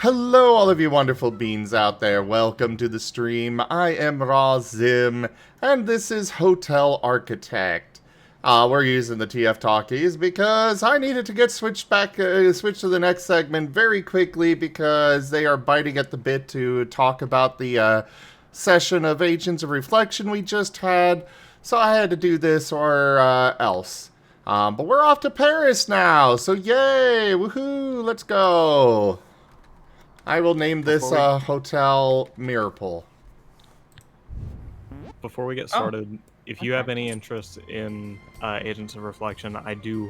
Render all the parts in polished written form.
Hello, all of you wonderful beings out there. Welcome to the stream. I am Razim, and this is Hotel Architect. We're using the TF talkies because I needed to get switched to the next segment very quickly because they are biting at the bit to talk about the session of Agents of Reflection we just had. So I had to do this or else. But we're off to Paris now, so yay! Woohoo! Let's go! I will name this Hotel Mirapole. Before we get started, if you have any interest in Agents of Reflection, I do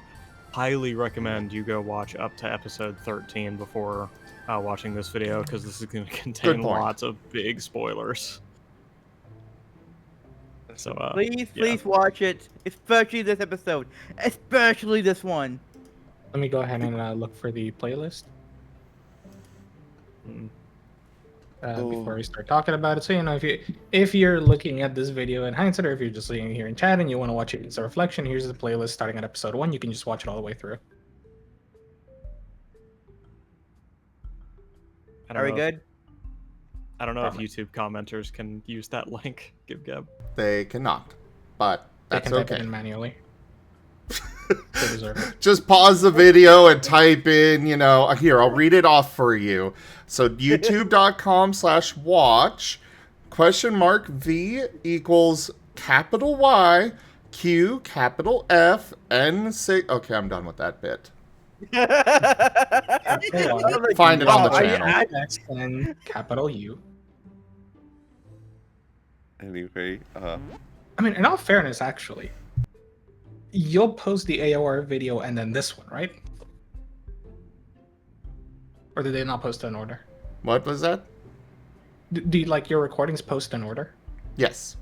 highly recommend you go watch up to episode 13 before watching this video, because this is going to contain lots of big spoilers. So please watch it, especially this episode, especially this one. Let me go ahead and look for the playlist. Before we start talking about it, so you know, if you're looking at this video in hindsight, or if you're just sitting here in chat and you want to watch it as a reflection, here's the playlist starting at episode 1. You can just watch it all the way through. Are we good? I don't know if YouTube commenters can use that link. Give Gab. They cannot, but that's they can okay. Type it in manually. They deserve it. Just pause the video and type in, you know, here, I'll read it off for you. So youtube.com/watch !V equals capital Y Q capital F N6. Okay, I'm done with that bit. Find it on the channel. And capital U. Anyway, I mean, in all fairness, actually, you'll post the AOR video and then this one, right? Or did they not post in order? What was that? Do you, like, your recordings post in order? Yes.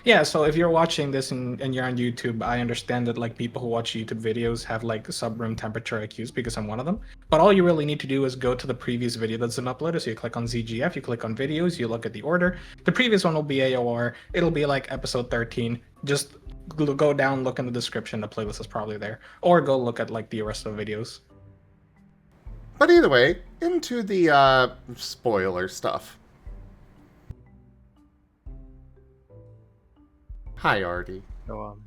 Yeah, so if you're watching this and you're on YouTube, I understand that, like, people who watch YouTube videos have, like, sub-room temperature IQs, because I'm one of them. But all you really need to do is go to the previous video that's been uploaded. So you click on ZGF, you click on videos, you look at the order. The previous one will be AOR. It'll be, like, episode 13. Just go down, look in the description. The playlist is probably there. Or go look at, like, the rest of the videos. But either way, into the spoiler stuff. Hi, Artie. So,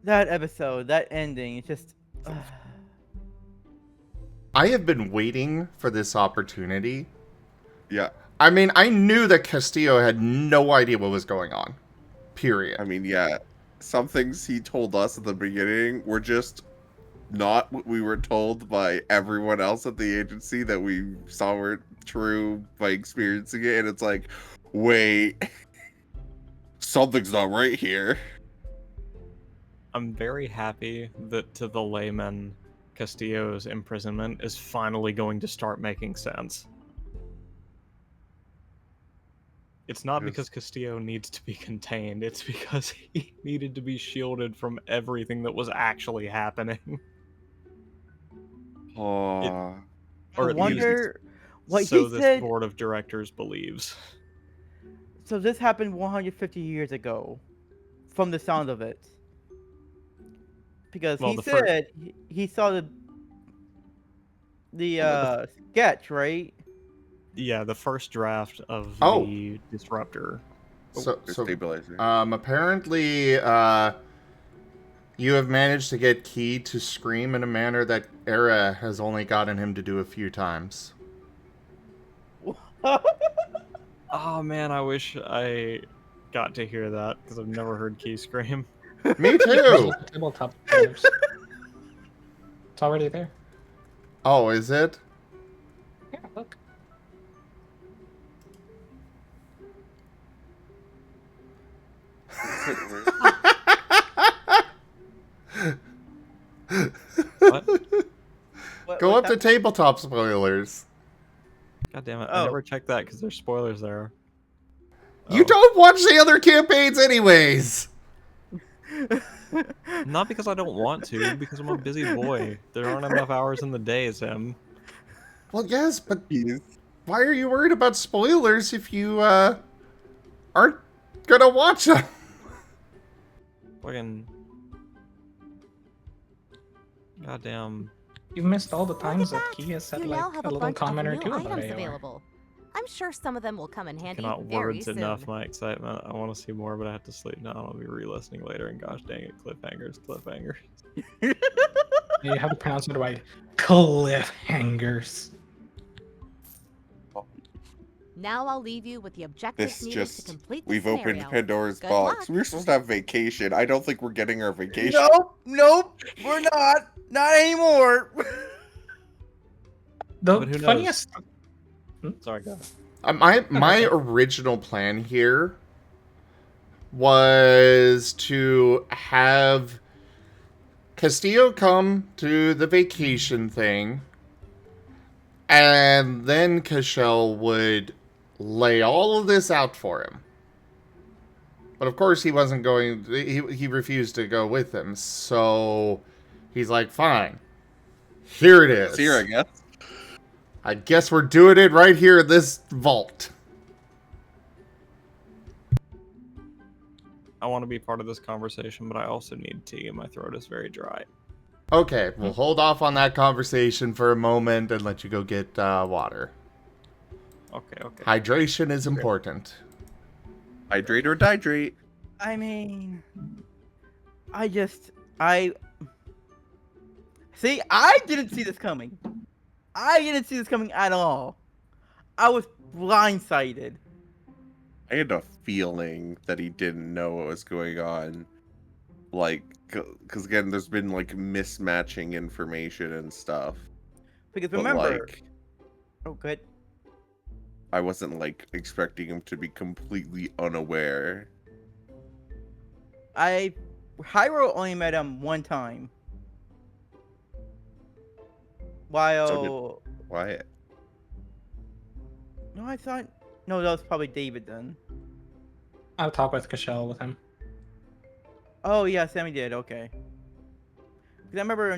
That episode, that ending, it's just... I have been waiting for this opportunity. yeah. I mean, I knew that Castillo had no idea what was going on. Period. I mean, yeah. Some things he told us at the beginning were just not what we were told by everyone else at the agency that we saw were true by experiencing it. And it's like, wait, something's not right here. I'm very happy that to the layman, Castillo's imprisonment is finally going to start making sense. It's not because Castillo needs to be contained, it's because he needed to be shielded from everything that was actually happening. Oh. Or I at wonder what so he this said. board of directors believes. So this happened 150 years ago, from the sound of it. Because Well, he the said he saw the sketch, right? Yeah, the first draft of Oh. the disruptor. So, Stabilizer. apparently, you have managed to get Key to scream in a manner that Era has only gotten him to do a few times. Oh man, I wish I got to hear that, because I've never heard Key scream. Me too! Tabletop players. It's already there. Oh, is it? Yeah, look. What? Go up to tabletop spoilers. God damn it, Oh. I never checked that because there's spoilers there. You don't watch the other campaigns anyways! Not because I don't want to, because I'm a busy boy. There aren't enough hours in the day, Sam. Well, yes, but Jeez. why are you worried about spoilers if you, aren't gonna watch them? Fucking... Goddamn You've missed all the Look at times that that! Kia said You like now have a a little bunch of comment or new two about items AOR. available. I'm sure some of them will come in handy Cannot very words soon. enough my excitement. I want to see more, but I have to sleep now. I'll be re-listening later, and gosh dang it, cliffhangers. You have to pronounce it right. Cliffhangers. Now I'll leave you with the objectives This needed to just... complete the We've scenario. opened Pandora's Good box. luck. We were supposed to have vacation. I don't think we're getting our vacation. Nope, we're not. Not anymore. The But who knows? funniest. Sorry, go ahead. My Okay. original plan here was to have Castillo come to the vacation thing, and then Cashel would lay all of this out for him. But of course he wasn't going, he refused to go with him, so he's like, fine, here it is. It's here, I guess. I guess we're doing it right here in this vault. I want to be part of this conversation, but I also need tea, and my throat is very dry. Okay, we'll hold off on that conversation for a moment and let you go get water. Okay. Hydration is important. Hydrate or dihydrate. I mean, I see. I didn't see this coming. I didn't see this coming at all. I was blindsided. I had a feeling that he didn't know what was going on. Like, because again, there's been like mismatching information and stuff. Because But remember, like, oh good. I wasn't like expecting him to be completely unaware. Hyro only met him one time. While Wyatt. no, I thought no, that was probably David then. I'll talk with Cashel with him. Oh yeah, Sammy did. Okay. Because I remember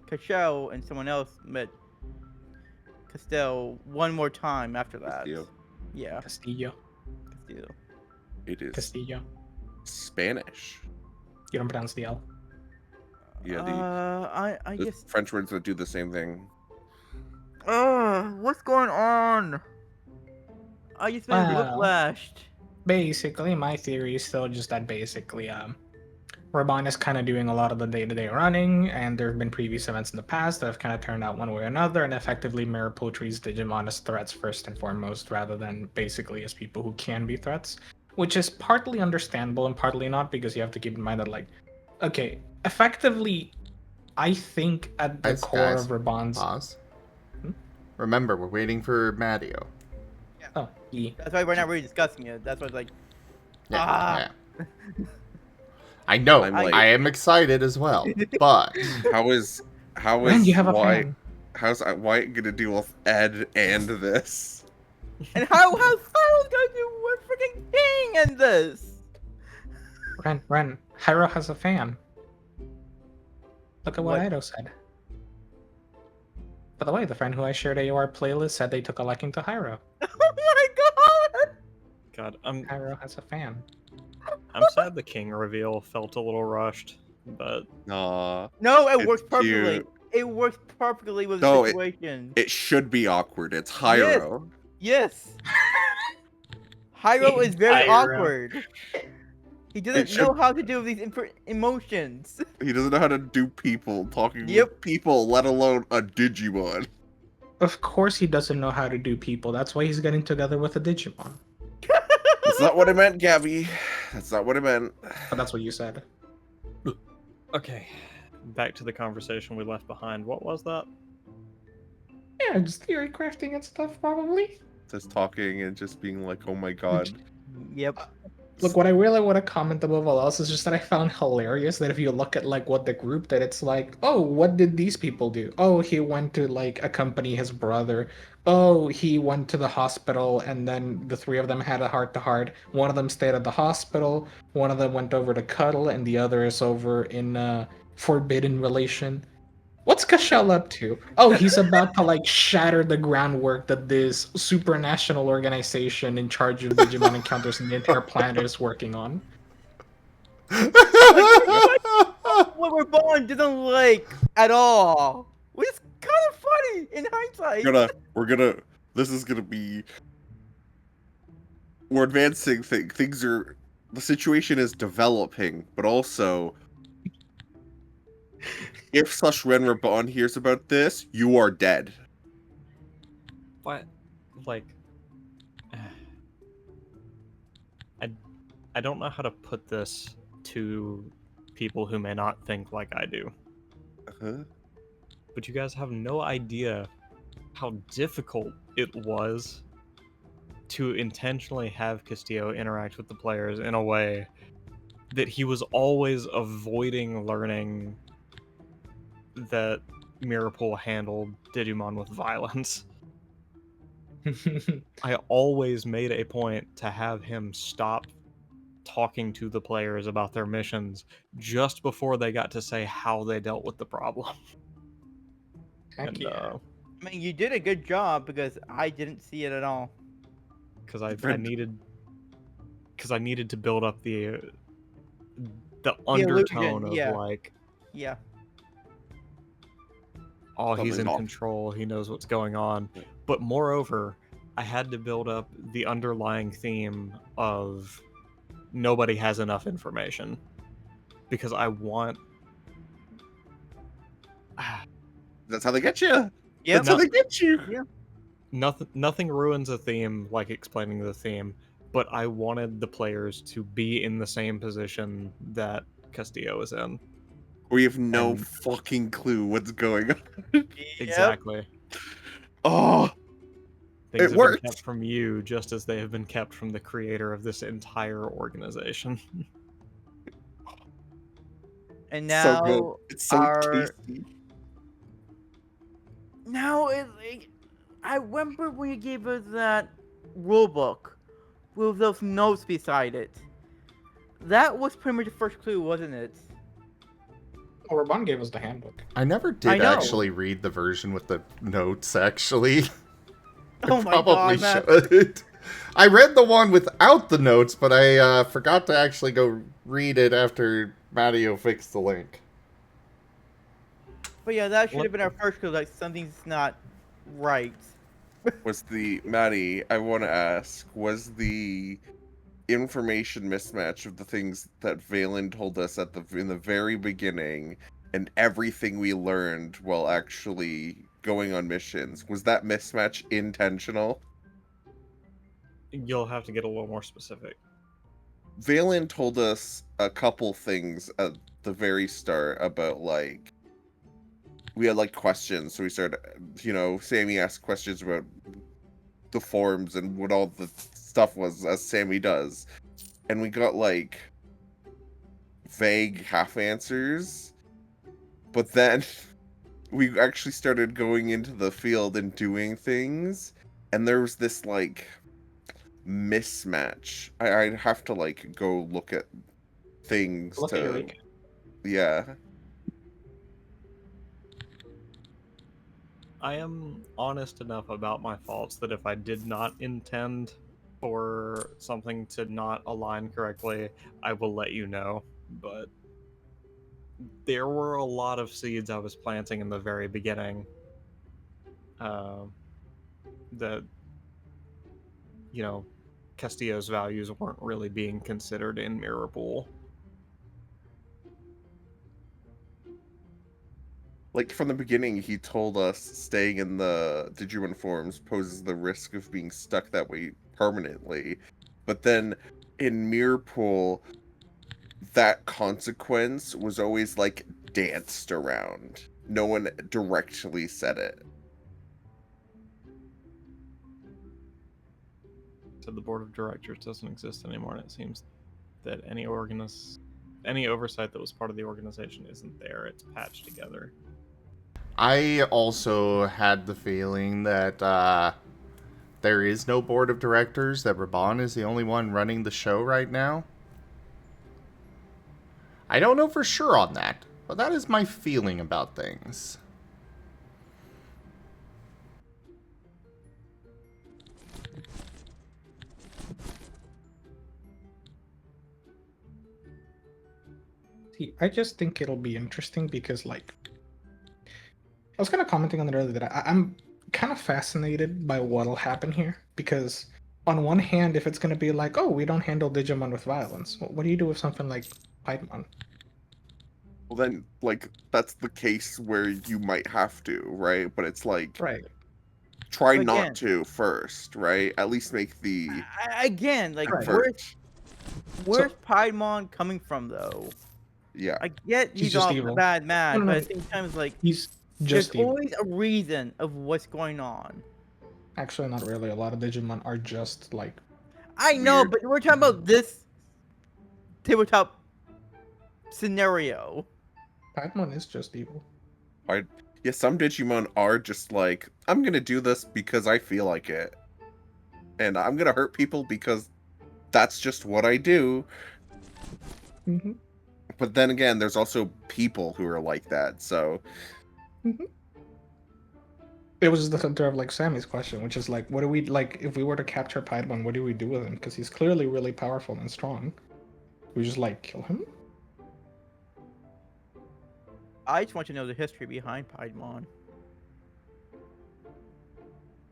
Cashel and someone else met Castel one more time after that. Castillo. Yeah, Castillo. Castillo. It is Castillo. Spanish. You don't pronounce the L. Yeah, I the just. French words that do the same thing. What's going on? I just been Wow. whiplashed. Basically, my theory is still just that basically, Raban is kind of doing a lot of the day-to-day running, and there have been previous events in the past that have kind of turned out one way or another, and effectively mirror Poultry's Digimon as threats first and foremost, rather than basically as people who can be threats, which is partly understandable and partly not, because you have to keep in mind that, like, okay, effectively, I think at the core Guys, of Raban's... pause. Remember, we're waiting for Matteo. Oh, yeah. That's why we're not really discussing it. That's why it's like. Yeah. I know. I'm like- I am excited as well, but How is Ren, you have a Wyatt? fan. How's Wyatt gonna deal with Ed and this? And how's gonna do one freaking thing in this? Ren, Hyro has a fan. Look at what What? Ido said. By the way, the friend who I shared AOR playlist said they took a liking to Hyro. Oh my god! God, I'm Hyro has a fan. sad the king reveal felt a little rushed, but Nah. No, it It's works perfectly. cute. It works perfectly with No, the situation. It should be awkward. It's Hyro. Yes. Hyro is very Hyro. awkward. He doesn't It know should- how to deal with these emotions. He doesn't know how to do people, talking Yep. with people, let alone a Digimon. Of course he doesn't know how to do people. That's why he's getting together with a Digimon. That's not what I meant, Gabby. That's not what I meant. But that's what you said. okay. Back to the conversation we left behind. What was that? Yeah, just theory crafting and stuff, probably. Just talking and just being like, oh my god. Yep. Look, what I really want to comment above all else is just that I found hilarious that if you look at like what the group that it's like, oh, what did these people do? Oh, he went to like accompany his brother. Oh, he went to the hospital, and then the three of them had a heart-to-heart. One of them stayed at the hospital. One of them went over to cuddle, and the other is over in forbidden relation. What's Cashel up to? Oh, he's about to like shatter the groundwork that this supranational organization in charge of Digimon encounters in the entire planet is working on. What we're born doesn't like at all. Which is kind of funny in hindsight. This is gonna be. We're advancing things are. The situation is developing, but also, if Slush Renrabon hears about this, you are dead. But, like, I don't know how to put this to people who may not think like I do. Uh-huh. But you guys have no idea how difficult it was to intentionally have Castillo interact with the players in a way that he was always avoiding learning that Mirapool handled Digimon with violence. I always made a point to have him stop talking to the players about their missions just before they got to say how they dealt with the problem. Heck And yeah. I mean, you did a good job because I didn't see it at all. because I needed to build up the undertone of yeah. like, Yeah. oh, he's Something's in off. control, he knows what's going on. But moreover, I had to build up the underlying theme of nobody has enough information. Because I want... That's how they get you. Yep. That's how they get you. Yeah. Nothing ruins a theme like explaining the theme, but I wanted the players to be in the same position that Castillo is in. Where you have no And- fucking clue what's going on. Yep. Exactly. Oh, Things It have works. been kept from you just as they have been kept from the creator of this entire organization. And so now good. It's so our tasty. now it like, I remember when you gave us that rule book with those notes beside it. That was pretty much the first clue, wasn't it? Oh, Raban gave us the handbook. I never I did know. actually read the version with the notes, actually. Oh I my probably god, man. should. I read the one without the notes, but I forgot to actually go read it after Matteo fixed the link. But yeah, that should What- have been our first clue. Like something's not right. Was the Maddie? I want to ask. Was the information mismatch of the things that Valen told us in the very beginning, and everything we learned while actually going on missions, was that mismatch intentional? You'll have to get a little more specific. Valen told us a couple things at the very start about like we had like questions, so we started, Sammy asked questions about the forms and what all the stuff was, as Sammy does, and we got like vague half answers, but then we actually started going into the field and doing things, and there was this like mismatch. I'd have to like go look at things Look at your to recap. yeah. I am honest enough about my faults that if I did not intend for something to not align correctly, I will let you know. But there were a lot of seeds I was planting in the very beginning that, Castillo's values weren't really being considered in Mirrorpool. Like from the beginning, he told us staying in the Digimon forms poses the risk of being stuck that way permanently. But then in Mirrorpool, that consequence was always like danced around. No one directly said it. So the board of directors doesn't exist anymore, and it seems that any oversight that was part of the organization isn't there. It's patched together. I also had the feeling that there is no board of directors, that Raban is the only one running the show right now. I don't know for sure on that, but that is my feeling about things. See, I just think it'll be interesting because, like, I was kind of commenting on it earlier that I'm kind of fascinated by what'll happen here because on one hand, if it's going to be like, oh, we don't handle Digimon with violence, what do you do with something like Piedmon? Well, then, like, that's the case where you might have to, right? But it's like, Right. try But not again, to first, right? At least make the again, like Right. effort. where's Piedmon coming from though? Yeah. I get He's he's just all evil. bad, No, no, but no. at the same time, it's like He's there's just evil. always a reason of what's going on. Actually, not really. A lot of Digimon are just like. I know, Weird. but we're talking about this tabletop scenario. Piedmon is just evil. Yeah, some Digimon are just like, I'm gonna do this because I feel like it. And I'm gonna hurt people because that's just what I do. Mm-hmm. But then again, there's also people who are like that, so Mm-hmm. It was the center of like Sammy's question, which is like, what do we like if we were to capture Piedmon? What do we do with him? Because he's clearly really powerful and strong. We just like kill him. I just want to know the history behind Piedmon.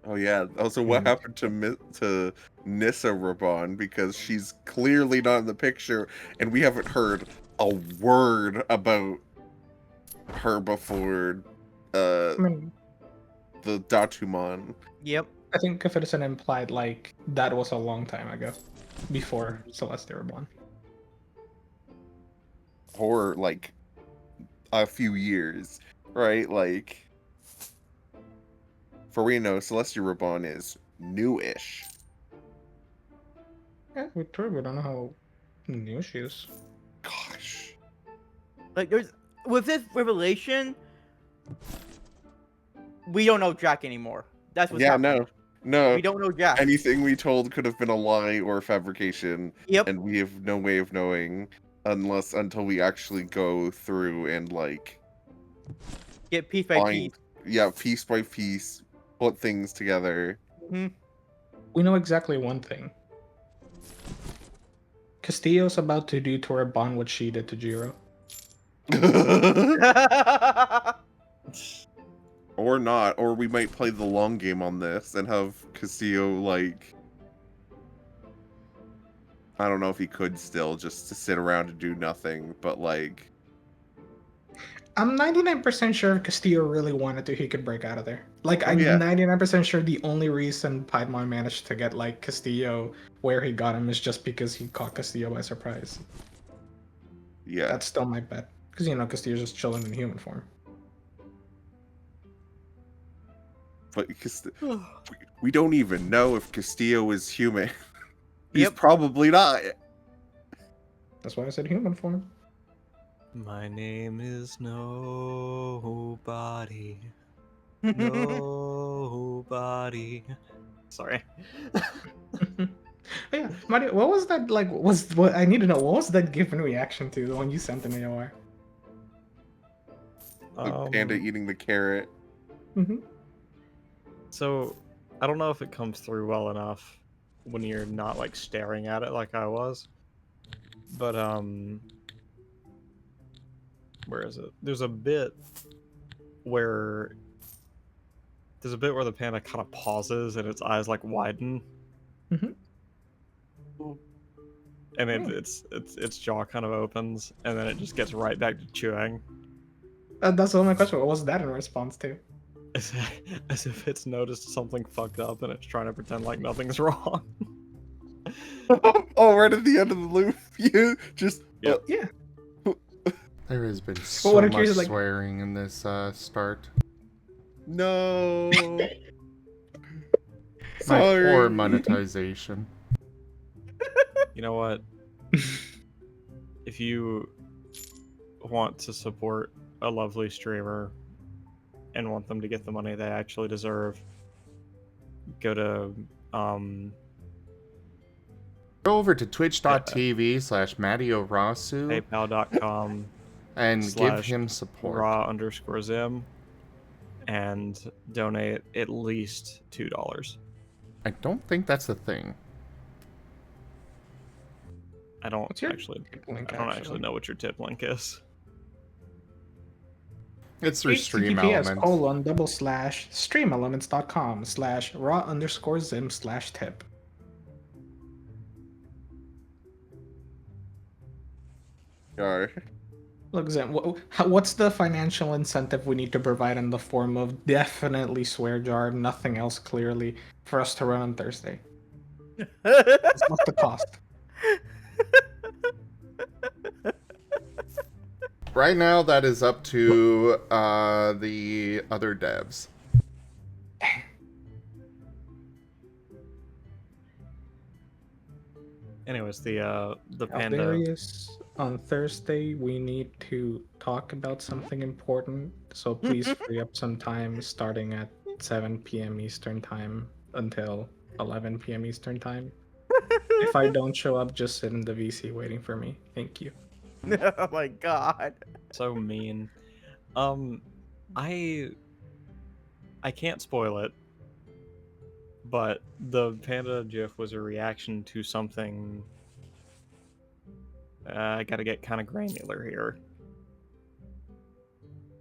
oh yeah. Also, what Mhm. happened to Nissa Raban? Because she's clearly not in the picture, and we haven't heard a word about her before I mean, the Datumon. Yep. I think if it is an implied like that was a long time ago, before Celeste were born. Or like a few years, right? Like, for we know, Celestia Raban is new-ish. Yeah, we true. We don't know how new she is. Gosh. Like there's with this revelation, we don't know Jack anymore. That's what's Yeah, happening. no. We don't know Jack. Anything we told could have been a lie or a fabrication, Yep. and we have no way of knowing until we actually go through and like Get piece by find, piece. yeah, piece by piece, put things together. Hmm. We know exactly one thing. Castillo's about to do to her bond what she did to Jiro. Or not, or we might play the long game on this and have Castillo like, I don't know if he could still just to sit around and do nothing, but like, I'm 99% sure if Castillo really wanted to, he could break out of there. Like, Oh, I'm yeah. 99% sure the only reason Piedmon managed to get, like, Castillo where he got him is just because he caught Castillo by surprise. yeah. That's still my bet. Because, you know, Castillo's just chilling in human form. But we don't even know if Castillo is human. He's Yep. probably not. That's why I said human form. My name is Nobody. Nobody. Sorry. But yeah, Mario, what was that, like, what I need to know, what was that given reaction to the one you sent in AOR? The panda eating the carrot. Mm-hmm. So, I don't know if it comes through well enough when you're not like staring at it like I was. But where is it? There's a bit where the panda kind of pauses and its eyes like widen. Mhm. And Hmm. its jaw kind of opens, and then it just gets right back to chewing. That's all my question. What was that in response to? As if it's noticed something fucked up and it's trying to pretend like nothing's wrong. Oh, right at the end of the loop. You just. Yep. Yeah. There has been so what I'm much curious is, like- swearing in this start. No. My poor Sorry. monetization. You know what? If you want to support a lovely streamer and want them to get the money they actually deserve, go to Go over to twitch.tv/MattioRasu paypal.com and give slash him support. raw_zim and donate at least $2. I don't think that's a thing. I don't What's your actually tip link, I don't actually? actually know what your tip link is. It's through Stream HTTPS Elements. :/streamelements.com/raw_zim/tip. Alright. Look, Zim, what's the financial incentive we need to provide in the form of definitely swear jar, nothing else clearly, for us to run on Thursday? What's the cost? Right now, that is up to the other devs. Anyways, the panda. Darius, on Thursday we need to talk about something important, so please free up some time starting at 7 p.m. Eastern time until 11 p.m. Eastern time. If I don't show up, just sit in the VC waiting for me. Thank you. Oh my god. So mean. I can't spoil it, but the panda gif was a reaction to something. I gotta get kind of granular here.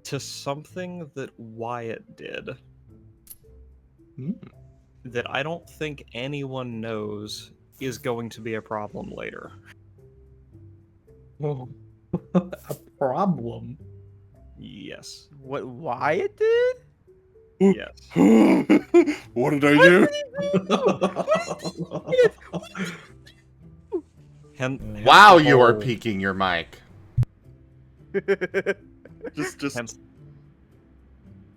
To something that Wyatt did that I don't think anyone knows is going to be a problem later. Oh, a problem. Yes. What Wyatt did? Yes. What did I do? Hence Wow, the you are whole- peeking your mic. Just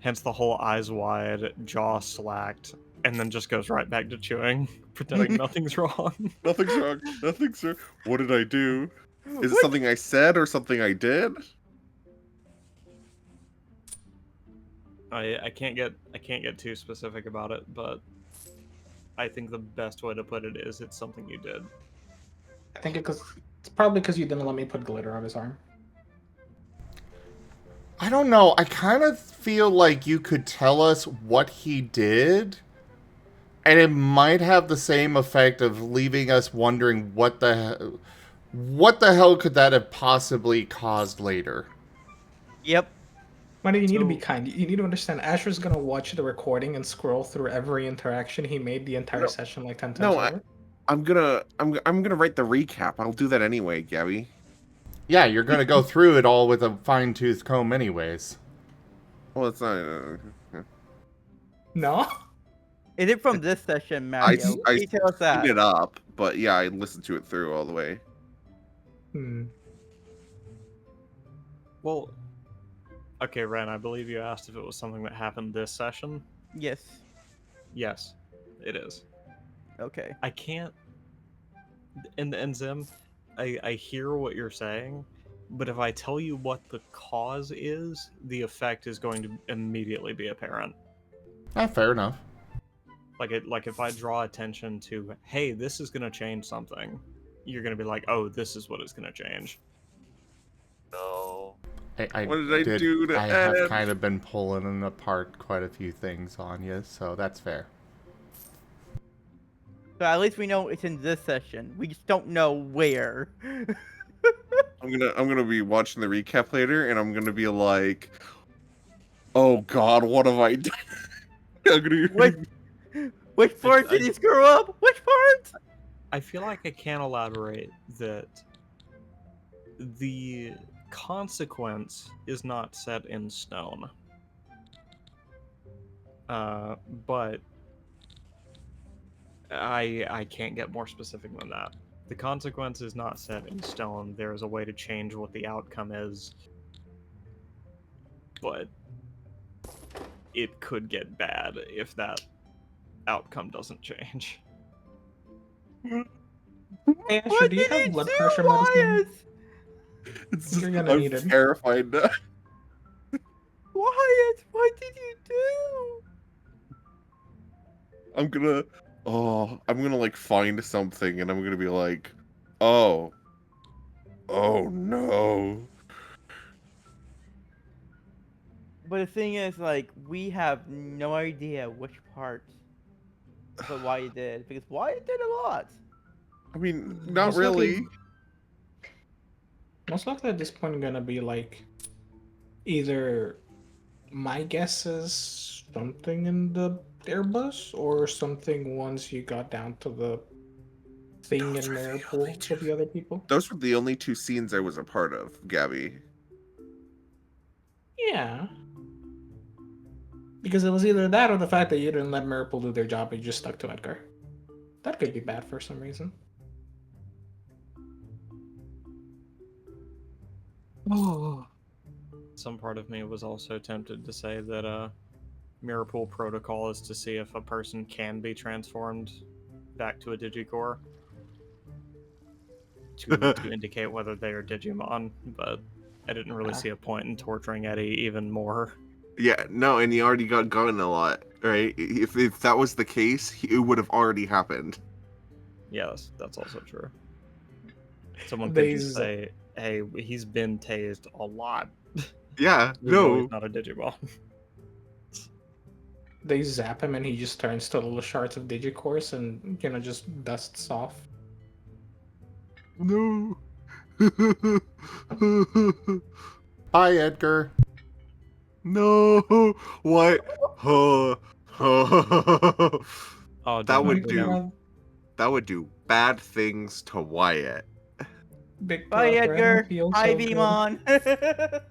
Hence the whole eyes wide, jaw slacked, and then just goes right back to chewing, pretending nothing's wrong. nothing's wrong. Nothing's wrong. What did I do? Is it something I said or something I did? I can't get too specific about it, but I think the best way to put it is it's something you did. I think it's probably because you didn't let me put glitter on his arm. I don't know. I kind of feel like you could tell us what he did, and it might have the same effect of leaving us wondering what the hell could that have possibly caused later. Yep. Money, you need to be So- kind. You need to understand. Asher's gonna watch the recording and scroll through every interaction he made the entire No. session like 10 times No, over. I'm gonna write the recap. I'll do that anyway, Gabby. Yeah, you're gonna go through it all with a fine-tooth comb anyways. Well, it's not. No. Is it from this session, Mario? I Can you tell us that? speed it up, but yeah, I listened to it through all the way. Well, okay, Ren, I believe you asked if it was something that happened this session. Yes. Yes, it is. Okay. I can't. And Zim, I hear what you're saying, but if I tell you what the cause is, the effect is going to immediately be apparent. Fair enough. Like if I draw attention to, hey, this is gonna change something, you're gonna be like, oh, this is what it's gonna change. No. I What did I do to I have Ed? kind of been pulling apart quite a few things on you, so that's fair. So at least we know it's in this session. We just don't know where. I'm gonna be watching the recap later, and I'm gonna be like, "Oh God, what have I done?" I'm gonna be... Which part did he screw up? Which part? I feel like I can elaborate that the consequence is not set in stone. But I can't get more specific than that. The consequence is not set in stone. There is a way to change what the outcome is, but it could get bad if that outcome doesn't change. Hey, Asher, do you have blood pressure medicine? You're gonna need it. I'm terrified now. Wyatt, what did you do? I'm gonna like find something, and I'm gonna be like, "Oh no." But the thing is, like, we have no idea which part of what Wyatt did, because Wyatt did a lot. I mean, not Most really. likely- Most likely at this point gonna be like either My guess is something in the Airbus or something once you got down to the thing Those in were the only Maripool two. with the other people. Those were the only two scenes I was a part of, Gabby. Yeah. Because it was either that or the fact that you didn't let Maripool do their job and you just stuck to Edgar. That could be bad for some reason. Oh. Some part of me was also tempted to say that Mirapool protocol is to see if a person can be transformed back to a Digicore to indicate whether they are Digimon, but I didn't really see a point in torturing Eddie even more. Yeah, no, and he already got gun a lot, right? If that was the case, it would have already happened. Yes, that's also true. Someone could They just say, hey, he's been tased a lot. Yeah, We know no. he's not a Digimon. they zap him and he just turns to little shards of Digicores and just dusts off. No. Bye, Edgar. No. What? Oh. Oh, That damn it, would we do. never- That would do bad things to Wyatt. Big Bye, Brother, I don't Edgar. feel Hi, so good. Vmon.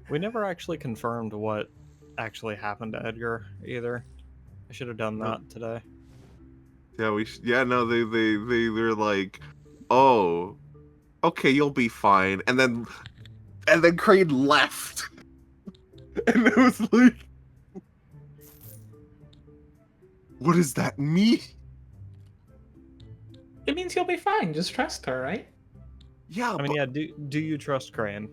We never actually confirmed what actually happened to Edgar either. I should have done that today. Yeah, yeah, no, they're like, oh, okay, you'll be fine, and then Crane left, and it was like, what does that mean? It means you'll be fine. Just trust her, right? Yeah, I mean, yeah, do you trust Crane?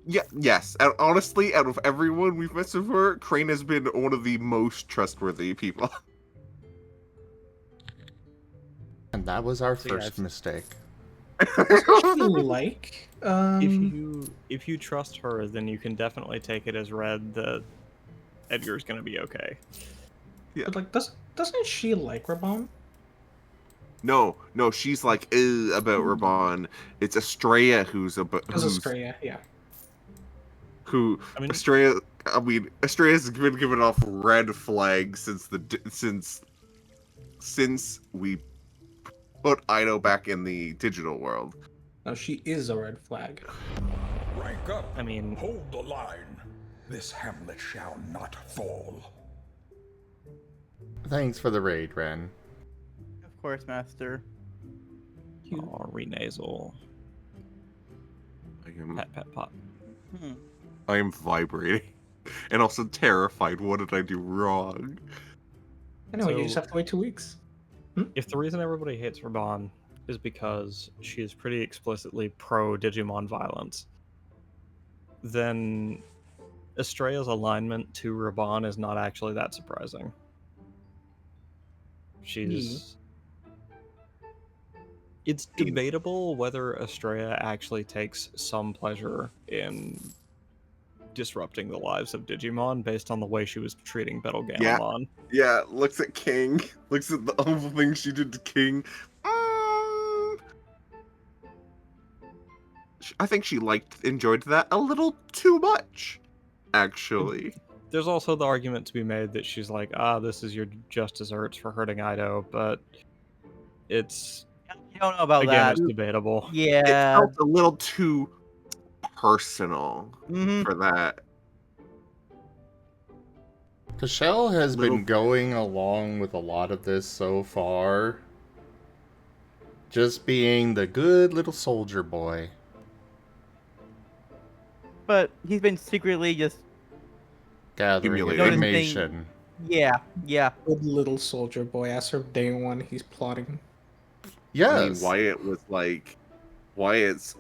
yeah, yes. And honestly, out of everyone we've met so far, Crane has been one of the most trustworthy people. And that was our So, yeah, first it's- mistake. Like, If you trust her, then you can definitely take it as read that Edgar's gonna be okay. Yeah. but like, doesn't she like Rabon? No, she's like about Raban. It's Estrella who's Because Estrella, yeah. I mean- Estrella. I mean, Estrella's been giving off red flags since we put Ido back in the digital world. No, she is a red flag. Rank up. I mean- hold the line. This hamlet shall not fall. Thanks for the raid, Ren. Of course, Master. Oh, renasal. Pat, pat, pot. I am vibrating, and also terrified. What did I do wrong? Anyway, you So- just have to wait 2 weeks. If the reason everybody hates Raban is because she is pretty explicitly pro Digimon violence, then Estrella's alignment to Raban is not actually that surprising. She's. It's debatable whether Estrella actually takes some pleasure in disrupting the lives of Digimon based on the way she was treating Betelgeuse. Yeah, looks at King. Looks at the awful thing she did to King. I think she enjoyed that a little too much, actually. There's also the argument to be made that she's like, this is your just desserts for hurting Ido, but it's You don't know about again, that. it's debatable. Yeah. It felt a little too personal for that. Cashel has been going along with a lot of this so far. Just being the good little soldier boy. But he's been secretly just Gathering Accumulating. information. yeah. Good little soldier boy. As of day one, he's plotting. Yes. I mean, Wyatt was like, Wyatt's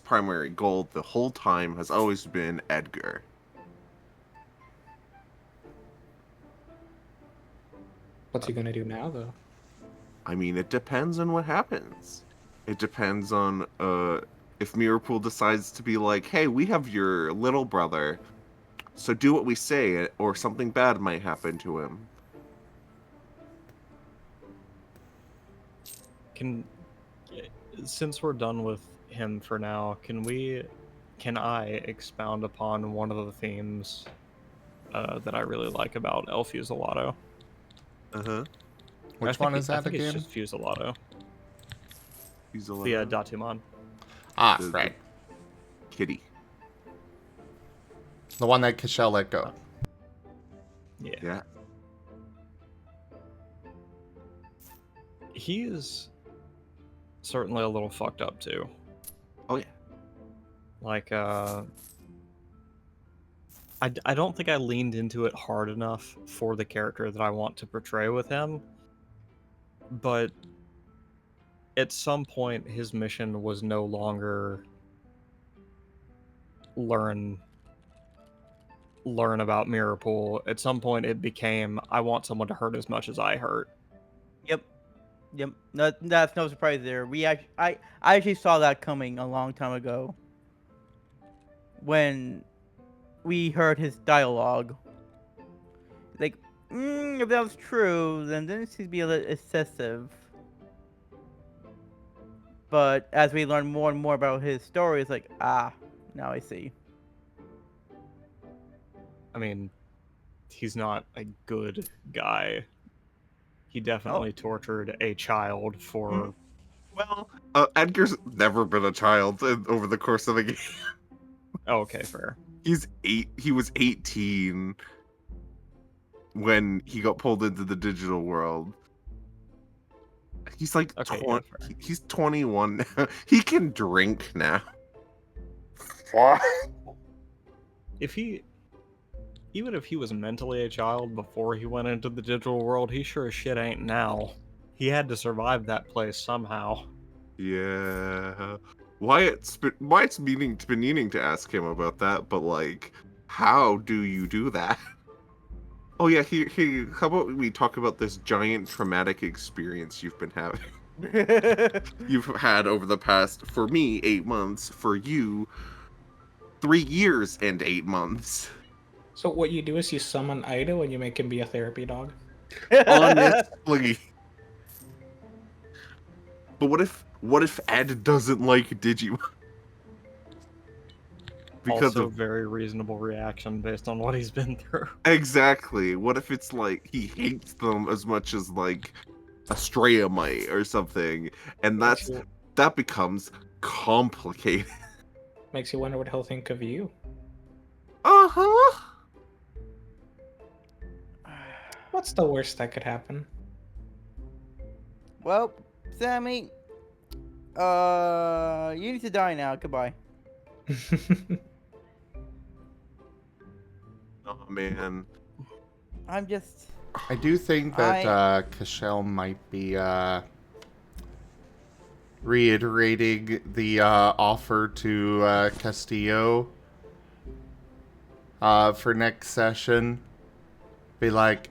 primary goal the whole time has always been Edgar. What's he gonna do now, though? I mean, it depends on what happens. It depends on if Mirapool decides to be like, hey, we have your little brother, so do what we say, or something bad might happen to him. Since we're done with him for now, can I expound upon one of the themes that I really like about El Fuselato. Uh-huh. Which one is that I think again? it's just Fuselato. He's a The Datumon. Ah, the- right. kitty. The one that Kashel let go. Yeah. Yeah. He is certainly a little fucked up too. Oh yeah. Like, I don't think I leaned into it hard enough for the character that I want to portray with him. But at some point, his mission was no longer learn about Mirrorpool. At some point, it became, I want someone to hurt as much as I hurt. Yep. Yep. That's no surprise there. I actually saw that coming a long time ago. When we heard his dialogue. Like, if that was true, then this seems to be a little excessive. But as we learn more and more about his story, it's like, now I see. I mean, he's not a good guy. He definitely tortured a child for... Well, Edgar's never been a child over the course of the game. Oh, okay, fair. He was 18 when he got pulled into the digital world. He's like Okay, 20, yeah, fair. he's 21 now. He can drink now. What? Even if he was mentally a child before he went into the digital world, he sure as shit ain't now. He had to survive that place somehow. Yeah. Wyatt's been meaning to ask him about that, but like, how do you do that? Oh yeah, how about we talk about this giant traumatic experience you've been having? You've had over the past, for me, 8 months, for you, 3 years and 8 months. So what you do is you summon Ido and you make him be a therapy dog. Honestly. But what if Ed doesn't like Digimon? Because Also, of very reasonable reaction based on what he's been through. exactly. What if it's like he hates them as much as like Estrella might or something, and that becomes complicated. Makes you wonder what he'll think of you. Uh-huh. What's the worst that could happen? Well, Sammy, you need to die now. Goodbye. Oh man. I'm just. I do think that Kashel might be reiterating the offer to Castillo for next session. Be like,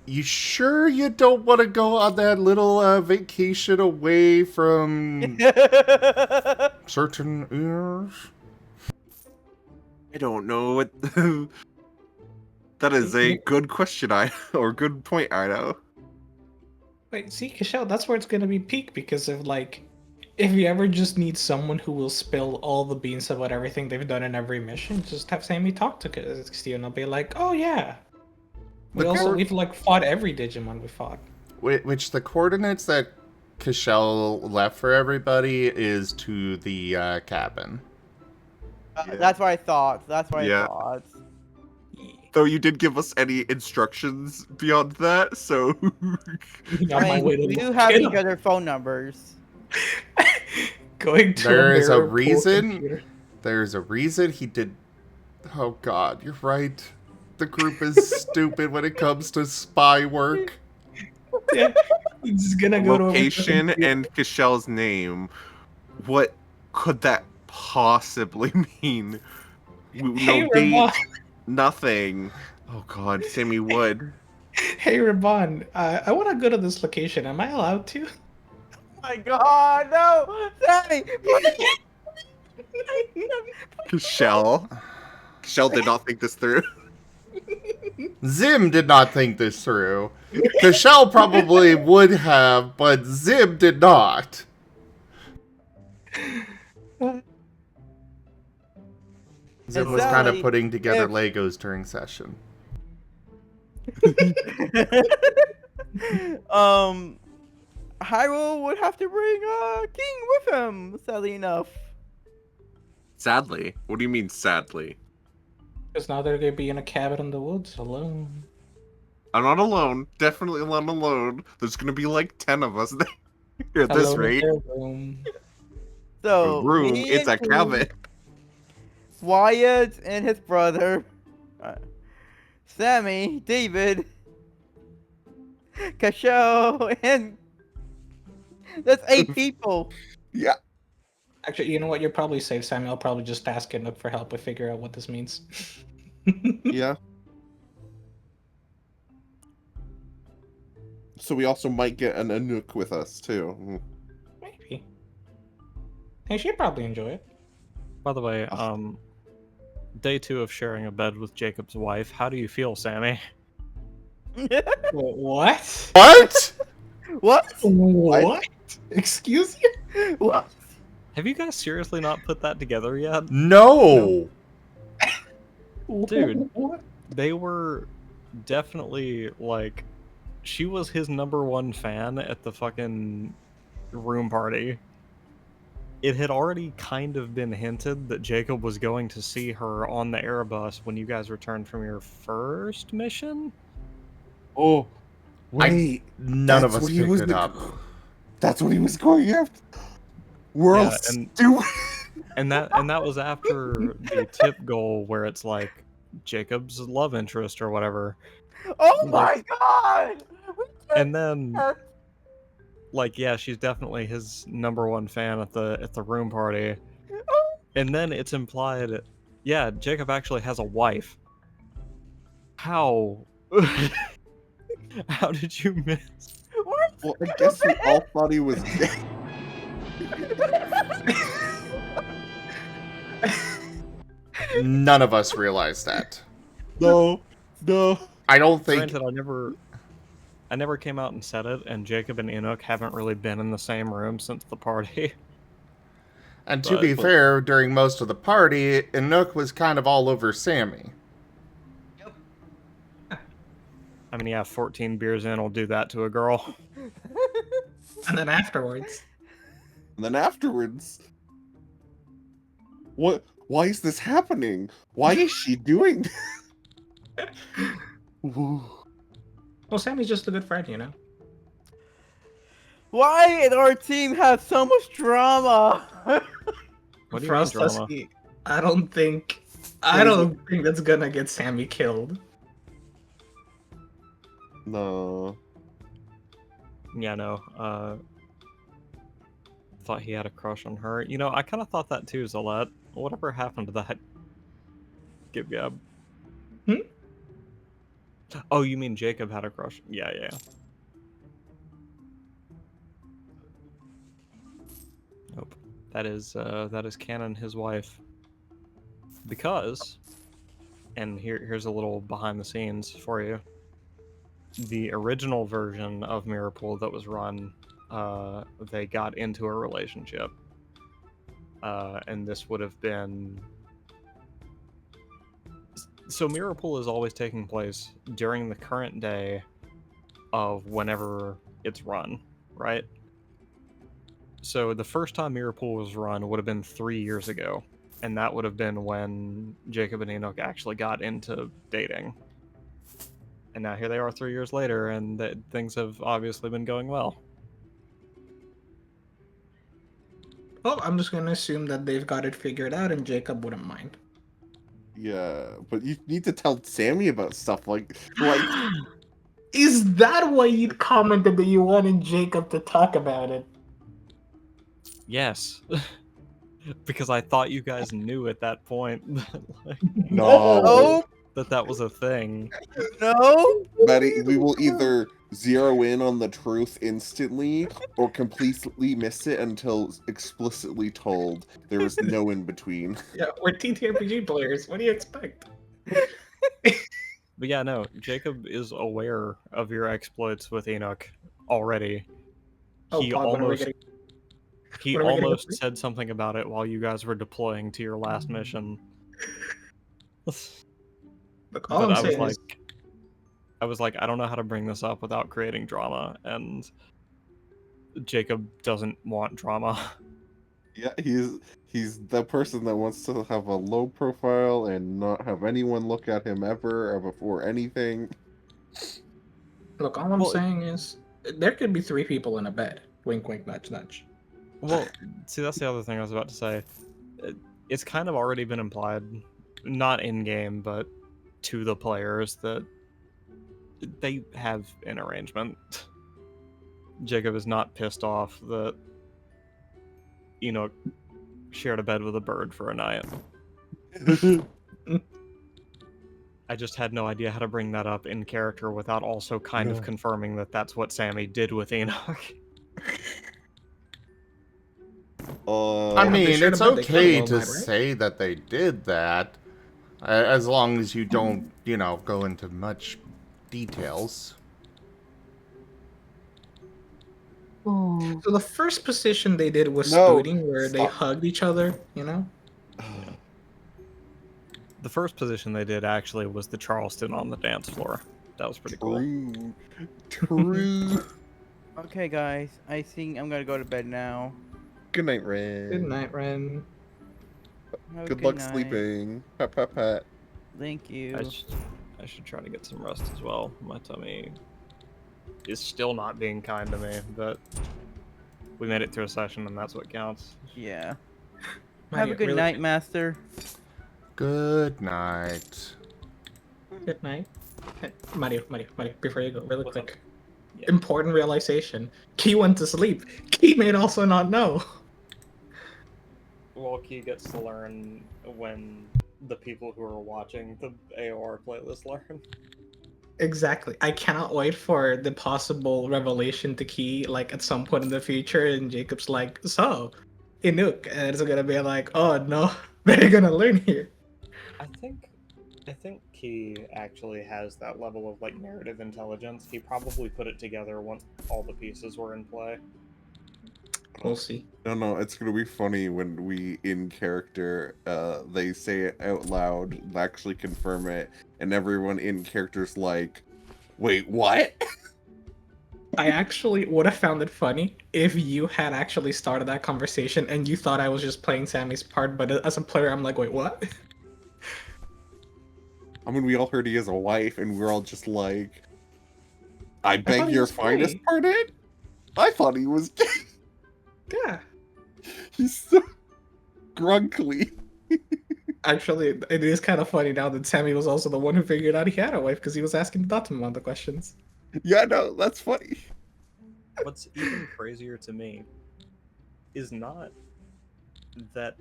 you sure you don't want to go on that little vacation away from certain ears? I don't know what that is a good question, or good point, I know. Wait, see, Kashel, that's where it's gonna be peak because of like, if you ever just need someone who will spill all the beans about everything they've done in every mission, just have Sammy talk to Castillo and I'll be like, oh yeah. We've like fought every Digimon we fought. Which the coordinates that Kashel left for everybody is to the cabin. That's what I thought. That's what Yeah. I thought. Though you did give us any instructions beyond that, so I mean, we do have each other phone numbers. Going to There is a mirror pool reason. computer. There's a reason he did. Oh God, you're right. The group is stupid when it comes to spy work. Yeah, he's gonna go location to and Kashel's name. What could that possibly mean? Hey, No date, Ramon. nothing. Oh God, Sammy Wood. Hey Ramon, I want to go to this location. Am I allowed to? Oh my God, no, Sammy! Kashel. Kashel did not think this through. Zim did not think this through. Kashel probably would have, but Zim did not. Zim was kind of Sally, putting together if- Legos during session. Hyrule would have to bring King with him, sadly enough. Sadly. What do you mean, sadly? Because now they're gonna be in a cabin in the woods alone. I'm not alone. Definitely not alone. There's gonna be like 10 of us there at this Alone in rate. their room. So, A room, me it's and a King, cabin. Wyatt and his brother, Sammy, David, Kasho, and that's 8 people. Yeah. Actually, you know what? You're probably safe, Sammy. I'll probably just ask Nook for help and figure out what this means. Yeah. So we also might get an Anouk with us too. Maybe. Hey, she'd probably enjoy it. By the way, day 2 of sharing a bed with Jacob's wife. How do you feel, Sammy? What? What? What? What? Excuse you? What? Have you guys seriously not put that together yet? No. Dude. What? They were definitely like, she was his #1 fan at the fucking room party. It had already kind of been hinted that Jacob was going to see her on the Airbus when you guys returned from your first mission. Oh, wait. None of That's us what he picked was it up. That's what he was going after. We're all Yeah, and- stupid. And that was after the tip goal where it's like Jacob's love interest or whatever. Oh my god! And then like, yeah, she's definitely his #1 fan at the room party. And then it's implied, yeah, Jacob actually has a wife. How? How did you miss? Well, I guess we all thought he was gay. None of us realized that. No. I don't think. Granted, I never came out and said it, and Jacob and Enoch haven't really been in the same room since the party. And to be fair, during most of the party, Inuk was kind of all over Sammy. I mean, yeah, 14 beers in will do that to a girl. And then afterwards. And then afterwards, what? Why is this happening? Why is she doing this? Well, Sammy's just a good friend, you know? Why did our team have so much drama? What do you For mean us, drama? Husky, I don't think that's gonna get Sammy killed. No. Yeah, no. Thought he had a crush on her. You know, I kind of thought that too, Zalette. Whatever happened to that? Gib Gab. Oh, you mean Jacob had a crush? Yeah. Nope. That is Canon, his wife. Because, and here's a little behind the scenes for you. The original version of Mirapool that was run, they got into a relationship. And this would have been... So Mirapool is always taking place during the current day of whenever it's run, right? So the first time Mirapool was run would have been 3 years ago, and that would have been when Jacob and Enoch actually got into dating. And now here they are 3 years later, and things have obviously been going well. Well, I'm just gonna assume that they've got it figured out and Jacob wouldn't mind. Yeah, but you need to tell Sammy about stuff like Is that why you commented that you wanted Jacob to talk about it? Yes. Because I thought you guys knew at that point no. that was a thing. No. Maddie, we will either zero in on the truth instantly or completely miss it until explicitly told. There is no in between. Yeah, we're TTRPG players. What do you expect? But yeah, no, Jacob is aware of your exploits with Enoch already. Oh, He God, what are we almost getting? he what are we getting almost up to? said something about it while you guys were deploying to your last mission. Look, all But I'm I was saying is, like, I don't know how to bring this up without creating drama, and Jacob doesn't want drama. Yeah, he's the person that wants to have a low profile and not have anyone look at him ever or before anything. look, all I'm Well, saying is, there could be 3 people in a bed. Wink, wink, nudge, nudge. Well, see, that's the other thing I was about to say. It's kind of already been implied, not in game, but to the players, that they have an arrangement. Jacob is not pissed off that Enoch shared a bed with a bird for a night. I just had no idea how to bring that up in character without also kind of confirming that that's what Sammy did with Enoch. I Yeah, they mean, shared a it's bed, they killed okay all to night, right? say that they did that, as long as you don't, go into much details. So the first position they did was No, spooning, where they stop. hugged each other, you know? The first position they did actually was the Charleston on the dance floor. That was pretty cool. True. Okay, guys. I think I'm gonna go to bed now. Good night, Ren. Good night, Ren. Have a Good luck night. sleeping. Pat, pat, pat. Thank you. I should try to get some rest as well. My tummy is still not being kind to me, but we made it through a session, and that's what counts. Yeah. Have Mario, a good really- night, Master. Good night. Good night. Mario, before you go, really What's quick. up? Yeah. Important realization. Key went to sleep. Key may also not know. Well, Key gets to learn when the people who are watching the AOR playlist learn. Exactly. I cannot wait for the possible revelation to Key, like, at some point in the future, and Jacob's like, so, Inuk, and it's gonna be like, oh no, they're gonna learn here. I think Key actually has that level of like narrative intelligence. He probably put it together once all the pieces were in play. We'll see. No, it's gonna be funny when we, in character, they say it out loud, actually confirm it, and everyone in character's like, wait, what? I actually would have found it funny if you had actually started that conversation and you thought I was just playing Sammy's part, but as a player, I'm like, wait, what? I mean, we all heard he has a wife, and we're all just like, I thought beg he your was finest gay. pardon? I thought he was gay. Yeah. He's so grunkly. Actually, it is kind of funny now that Sammy was also the one who figured out he had a wife because he was asking Datumon the questions. Yeah, no, that's funny. What's even crazier to me is not that,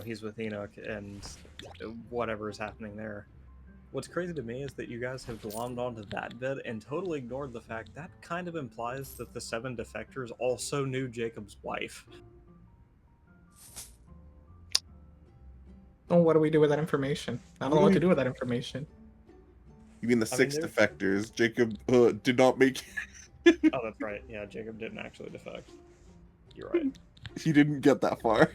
he's with Enoch and whatever is happening there. What's crazy to me is that you guys have glommed onto that bit and totally ignored the fact that kind of implies that the 7 defectors also knew Jacob's wife. Oh, what do we do with that information? I don't know what to do with that information. You mean the I 6 mean, defectors? Jacob did not make. Oh, that's right. Yeah, Jacob didn't actually defect. You're right. He didn't get that far.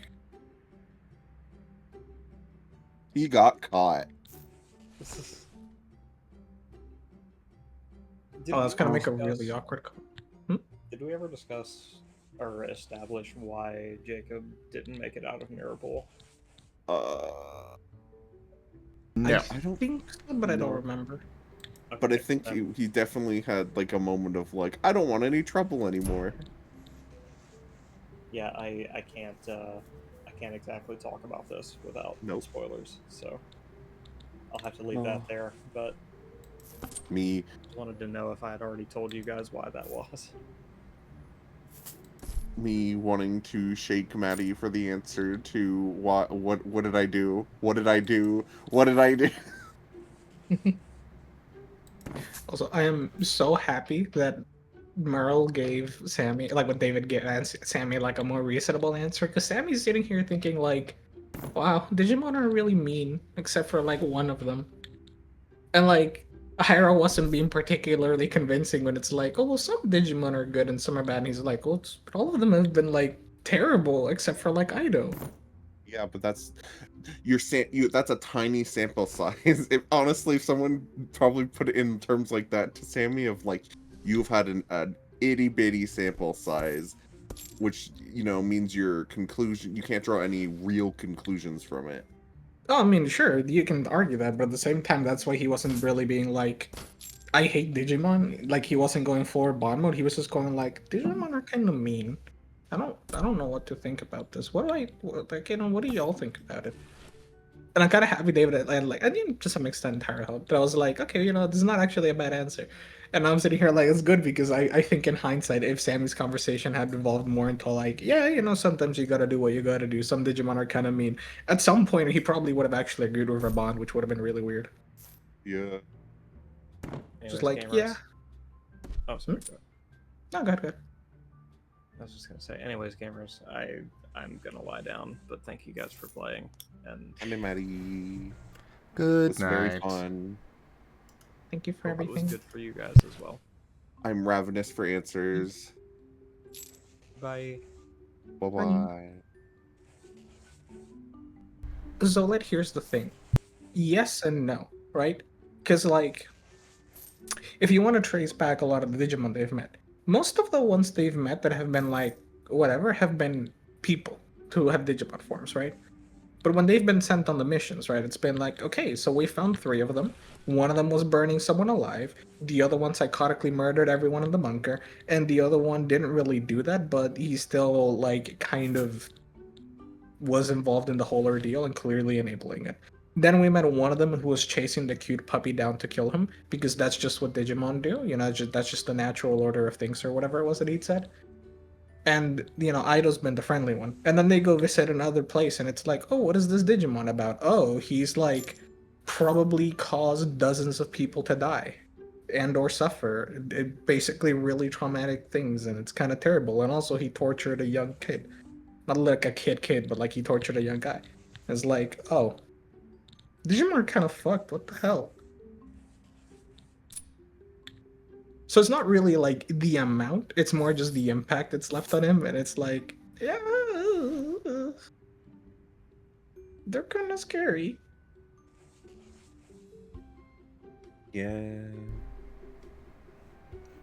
He got caught. Did Oh, that's we gonna ever make a discuss- really awkward call. Did we ever discuss or establish why Jacob didn't make it out of Mirabel? No. I don't think so, but I don't No. remember. But I Okay, think he definitely had like a moment of like, I don't want any trouble anymore. Yeah, I can't exactly talk about this without Nope. spoilers, so I'll have to leave that there. But Me, just wanted to know if I had already told you guys why that was. me wanting to shake Maddie for the answer to what did I do? What did I do? What did I do? Also, I am so happy that Merle gave Sammy, like when David gave Sammy like a more reasonable answer, because Sammy's sitting here thinking like, wow, Digimon are really mean, except for like one of them. And like, Hyra wasn't being particularly convincing when it's like, oh, well, some Digimon are good and some are bad. And he's like, well, all of them have been like terrible, except for like Ido. Yeah, but that's that's a tiny sample size. If honestly, if someone probably put it in terms like that to Sammy of like you've had an itty bitty sample size, which means your conclusion you can't draw any real conclusions from it. Oh, I mean, sure, you can argue that, but at the same time, that's why he wasn't really being like, I hate Digimon. Like, he wasn't going for bond mode. He was just going like, Digimon are kind of mean. I don't know what to think about this. What do y'all think about it? And I'm kind of happy David, I didn't to some extent Tara helped, but I was like, okay, this is not actually a bad answer. And I'm sitting here like, it's good because I think in hindsight, if Sammy's conversation had evolved more into like, yeah, sometimes you gotta do what you gotta do. Some Digimon are kind of mean. At some point, he probably would have actually agreed with Rabon, which would have been really weird. Yeah. Just like, yeah. Oh, sorry. Go ahead. No, go ahead. I was just gonna say, anyways, gamers, I'm gonna lie down, but thank you guys for playing. And Hey, Maddie. Good It's night. very fun. Thank you for hope it was everything. good for you guys as well. I'm ravenous for answers. Bye. Bye bye. So here's the thing. Yes and no, right? Because like, if you want to trace back a lot of the Digimon they've met, most of the ones they've met that have been like whatever have been people who have Digimon forms, right? But when they've been sent on the missions, right, it's been like, okay, so we found 3 of them. One of them was burning someone alive. The other one psychotically murdered everyone in the bunker. And the other one didn't really do that, but he still, like, kind of was involved in the whole ordeal and clearly enabling it. Then we met one of them who was chasing the cute puppy down to kill him, because that's just what Digimon do. That's just the natural order of things, or whatever it was that he'd said. And Ido's been the friendly one, and then they go visit another place and it's like, oh, what is this Digimon about? Oh, he's like probably caused dozens of people to die and or suffer basically really traumatic things, and it's kind of terrible. And also he tortured a young kid, not like a kid, but like he tortured a young guy. It's like, oh, Digimon are kind of fucked. What the hell? So it's not really like the amount, it's more just the impact it's left on him, and it's like, yeah, they're kind of scary. Yeah.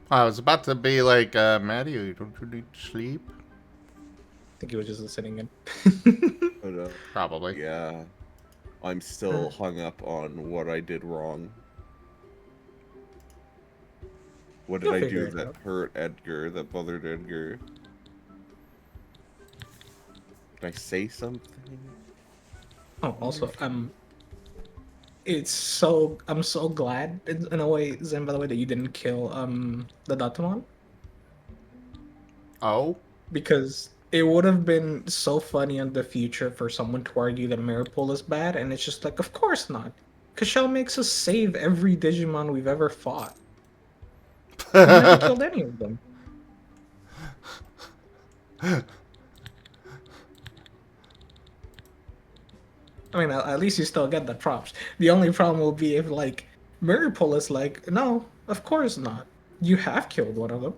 I was about to be like, Maddie, don't you need to sleep? I think he was just listening in. But, Probably. yeah. I'm still hung up on what I did wrong. What did You'll I figure do it that out. hurt Edgar, that bothered Edgar? Did I say something? Oh, also, I'm so glad in a way, Zen, by the way, that you didn't kill the Datamon, Oh? because it would have been so funny in the future for someone to argue that Mirror Pull is bad, and it's just like, of course not. Cashel makes us save every Digimon we've ever fought. We never killed any of them. I mean, at least you still get the props. The only problem will be if, like, Mirror Pull is like, no, of course not. You have killed one of them.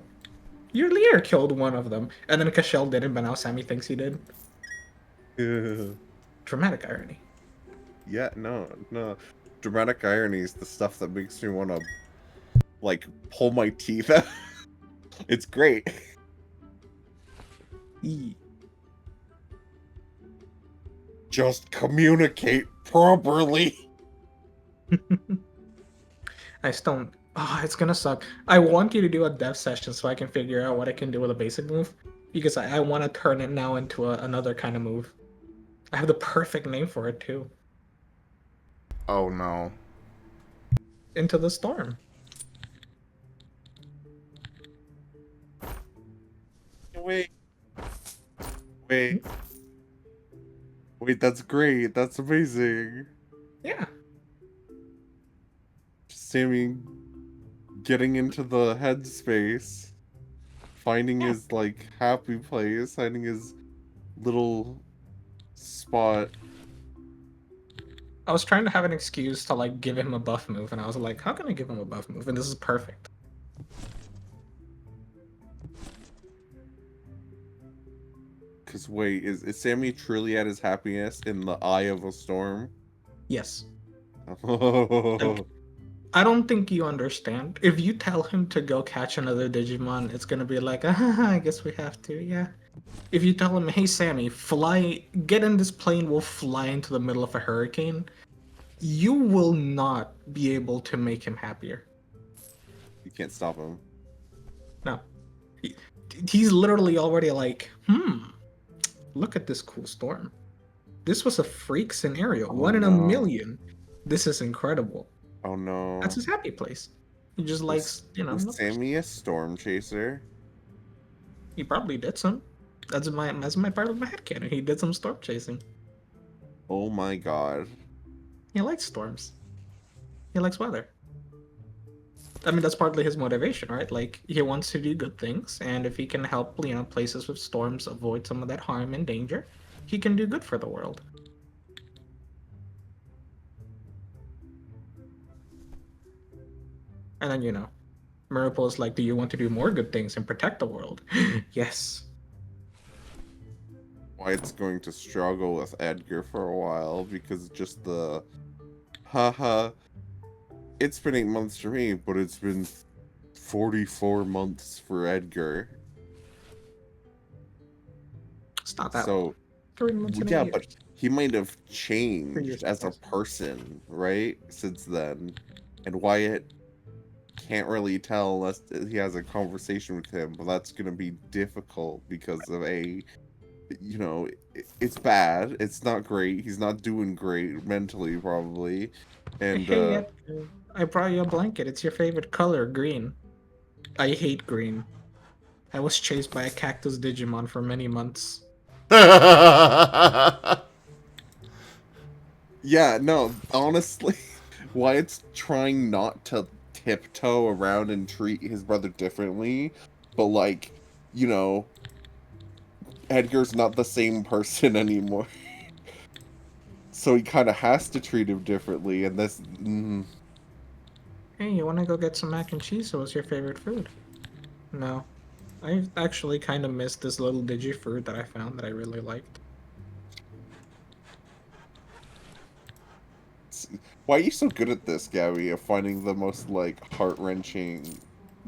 Your leader killed one of them. And then Cashel didn't, but now Sammy thinks he did. Dramatic irony. Yeah, no. Dramatic irony is the stuff that makes me want to, like, pull my teeth out. It's great. Just communicate properly. I just don't. Oh, it's gonna suck. I want you to do a dev session so I can figure out what I can do with a basic move. Because I want to turn it now into another kind of move. I have the perfect name for it, too. Oh no. Into the Storm. Wait, that's great. That's amazing. Yeah. Sammy getting into the headspace, finding his, like, happy place, finding his little spot. I was trying to have an excuse to, like, give him a buff move, and I was like, how can I give him a buff move? And this is perfect. Because wait, is Sammy truly at his happiest in the eye of a storm? Yes. Oh. I don't think you understand. If you tell him to go catch another Digimon, it's gonna be like, ah, I guess we have to, yeah. If you tell him, hey Sammy, get in this plane, we'll fly into the middle of a hurricane, you will not be able to make him happier. You can't stop him. No. He's literally already like, look at this cool storm. This was a freak scenario. Oh, 1 in a no. million. This is incredible. Oh no. That's his happy place. He just likes, Was Sammy a storm chaser? He probably did some. That's my part of my headcanon. He did some storm chasing. Oh my god. He likes storms. He likes weather. I mean, that's partly his motivation, right? Like, he wants to do good things, and if he can help, places with storms avoid some of that harm and danger, he can do good for the world. And then, Miracle is like, do you want to do more good things and protect the world? Yes. Wyatt's going to struggle with Edgar for a while because just the haha. It's been 8 months for me, but it's been 44 months for Edgar. It's not that So 3 months and 8 yeah, years. but he might have 3 changed years as a past. person, right? Since then. And Wyatt can't really tell unless he has a conversation with him, but that's gonna be difficult because of it's bad. It's not great. He's not doing great mentally, probably. And Hey, Edgar, I brought you a blanket. It's your favorite color, green. I hate green. I was chased by a cactus Digimon for many months. yeah, no, honestly, Wyatt's trying not to tiptoe around and treat his brother differently, but Edgar's not the same person anymore. So he kind of has to treat him differently, and this... Hey, you wanna go get some mac and cheese? So what's your favorite food? No. I actually kind of missed this little digi-fruit that I found that I really liked. Why are you so good at this, Gabby, of finding the most, heart-wrenching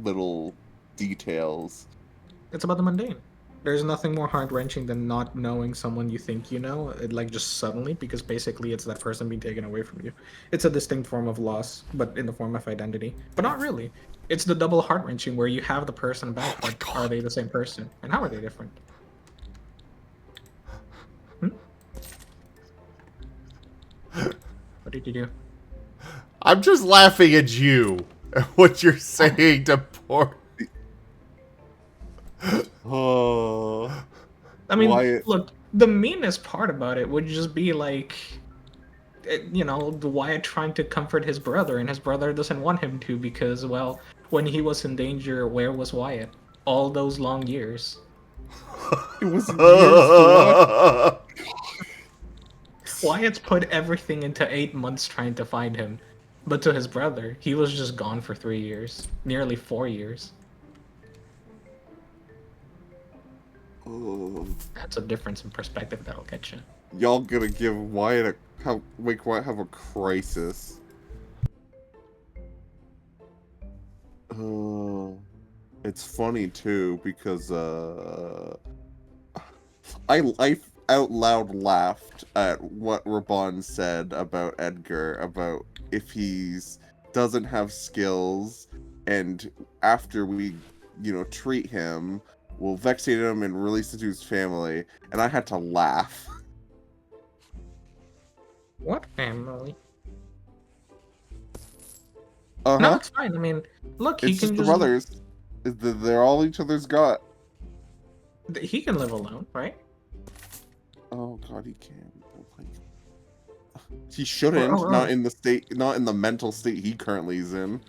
little details? It's about the mundane. There's nothing more heart-wrenching than not knowing someone you think you know, just suddenly, because basically it's that person being taken away from you. It's a distinct form of loss, but in the form of identity. But not really. It's the double heart-wrenching where you have the person back, but are they the same person? And how are they different? What did you do? I'm just laughing at you. What you're saying to poor... Oh. I mean, Wyatt. look, the meanest part about it would just be the Wyatt trying to comfort his brother, and his brother doesn't want him to because, well, when he was in danger, where was Wyatt? All those long years. It was years. Wyatt's put everything into 8 months trying to find him. But to his brother, he was just gone for 3 years. Nearly 4 years. Oh. That's a difference in perspective that'll get you. Y'all gonna give Wyatt make Wyatt have a crisis. It's funny too because I out loud laughed at what Raban said about Edgar about if he's doesn't have skills, and after we treat him, we'll vexate him and release him to his family, and I had to laugh. What family? Uh-huh. No, it's fine. I mean, look, he It's can just the brothers. They're all each other's got. He can live alone, right? Oh god, he can. He shouldn't. Oh. Not in the mental state he currently is in.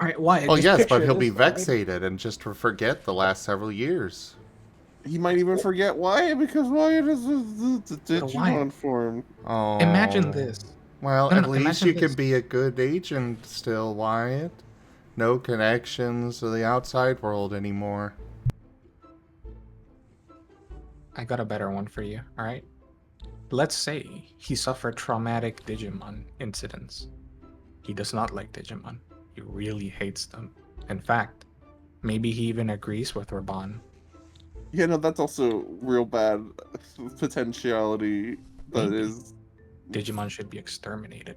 All right, Wyatt. Well, just yes, but picture he'll be this, right? vexated and just forget the last several years. He might even forget Wyatt because Wyatt is the Wyatt. Digimon form. Oh. Imagine this. Well, No, at no, least imagine you can this. be a good agent still, Wyatt. No connections to the outside world anymore. I got a better one for you, alright? Let's say he suffered traumatic Digimon incidents. He does not like Digimon. He really hates them. In fact, maybe he even agrees with Raban. Yeah, no, that's also real bad potentiality. That Maybe. is. Digimon should be exterminated.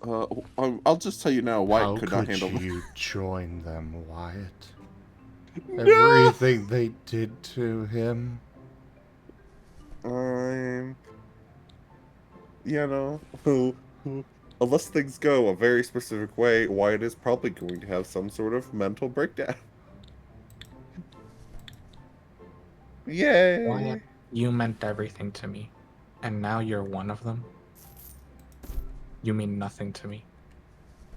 I'll just tell you now, Wyatt How could not could handle you join them, Wyatt? No! Everything they did to him. You know, unless things go a very specific way, Wyatt is probably going to have some sort of mental breakdown. Yay! Wyatt, you meant everything to me, and now you're one of them. You mean nothing to me.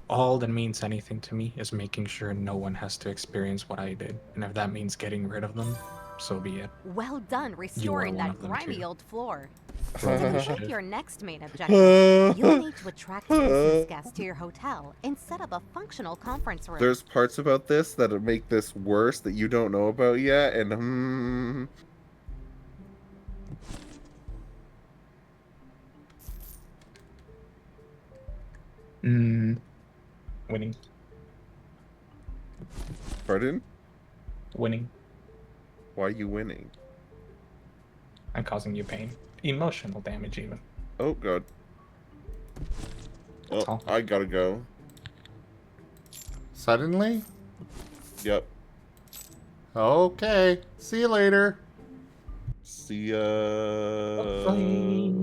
All that means anything to me is making sure no one has to experience what I did, and if that means getting rid of them, so be it. Well done restoring one that of them, grimy too. old floor. Roll To complete initiative. your next main objective, you'll need to attract business guests to your hotel and set up a functional conference room. There's parts about this that make this worse that you don't know about yet, and Winning. Pardon? Winning. Why are you winning? I'm causing you pain. Emotional damage, even. Oh god. That's Oh, all. I gotta go. Suddenly? Yep. Okay. See you later. See ya. Bye.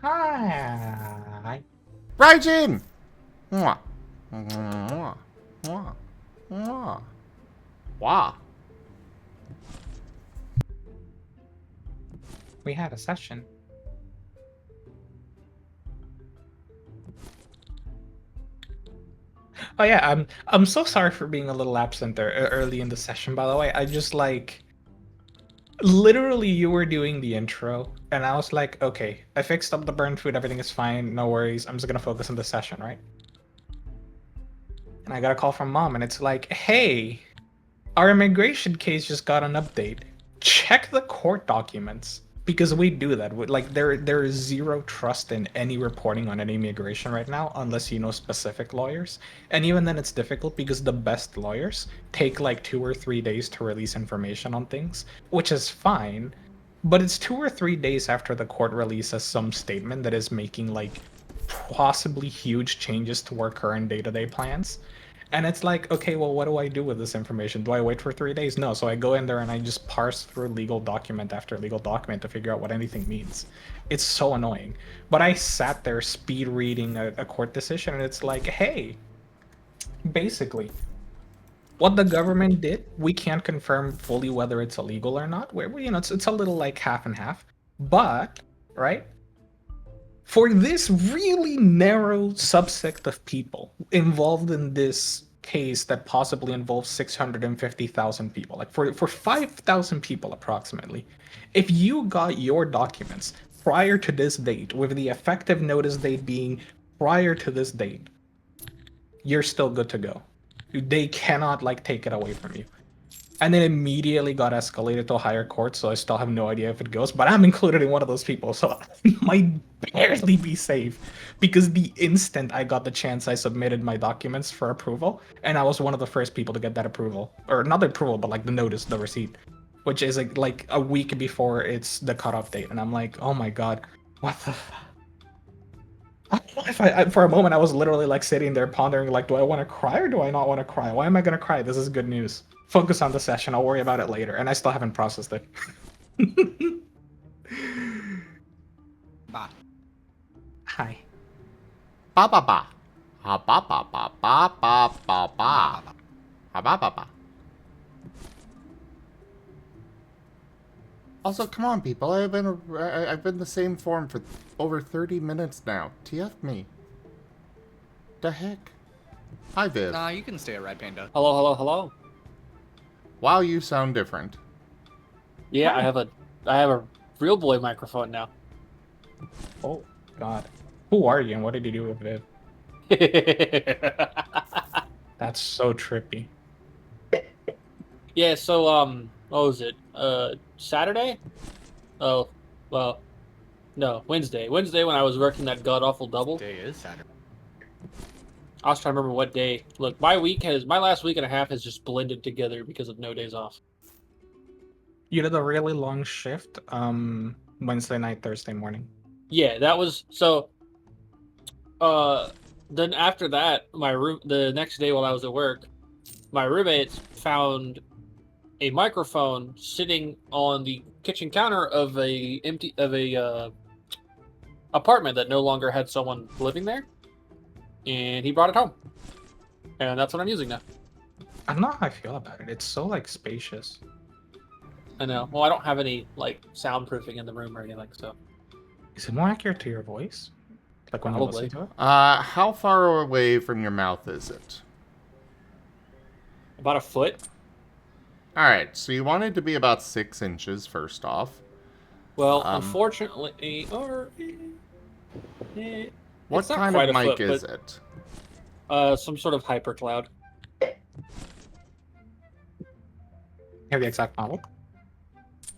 Hi. Raijin! Mwah. Mwah. Mwah. Mwah. Wah. We had a session. Oh yeah, I'm so sorry for being a little absent there early in the session, by the way. I just like literally you were doing the intro and I was like, okay, I fixed up the burnt food, everything is fine, no worries. I'm just gonna focus on the session, right? And I got a call from mom and it's like, hey, our immigration case just got an update. Check the court documents. Because we do that. Like there is zero trust in any reporting on any immigration right now unless you know specific lawyers. And even then it's difficult because the best lawyers take like 2 or 3 days to release information on things, which is fine. But it's 2 or 3 days after the court releases some statement that is making like possibly huge changes to our current day-to-day plans. And it's like, okay, well, what do I do with this information? Do I wait for 3 days? No. So I go in there and I just parse through legal document after legal document to figure out what anything means. It's so annoying. But I sat there speed reading a court decision and it's like, hey, basically, what the government did, we can't confirm fully whether it's illegal or not. Where you know, it's a little like half and half. But, right? For this really narrow subsect of people involved in this case that possibly involves 650,000 people, like for 5,000 people approximately, if you got your documents prior to this date, with the effective notice date being prior to this date, you're still good to go. They cannot like take it away from you. And then immediately got escalated to a higher court, so I still have no idea if it goes, but I'm included in one of those people, so I might barely be safe. Because the instant I got the chance, I submitted my documents for approval, and I was one of the first people to get that approval. Or not the approval, but like the notice, the receipt. Which is like a week before it's the cutoff date, and I'm like, oh my god, what the for a moment, I was literally like sitting there pondering, like, do I want to cry or do I not want to cry? Why am I going to cry? This is good news. Focus on the session. I'll worry about it later. And I still haven't processed it. Bye. Hi. Ba ba ba. Ha ba ba ba ba ba ba ba. Ha ba ba ba. Also, come on, people. I've been the same form for over 30 minutes now. TF me. The heck? Hi, Viv. Nah, you can stay at Red Panda. Hello, hello, hello. Wow, you sound different. Yeah, I have a real boy microphone now. Oh, God. Who are you and what did you do with Viv? That's so trippy. Yeah, so what was it? Saturday? Oh, well, no, Wednesday. Wednesday when I was working that god awful double. Day is Saturday. I was trying to remember what day. Look, my last week and a half has just blended together because of no days off. You did a really long shift, Wednesday night, Thursday morning. Yeah, that was so. Then after that, the next day while I was at work, my roommates found a microphone sitting on the kitchen counter of a apartment that no longer had someone living there, and he brought it home, and that's what I'm using now. I don't know how I feel about it. It's so like spacious. I know. Well, I don't have any like soundproofing in the room or anything, so Is it more accurate to your voice? Like when you Probably. listen to it? How far away from your mouth is it? about a foot. Alright, so you want it to be about 6 inches first off. Well, Um, unfortunately, What it's not kind quite of a mic foot, is but, it? some sort of hypercloud. You have the exact model?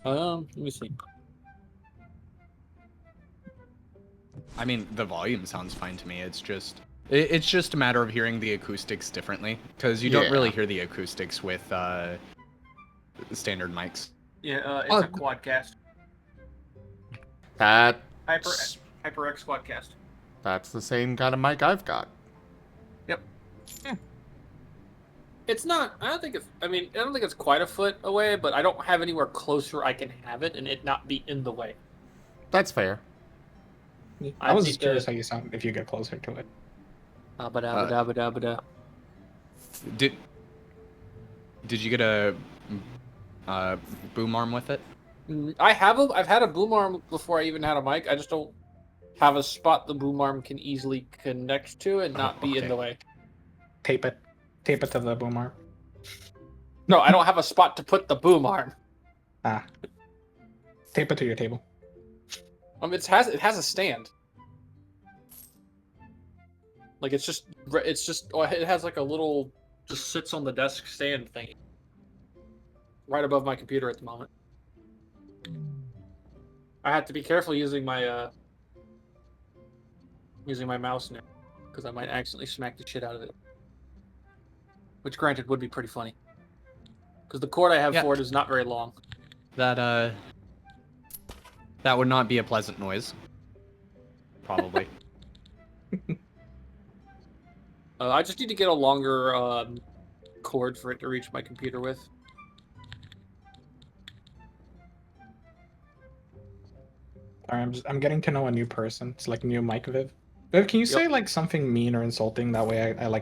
Let me see. I mean, the volume sounds fine to me. It's just a matter of hearing the acoustics differently, because you don't Yeah. really hear the acoustics with standard mics. Yeah, it's Oh. a quadcast. That HyperX quadcast. That's the same kind of mic I've got. It's not. I don't think it's quite a foot away, but I don't have anywhere closer I can have it and it not be in the way. That's fair. I was think just curious that- how you sound if you get closer to it. Ba-da-ba-da-ba-da-ba-da. Did you get a boom arm with it? I've had a boom arm before I even had a mic. I just don't have a spot the boom arm can easily connect to and not be in okay. the way. Tape it. Tape it to the boom arm. No, I don't have a spot to put the boom arm. Ah. Tape it to your table. It has a stand. Like it has like a little just sits on the desk stand thing. Right above my computer at the moment. I have to be careful using my mouse now because I might accidentally smack the shit out of it. Which granted would be pretty funny. Because the cord I have Yeah. for it is not very long. That would not be a pleasant noise. Probably. I just need to get a longer cord for it to reach my computer with. Sorry, I'm getting to know a new person. It's like new mic Viv. Viv, can you say like something mean or insulting? That way I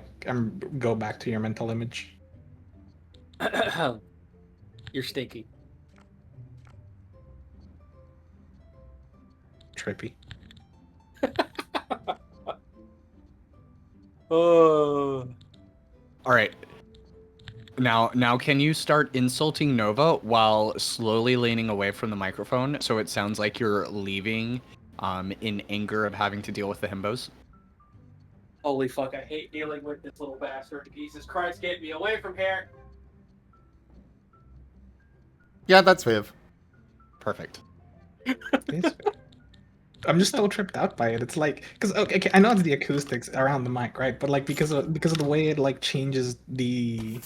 go back to your mental image. You're stinky. Trippy. Oh. All right. Now, can you start insulting Nova while slowly leaning away from the microphone so it sounds like you're leaving in anger of having to deal with the himbos? Holy fuck, I hate dealing with this little bastard. Jesus Christ, get me away from here. Yeah, that's Viv. Perfect. I'm just still tripped out by it. It's like because okay, I know it's the acoustics around the mic, right? But like because of the way it like changes the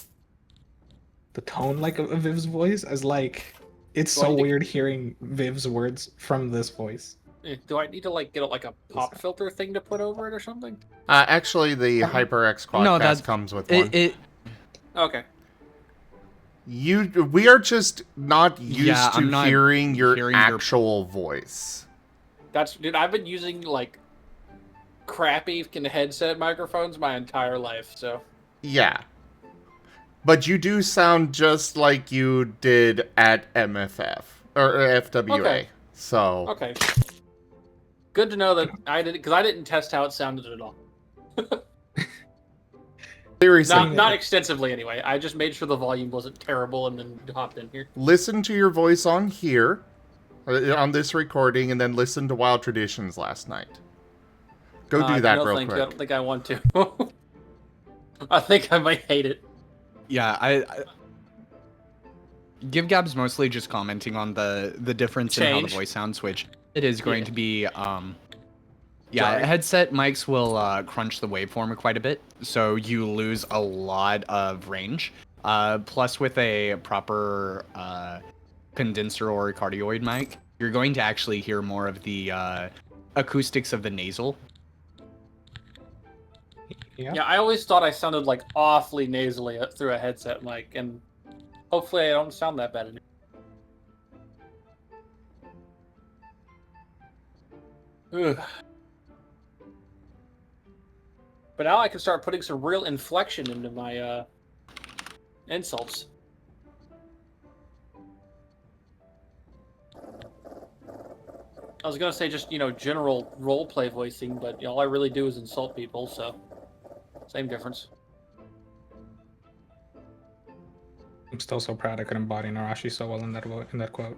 tone like of Viv's voice, as like it's so weird hearing Viv's words from this voice. Do I need to like get a pop filter thing to put over it or something? Actually, the HyperX Quadcast comes with one. Okay. We are just not used I'm to not hearing your hearing your- actual voice. Dude, I've been using like crappy headset microphones my entire life, so. Yeah. But you do sound just like you did at MFF or FWA. Okay. So Okay. Good to know that I did, because I didn't test how it sounded at all. seriously, Not extensively anyway. I just made sure the volume wasn't terrible and then hopped in here. listen to your voice on here on this recording and then listen to Wild Traditions last night. Go do that no, real thank quick. you. I don't think I want to. I think I might hate it. Yeah, I Give Gab's mostly just commenting on the difference in how the Change. voice sounds, which it is going Yeah. to be Jarring. headset mics will crunch the waveform quite a bit, so you lose a lot of range. Plus, with a proper condenser or cardioid mic, you're going to actually hear more of the acoustics of the nasal. Yeah, I always thought I sounded like awfully nasally through a headset mic, and hopefully I don't sound that bad anymore. Ugh. But now I can start putting some real inflection into my insults. I was gonna say just, general roleplay voicing, but all I really do is insult people, so same difference. I'm still so proud I could embody Narashi so well in that quote.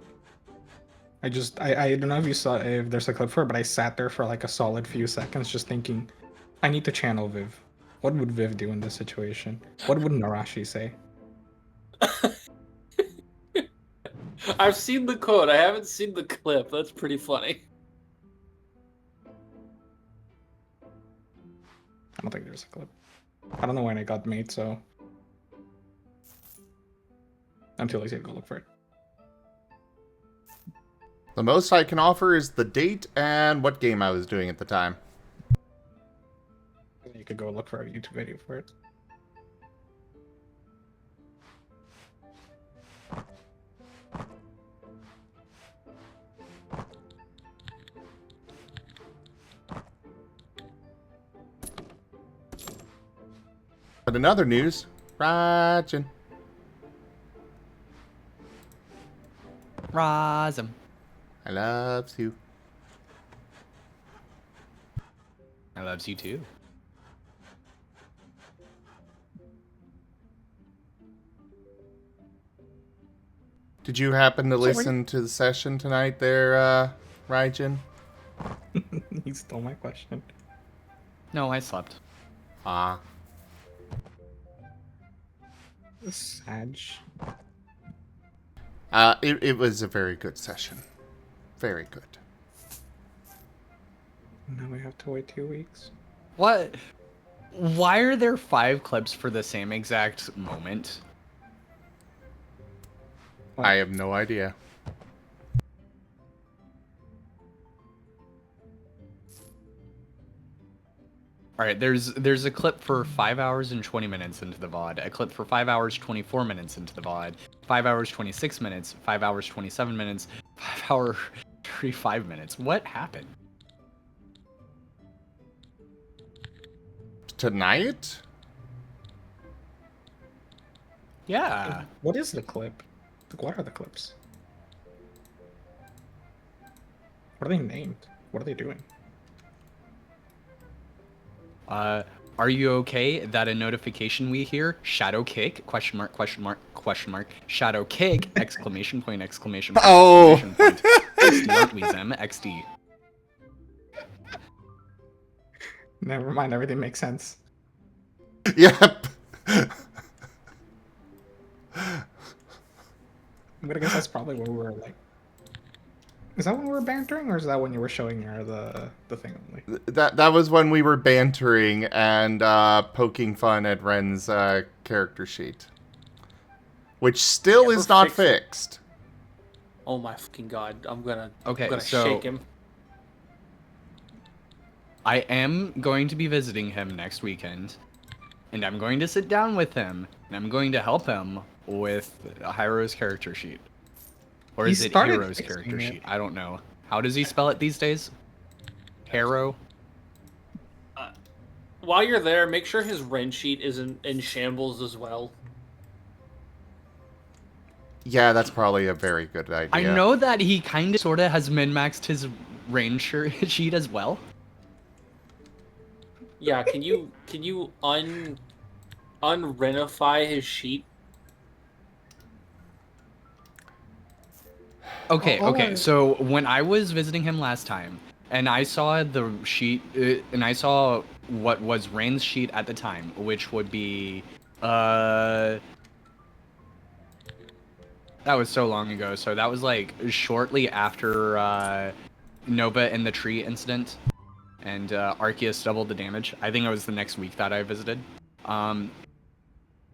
I don't know if you saw, if there's a clip for it, but I sat there for like a solid few seconds just thinking, I need to channel Viv. What would Viv do in this situation? What would Narashi say? I've seen the quote, I haven't seen the clip. That's pretty funny. I don't think there's a clip. I don't know when it got made, so I'm too lazy to go look for it. The most I can offer is the date and what game I was doing at the time. You could go look for a YouTube video for it. But in other news, Rajan. Razum. I loves you. I loves you too. Did you happen to listen to the session tonight there, Rajan? He stole my question. No, I slept. Ah. Sag. It was a very good session. Very good. Now we have to wait 2 weeks. What? Why are there 5 clips for the same exact moment? I have no idea. All right, there's a clip for 5 hours and 20 minutes into the VOD, a clip for 5 hours 24 minutes into the VOD, 5 hours 26 minutes, 5 hours 27 minutes, 5 hour 35 minutes. What happened? Tonight? Yeah. What is the clip? What are the clips? What are they named? What are they doing? Are you okay that a notification we hear, shadow kick, question mark, question mark, question mark, shadow kick, exclamation point, exclamation point, Oh. exclamation point, XD, aren't we, Zem? XD. Never mind, everything makes sense. Yep. I'm gonna guess that's probably when we were like... Is that when we were bantering, or is that when you were showing her the thing only? That was when we were bantering and poking fun at Ren's character sheet. Which still Never is not fix it. fixed. Oh my fucking god, I'm gonna Okay, shake him. I am going to be visiting him next weekend, and I'm going to sit down with him, and I'm going to help him with Hyro's character sheet. Or He is it started Hero's fixing character it. sheet? I don't know. How does he spell it these days? Hero? While you're there, make sure his Ren sheet isn't in shambles as well. Yeah, that's probably a very good idea. I know that he kind of sort of has min-maxed his ranger sheet as well. Yeah, can you unrenify his sheet? Okay. So when I was visiting him last time, and I saw the sheet, and I saw what was Rain's sheet at the time, which would be, that was so long ago. So that was like shortly after Nova and the tree incident, and Arceus doubled the damage. I think it was the next week that I visited. I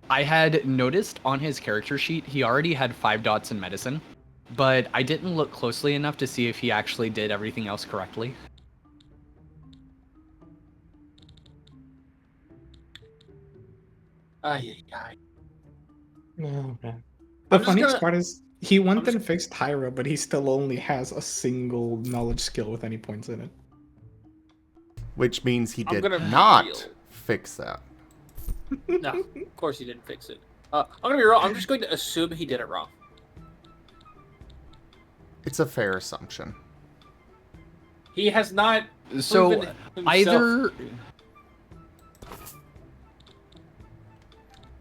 had noticed on his character sheet he already had 5 dots in medicine, but I didn't look closely enough to see if he actually did everything else correctly. Ay, ay, ay. Oh, man. The I'm just funniest gonna- part is he went and fixed Tyra, but he still only has a single knowledge skill with any points in it. Which means he I'm did gonna be not real. fix that. No, of course he didn't fix it. I'm gonna be real. I'm just going to assume he did it wrong. It's a fair assumption. He has not. So proven either himself.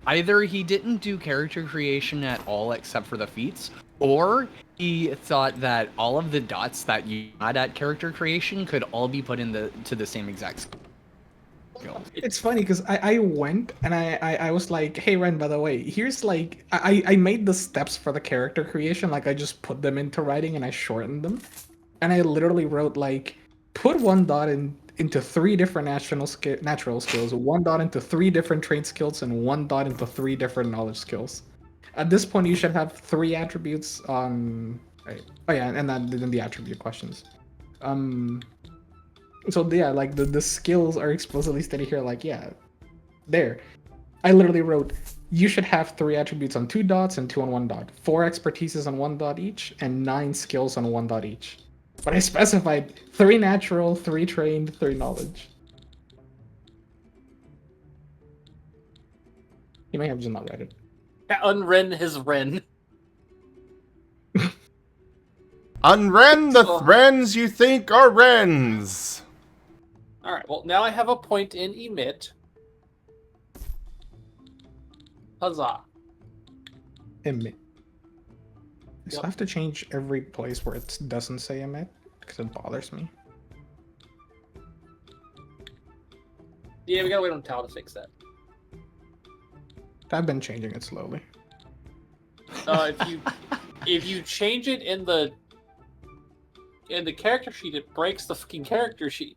either he didn't do character creation at all except for the feats, or he thought that all of the dots that you had at character creation could all be put to the same exact skill. It's funny because I went and I was like, hey Ren, by the way, here's like I made the steps for the character creation, like I just put them into writing and I shortened them. And I literally wrote like put 1 dot into 3 different natural skills, 1 dot into 3 different trait skills, and 1 dot into 3 different knowledge skills. At this point you should have 3 attributes on oh yeah, and then the attribute questions. So yeah, like the skills are explicitly stated here, like yeah, there. I literally wrote, you should have 3 attributes on 2 dots and 2 on 1 dot, 4 expertises on 1 dot each, and 9 skills on 1 dot each. But I specified 3 natural, 3 trained, 3 knowledge. He may have just not read it. Unren his Ren. Unren the Oh. Threns you think are Wrens. Alright, well, now I have a point in emit. Huzzah. Emit. I still Yep. have to change every place where it doesn't say emit, because it bothers me. Yeah, we gotta wait on Tal to fix that. I've been changing it slowly. If you change it in the character sheet, it breaks the fucking character sheet.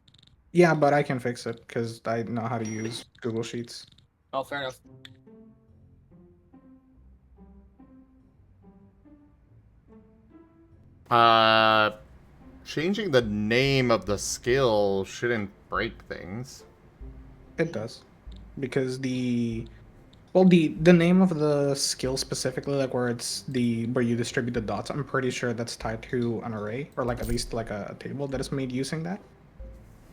Yeah, but I can fix it, because I know how to use Google Sheets. Oh, fair enough. Changing the name of the skill shouldn't break things. It does, because the name of the skill specifically, like where you distribute the dots, I'm pretty sure that's tied to an array, or like at least like a table that is made using that.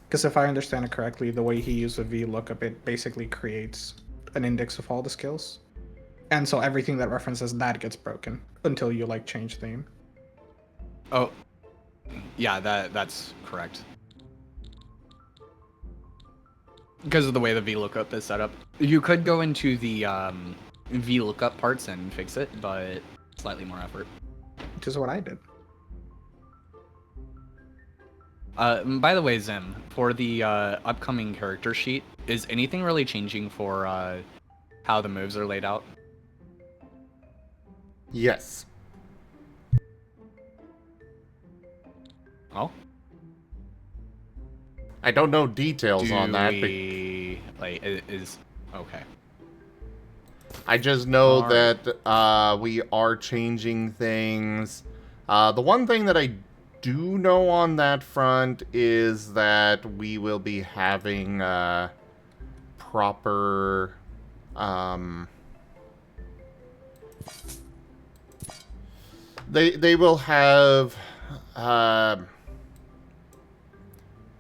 Because if I understand it correctly, the way he used a VLOOKUP, it basically creates an index of all the skills, and so everything that references that gets broken until you like change the name. Oh, yeah, that's correct. Because of the way the VLOOKUP is set up. You could go into the VLOOKUP parts and fix it, but slightly more effort. Which is what I did. By the way, Zim, for the upcoming character sheet, is anything really changing for how the moves are laid out? Yes. Oh? I don't know details on that. Like, is... Okay. I just know Alright. that we are changing things. The one thing that I do know on that front is that we will be having proper they will have my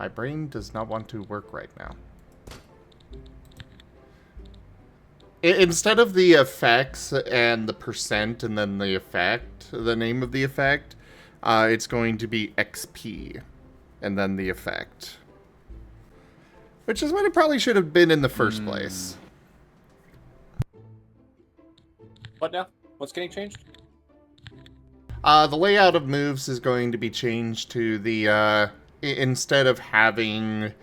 brain does not want to work right now. Instead of the effects and the percent and then the effect, the name of the effect, it's going to be XP and then the effect. Which is what it probably should have been in the first place. What now? What's getting changed? The layout of moves is going to be changed to the, instead of having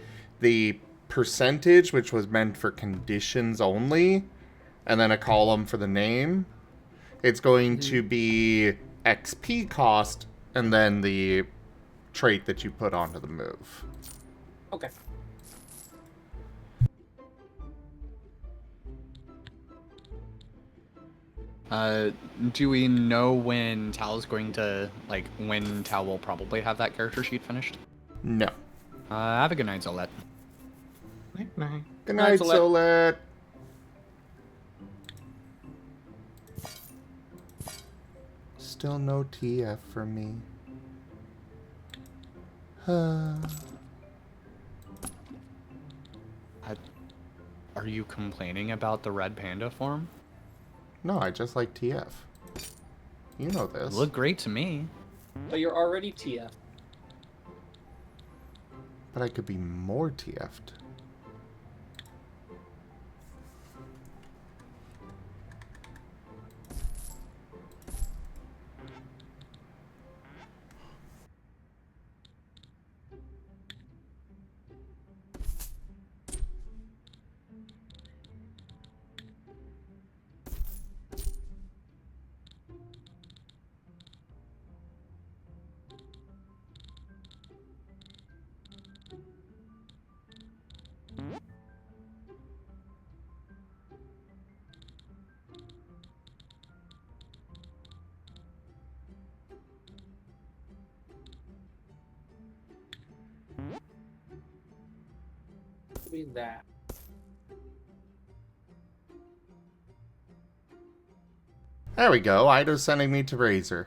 the percentage, which was meant for conditions only, and then a column for the name, it's going to be XP cost, and then the trait that you put onto the move. Okay. Do we know when Tal's going to, like, when Tal will probably have that character sheet finished? No. Have a good night, Zolette. Night. Good night, Solette. Still no TF for me. Are you complaining about the red panda form? No, I just like TF. You know this. Look great to me. But you're already TF. But I could be more TF'd. Doing that. There we go. Ido's sending me to Razor.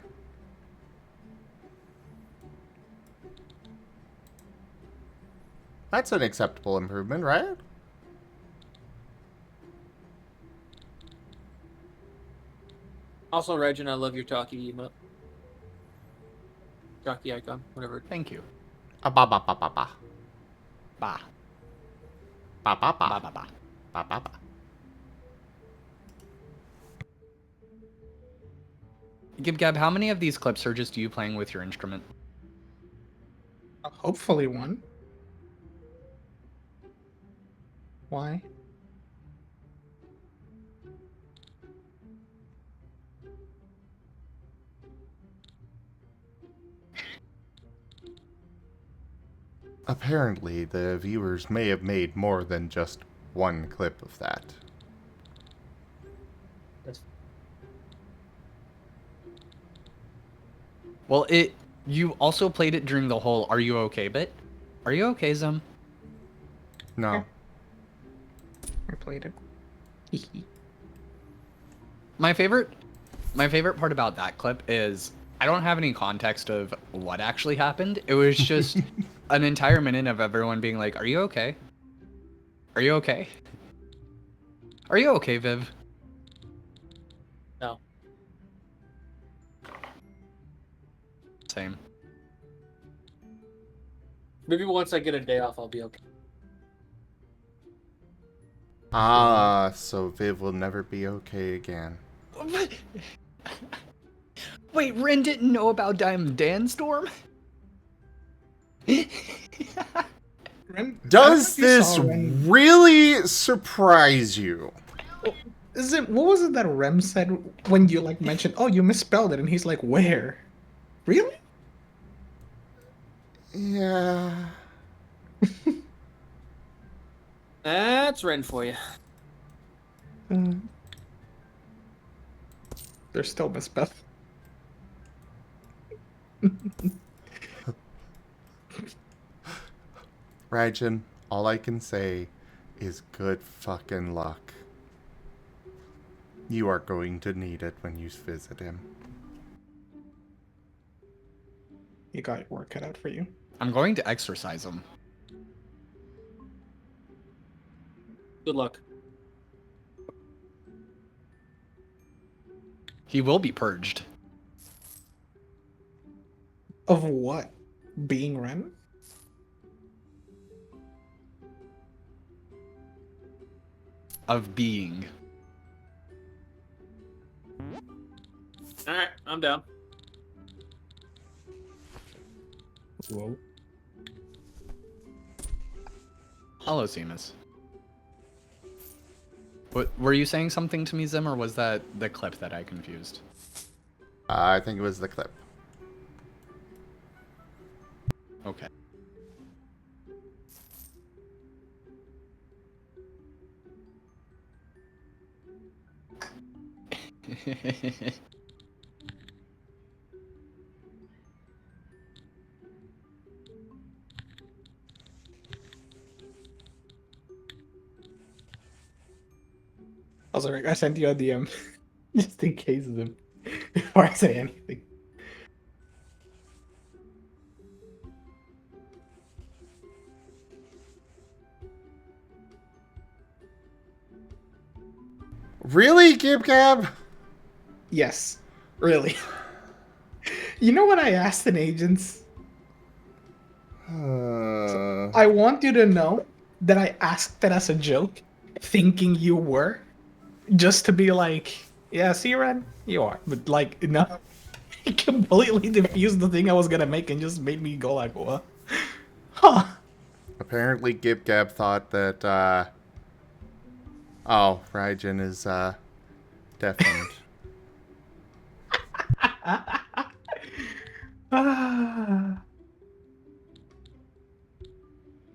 That's an acceptable improvement, right? Also, Regin, I love your talkie emote. Talkie icon, whatever. Thank you. Ba ba ba ba ba. Ba. Ba ba ba. Ba ba ba. Ba ba ba. Gib, how many of these clips are just you playing with your instrument? Hopefully one. Why? Apparently, the viewers may have made more than just one clip of that. Well, you also played it during the whole "Are you okay?" bit. Are you okay, Zim? No. I played it. My favorite part about that clip is I don't have any context of what actually happened. It was just an entire minute of everyone being like, "Are you okay? Are you okay? Are you okay, Viv?" No. Same. Maybe once I get a day off, I'll be okay. Ah, so Viv will never be okay again. Wait, Ren didn't know about Diamond Danstorm? Ren, Does I don't know if you this saw Ren. really surprise you? Is it what was it that Rem said when you like mentioned, oh, you misspelled it, and he's like, where? Really? Yeah. That's Ren for you. They're still misspelled. Rajan, all I can say is good fucking luck. You are going to need it when you visit him. You got your work cut out for you. I'm going to exorcise him. Good luck. He will be purged. Of what? Being Ren? Of being. Alright, I'm down. Whoa. Hello, Seamus. What, were you saying something to me, Zim, or was that the clip that I confused? I think it was the clip. Okay. Also, Rick, I sent you a DM just in case of them before I say anything. Really, GibGab? Yes, really. You know what I asked an agents? I want you to know that I asked that as a joke, thinking you were, just to be like, yeah, see, Red, you are. But like, no, it completely diffused the thing I was gonna make and just made me go like, what? Huh. Apparently, GibGab thought that, oh, Raijin is, deafened.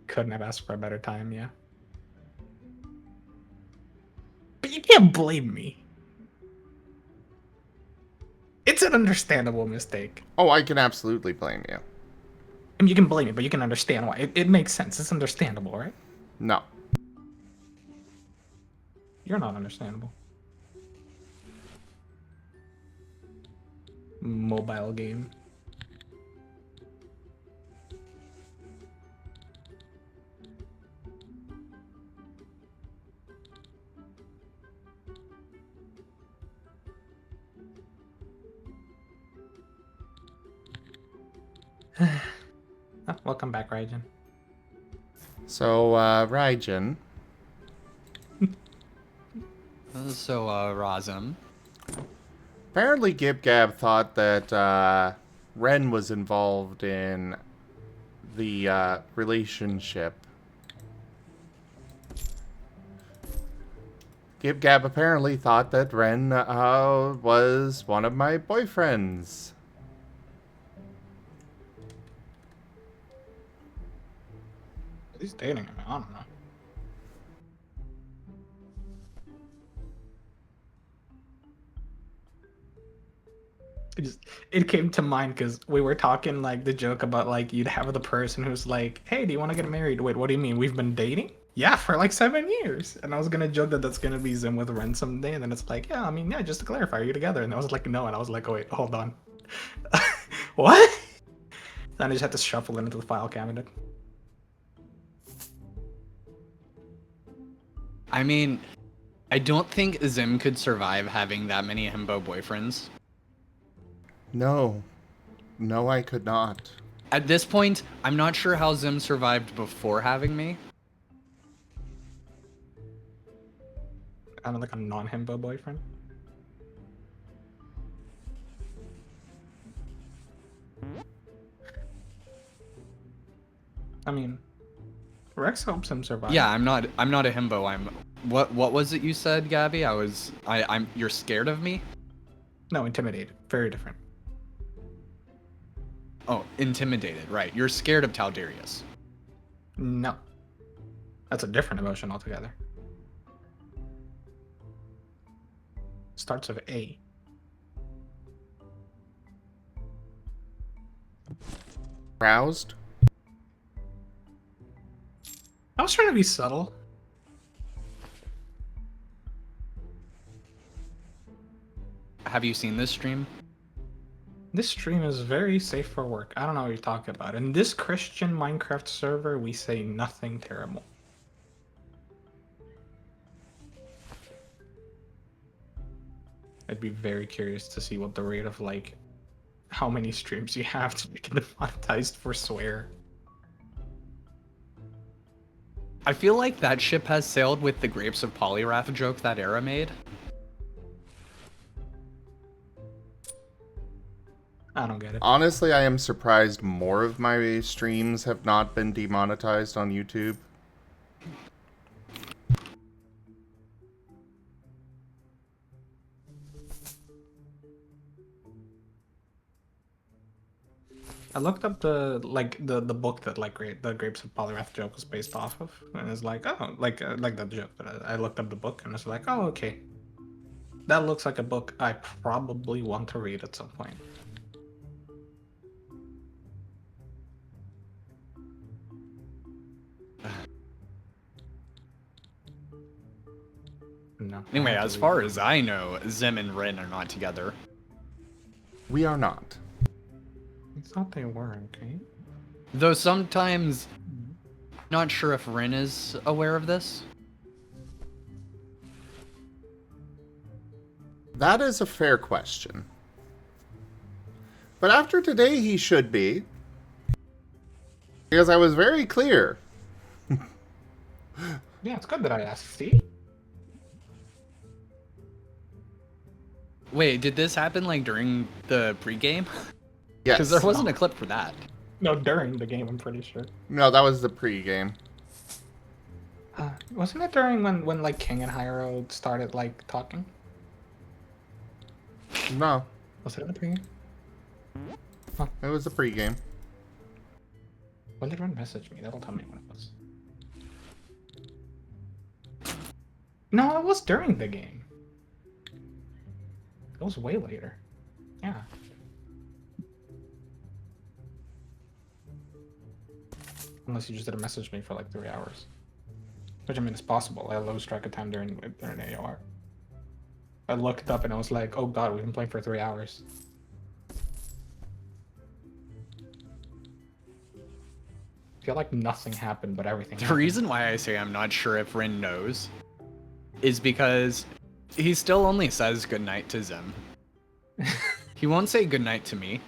Couldn't have asked for a better time, yeah. But you can't blame me. It's an understandable mistake. Oh, I can absolutely blame you. I mean, you can blame me, but you can understand why. It makes sense. It's understandable, right? No. You're not understandable. Mobile game. Oh, welcome back, Raijin. So, Raijin. So, Razem. Apparently, GibGab thought that, Ren was involved in the, relationship. GibGab apparently thought that Ren, was one of my boyfriends. He's dating him. I don't know. It came to mind because we were talking like the joke about like you'd have the person who's like, "Hey, do you want to get married?" Wait, what do you mean? We've been dating? Yeah, for like 7 years. And I was gonna joke that that's gonna be Zim with Ren someday, and then it's like, yeah, I mean, yeah, just to clarify, are you together? And I was like, no, and I was like, oh wait, hold on, what? Then I just had to shuffle it into the file cabinet. I mean, I don't think Zim could survive having that many himbo boyfriends. No. No, I could not. At this point, I'm not sure how Zim survived before having me. Kind of like a non-himbo boyfriend. I mean, Rex helps him survive. Yeah, I'm not a himbo. What was it you said, Gabby? You're scared of me? No, intimidated. Very different. Oh, intimidated, right. You're scared of Taldarius. No. That's a different emotion altogether. Starts with A. Roused? I was trying to be subtle. Have you seen this stream? This stream is very safe for work. I don't know what you're talking about. In this Christian Minecraft server, we say nothing terrible. I'd be very curious to see what the rate of, like, how many streams you have to get demonetized for swear. I feel like that ship has sailed with the Grapes of Polyrath joke that Era made. I don't get it. Honestly, I am surprised more of my streams have not been demonetized on YouTube. I looked up the book that the Grapes of Polyrath joke was based off of, and it's like, oh, like that joke. But I looked up the book and it's like, oh, okay, that looks like a book I probably want to read at some point. No. Anyway, as far as I know, Zim and Rin are not together. We are not. I thought they were, okay. Though sometimes, not sure if Rin is aware of this. That is a fair question. But after today, he should be. Because I was very clear. Yeah, it's good that I asked. See? Wait, did this happen like during the pregame? Yes. Because there wasn't a clip for that. No, during the game, I'm pretty sure. No, that was the pre-game. Wasn't it during when like King and Hyro started like talking? No, Was it in the pregame? it was the pre-game. When did Ren message me? That'll tell me when it was. No, it was during the game. It was way later. Yeah. Unless you just didn't message me for like 3 hours. Which I mean, it's possible. I lose track of time during AOR. I looked up and I was like, oh god, we've been playing for 3 hours. I feel like nothing happened, but everything The happened. reason why I say I'm not sure if Rin knows is because he still only says goodnight to Zim. He won't say goodnight to me.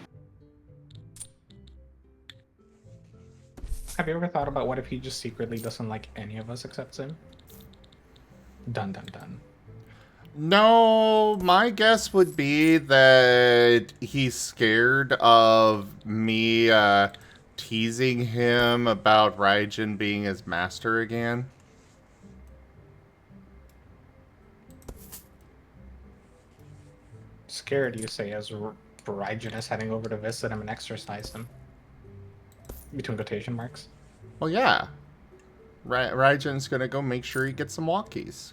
Have you ever thought about what if he just secretly doesn't like any of us except him? Dun dun dun. No, my guess would be that he's scared of me teasing him about Raijin being his master again. Scared, you say, as Raijin is heading over to visit him and exercise him. Between quotation marks. Well, yeah. Raijin's gonna go make sure he gets some walkies.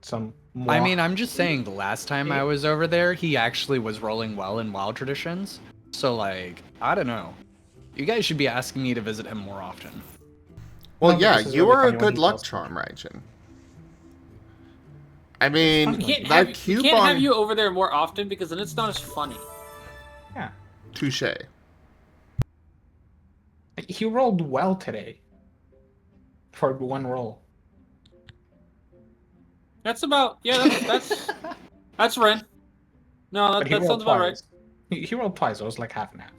Some I mean, I'm just saying the last time I was over there, he actually was rolling well in WoW traditions. So, like, I don't know. You guys should be asking me to visit him more often. Well, No, yeah, this is you really are a funny when good he luck tells me. charm, Raijin. I mean, We can't, that we coupon... can't have you over there more often because then it's not as funny. Yeah. Touche. He rolled well today. For one roll. That's about that's Ren. No, But that, he that rolled sounds about right. twice. He rolled twice, so it was like half and half.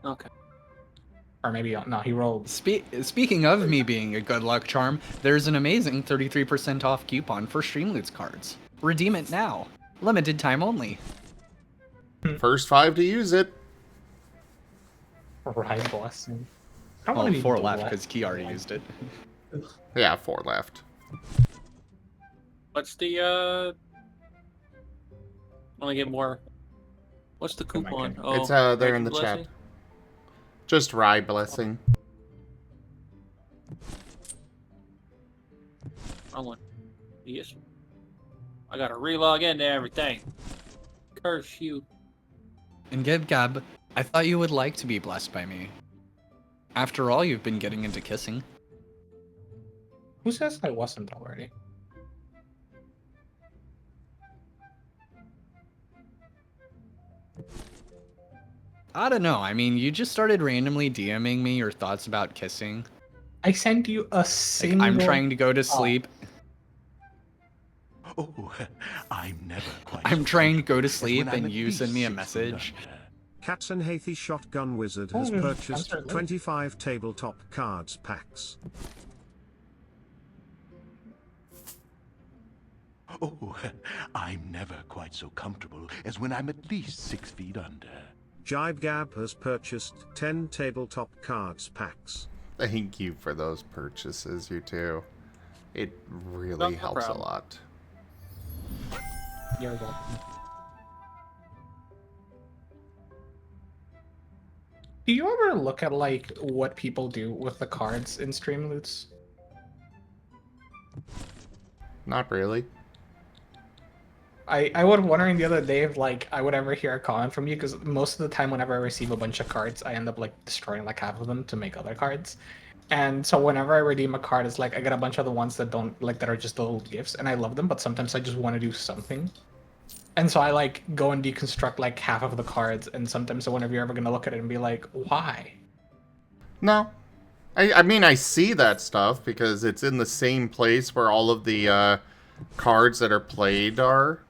Okay. Or maybe, no, he rolled. Speaking of me being a good luck charm, there's an amazing 33% off coupon for Streamloots cards. Redeem it now. Limited time only. First 5 to use it. Right, blessing. I don't wanna Oh, be 4 left blessed. because Key already used it. Yeah, 4 left. What's the I want to get more. What's the Come on, coupon? Ken. Oh, It's there Raging in the Blessing? chat. Just Rye Blessing. Wrong one. Yes. I gotta relog into everything. Curse you. And Gab, I thought you would like to be blessed by me. After all, you've been getting into kissing. Who says I wasn't already? I don't know. I mean, you just started randomly DMing me your thoughts about kissing. I sent you a Like, single. I'm trying to go to sleep. Oh, I'm never quite. I'm trying to go to as when sleep, I'm and at you send me a B6 message. London. Katzenhathy Shotgun Wizard Oh, has there's purchased answer late. 25 tabletop cards packs. Oh, I'm never quite so comfortable as when I'm at least 6 feet under. Jibe Gab has purchased 10 tabletop cards packs. Thank you for those purchases, you two. It really No helps a problem. lot. You're welcome. Do you ever look at like what people do with the cards in stream loots? Not really. I was wondering the other day if like I would ever hear a comment from you, because most of the time whenever I receive a bunch of cards, I end up like destroying like half of them to make other cards. And so whenever I redeem a card, it's like I get a bunch of the ones that don't like that are just little gifts, and I love them, but sometimes I just want to do something. And so I like go and deconstruct like half of the cards, and sometimes whenever you're ever gonna look at it and be like, why? No. I mean, I see that stuff because it's in the same place where all of the cards that are played are.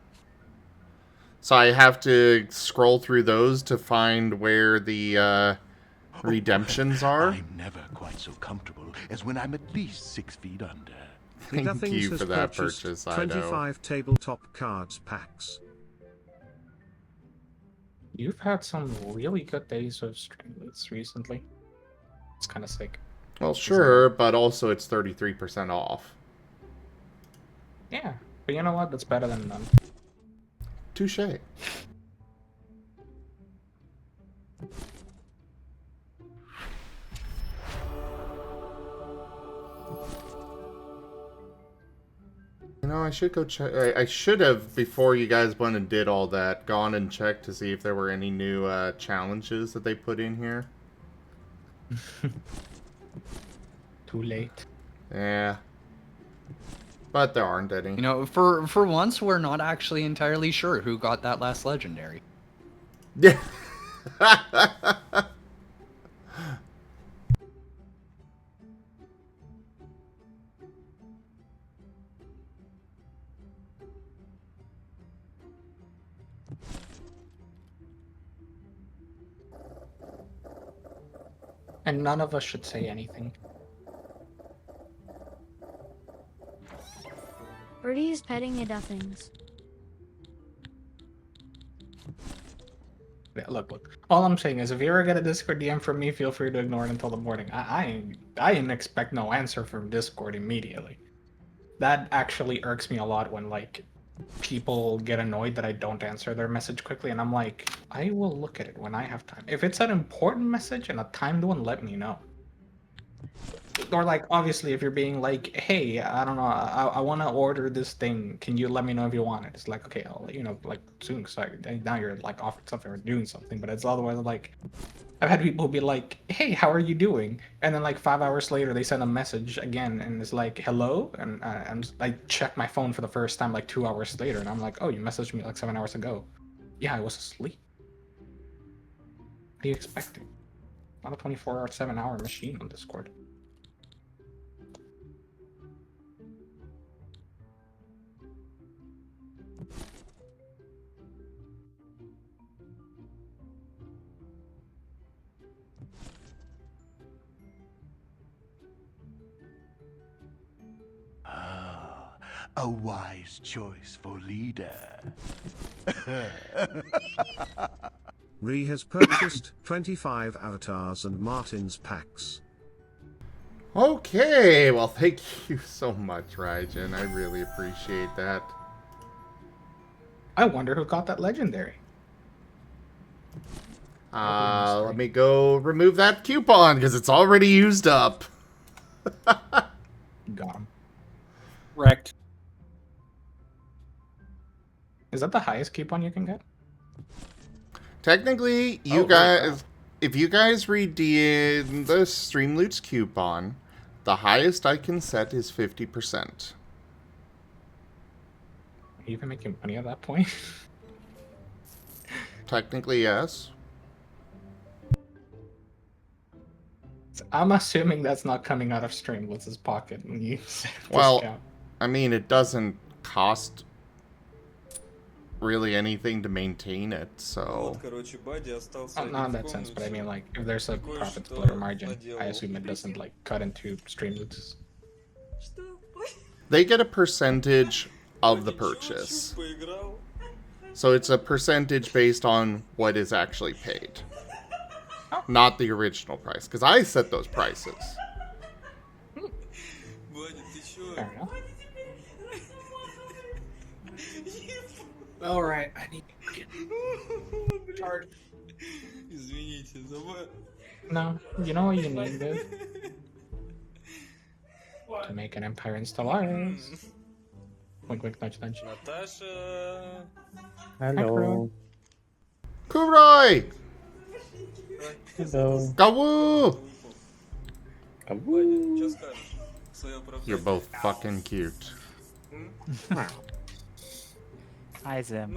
So I have to scroll through those to find where the redemptions are. I'm never quite so comfortable as when I'm at least 6 feet under. Thank Nothings you has for that purchased purchase, I know. 25 tabletop cards packs. You've had some really good days of stream loots recently. It's kind of sick. Well, sure, but also it's 33% off. Yeah, but you know what? That's better than none. Touche. You know, I should go check. I should have, before you guys went and did all that, gone and checked to see if there were any new challenges that they put in here. Too late. Yeah. But there aren't any. You know, for once, we're not actually entirely sure who got that last legendary. Yeah. And none of us should say anything. Birdie is petting a duffings. Yeah, look. All I'm saying is, if you ever get a Discord DM from me, feel free to ignore it until the morning. I didn't expect no answer from Discord immediately. That actually irks me a lot when like people get annoyed that I don't answer their message quickly, and I'm like, I will look at it when I have time. If it's an important message and a timed one, let me know. Or like, obviously, if you're being like, hey, I don't know, I want to order this thing. Can you let me know if you want it? It's like, okay, I'll let you know like soon. Cause now you're like offering something or doing something. But it's otherwise like, I've had people be like, hey, how are you doing? And then like 5 hours later, they send a message again, and it's like, hello. And I check my phone for the first time like 2 hours later, and I'm like, oh, you messaged me like 7 hours ago. Yeah, I was asleep. What are you expecting? Not a 24 or 7-hour machine on Discord. A wise choice for leader. Ree has purchased 25 avatars and Martin's packs. Okay, well, thank you so much, Raijin. I really appreciate that. I wonder who got that legendary. Let me go remove that coupon because it's already used up. Got him. Wrecked. Is that the highest coupon you can get? Technically, you guys, if you guys redeem the Streamloots coupon, the highest I can set is 50%. Are you even making money at that point? Technically, yes. I'm assuming that's not coming out of Streamloots' pocket when you say Well, discount. I mean, it doesn't cost really anything to maintain it, so... Not in that sense, but I mean, like, if there's a profit split or margin, I assume it doesn't, like, cut into Streamloots. They get a percentage of the purchase. So it's a percentage based on what is actually paid. Not the original price, because I set those prices. Fair enough. All right, I need to get charged. No, you know what you need, dude? To make an Empire installers. Wink, wink, nudge, nudge. Hello. Kuroy! Hello. Gawoo! Kaboo. You're both fucking cute. Hi, Zim.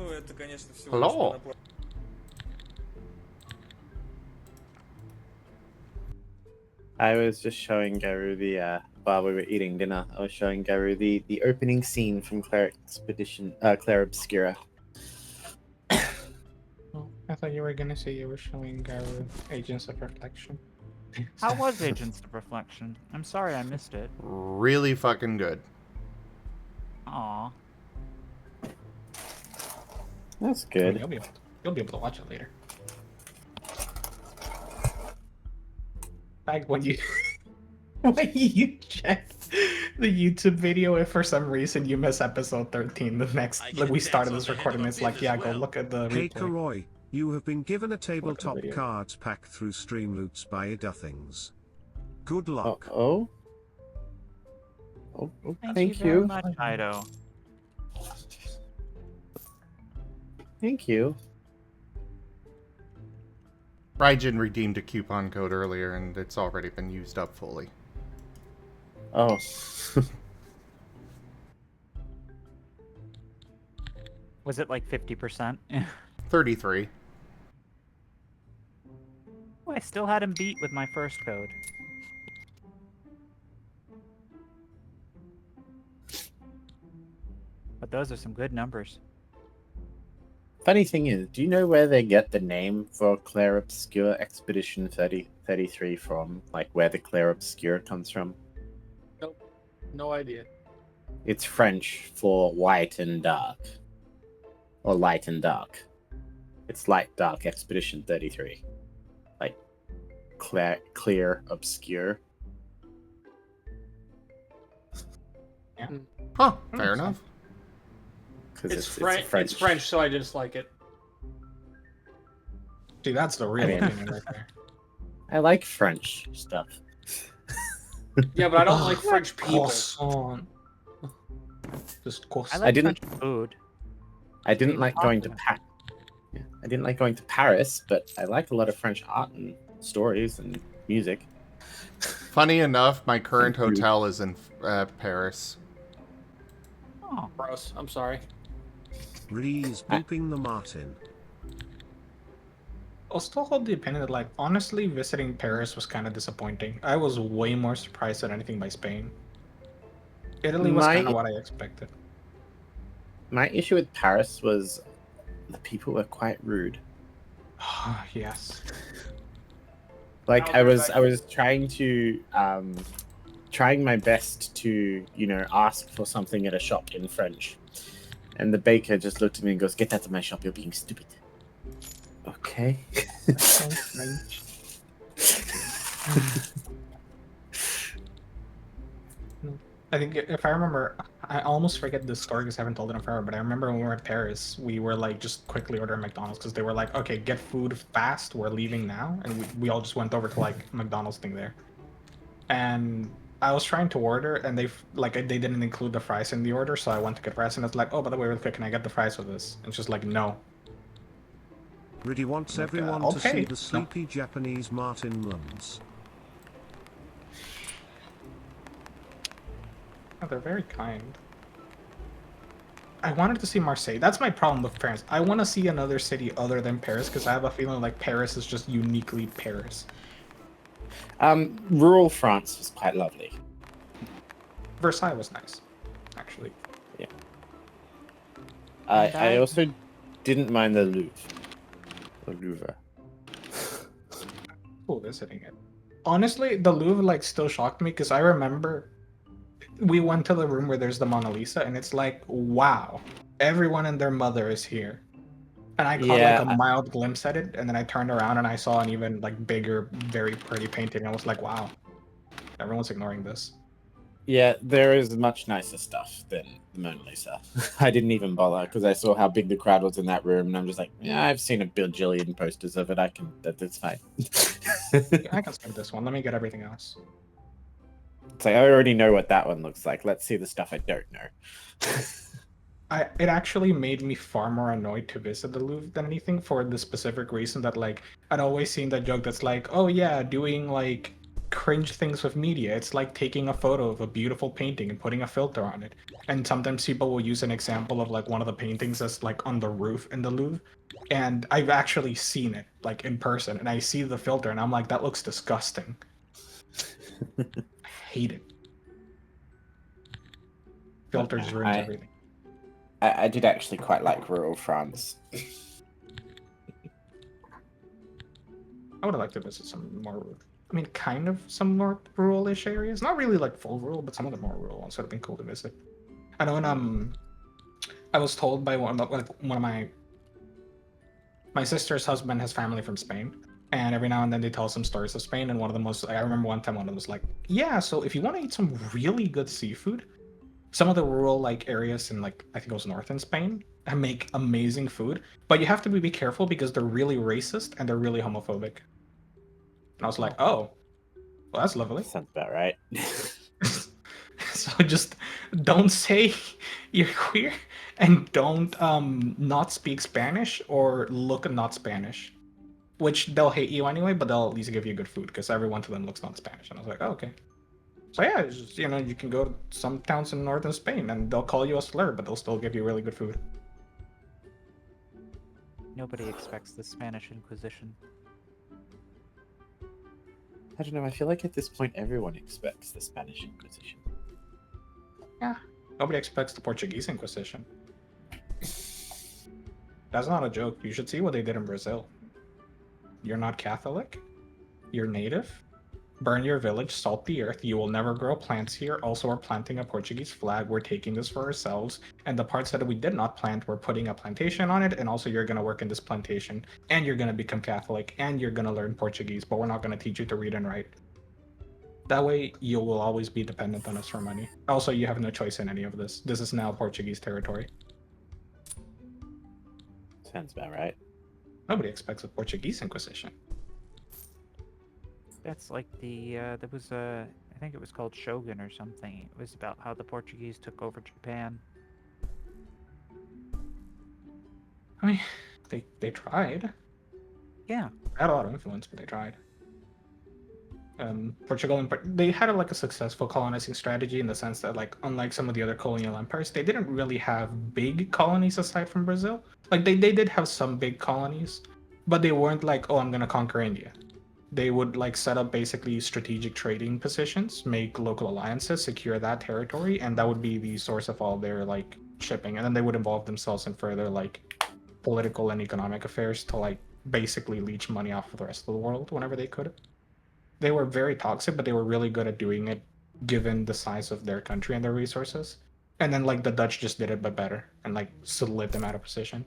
Hello. I was just showing Garu the while we were eating dinner. I was showing Garu the opening scene from Claire Expedition, Claire Obscura. Oh, I thought you were gonna say you were showing Agents of Reflection. How was Agents of Reflection? I'm sorry I missed it. Really fucking good. Aw. That's I mean, good. you'll be able to watch it later. Like when you when you check the YouTube video, if for some reason you miss episode 13, the next we started this recording, it's like, yeah, go look at the Hey replay. Karoy, you have been given a tabletop video. cards pack through Streamloots by Iduthings. Good luck. Oh. Thank you. Very you. much, Ido. Thank you. Raijin redeemed a coupon code earlier and it's already been used up fully. Oh. Was it like 50%? 33. Oh, I still had him beat with my first code. But those are some good numbers. Funny thing is, do you know where they get the name for Claire Obscure Expedition 3033 from? Like where the Claire Obscure comes from? Nope. No idea. It's French for white and dark. Or light and dark. It's light dark Expedition 33. Like clear obscure. Yeah. Huh, fair enough. It's French. It's French, so I dislike it. See, that's the real opinion right there. I like French stuff. Yeah, but I don't like French people. Croissant. Just croissant. I like didn't- French food. I didn't Maybe like going to pasta. I didn't like going to Paris, but I like a lot of French art and stories and music. Funny enough, my current hotel is in Paris. Oh, Gross. I'm sorry. Ree's booping the Marten. I'll still hold the opinion that, like, honestly, visiting Paris was kind of disappointing. I was way more surprised at anything by Spain. Italy was kind of what I expected. My issue with Paris was the people were quite rude. Yes. Like I was trying to trying my best to, ask for something at a shop in French. And the baker just looked at me and goes, "Get out of my shop, you're being stupid." Okay. I think if I remember, I almost forget this story because I haven't told it in forever, but I remember when we were in Paris, we were like just quickly ordering McDonald's because they were like, "Okay, get food fast, we're leaving now." And we all just went over to like McDonald's thing there. And I was trying to order and they didn't include the fries in the order, so I went to get fries and it's like, "Oh, by the way, real quick, can I get the fries with this?" And it's just like, "No." Really wants everyone to see the sleepy Japanese Marten runs. Oh, they're very kind. I wanted to see Marseille. That's my problem with Paris. I want to see another city other than Paris because I have a feeling like Paris is just uniquely Paris. Rural France was quite lovely. Versailles was nice, actually. Yeah. I also didn't mind the Louvre. The Louvre. Cool visiting it. Honestly, the Louvre like still shocked me because I remember we went to the room where there's the Mona Lisa, and it's like, wow, everyone and their mother is here. And I caught like a mild glimpse at it, and then I turned around and I saw an even like bigger, very pretty painting. I was like, wow, everyone's ignoring this. Yeah, there is much nicer stuff than the Mona Lisa. I didn't even bother because I saw how big the crowd was in that room, and I'm just like, yeah, I've seen a bajillion posters of it. That's fine. I can skip this one. Let me get everything else. It's like I already know what that one looks like. Let's see the stuff I don't know. It actually made me far more annoyed to visit the Louvre than anything, for the specific reason that like I'd always seen that joke that's like, oh yeah, doing like cringe things with media. It's like taking a photo of a beautiful painting and putting a filter on it. And sometimes people will use an example of like one of the paintings that's like on the roof in the Louvre. And I've actually seen it like in person, and I see the filter and I'm like, that looks disgusting. I hate it. Filters ruins everything. I did actually quite like rural France. I would have liked to visit some more, I mean, kind of some more rural-ish areas. Not really like full rural, but some of the more rural ones would have been cool to visit. I know, and I was told by one of my sister's husband has family from Spain, and every now and then they tell some stories of Spain. And one of the most, I remember one time one of them was like, yeah, so if you want to eat some really good seafood, some of the rural like areas in like I think it was northern Spain make amazing food, but you have to be careful because they're really racist and they're really homophobic. And I was like, oh, well, that's lovely. Sounds about right. So just don't say you're queer, and don't not speak Spanish or look not Spanish, which they'll hate you anyway, but they'll at least give you good food because everyone to them looks not Spanish. And I was like, oh, okay. So yeah, it's just, you can go to some towns in northern Spain and they'll call you a slur, but they'll still give you really good food. Nobody expects the Spanish Inquisition. I don't know, I feel like at this point everyone expects the Spanish Inquisition. Yeah, nobody expects the Portuguese Inquisition. That's not a joke. You should see what they did in Brazil. You're not Catholic? You're native? Burn your village, salt the earth, you will never grow plants here. Also, we're planting a Portuguese flag, we're taking this for ourselves. And the parts that we did not plant, we're putting a plantation on it, and also you're going to work in this plantation, and you're going to become Catholic, and you're going to learn Portuguese, but we're not going to teach you to read and write. That way, you will always be dependent on us for money. Also, you have no choice in any of this. This is now Portuguese territory. Sounds about right. Nobody expects a Portuguese Inquisition. That's like there was a, I think it was called Shogun or something. It was about how the Portuguese took over Japan. I mean, they tried. Yeah. They had a lot of influence, but they tried. Portugal, they had like a successful colonizing strategy in the sense that, like, unlike some of the other colonial empires, they didn't really have big colonies aside from Brazil. Like, they did have some big colonies, but they weren't like, oh, I'm gonna conquer India. They would like set up basically strategic trading positions, make local alliances, secure that territory, and that would be the source of all their like shipping. And then they would involve themselves in further like political and economic affairs to like basically leech money off of the rest of the world whenever they could. They were very toxic, but they were really good at doing it given the size of their country and their resources. And then like the Dutch just did it but better and like slid them out of position.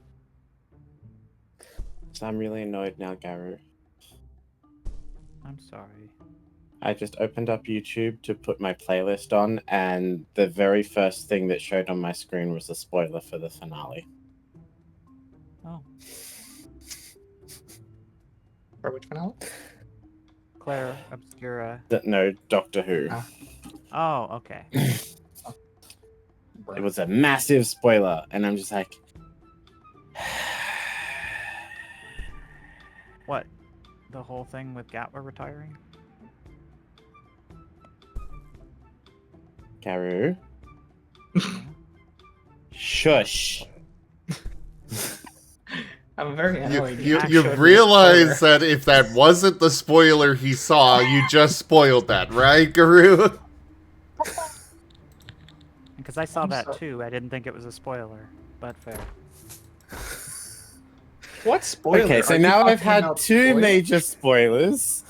So I'm really annoyed now, Garu. I'm sorry. I just opened up YouTube to put my playlist on, and the very first thing that showed on my screen was a spoiler for the finale. Oh. For which finale? Claire Obscura. No, Doctor Who. Oh, okay. It was a massive spoiler, and I'm just like... What? The whole thing with Gatwa retiring? Garu? Shush. I'm very annoyed. You realize that if that wasn't the spoiler he saw, you just spoiled that, right, Garu? Because I saw that too. I didn't think it was a spoiler, but fair. What spoiler? Okay, so now I've had two major spoilers.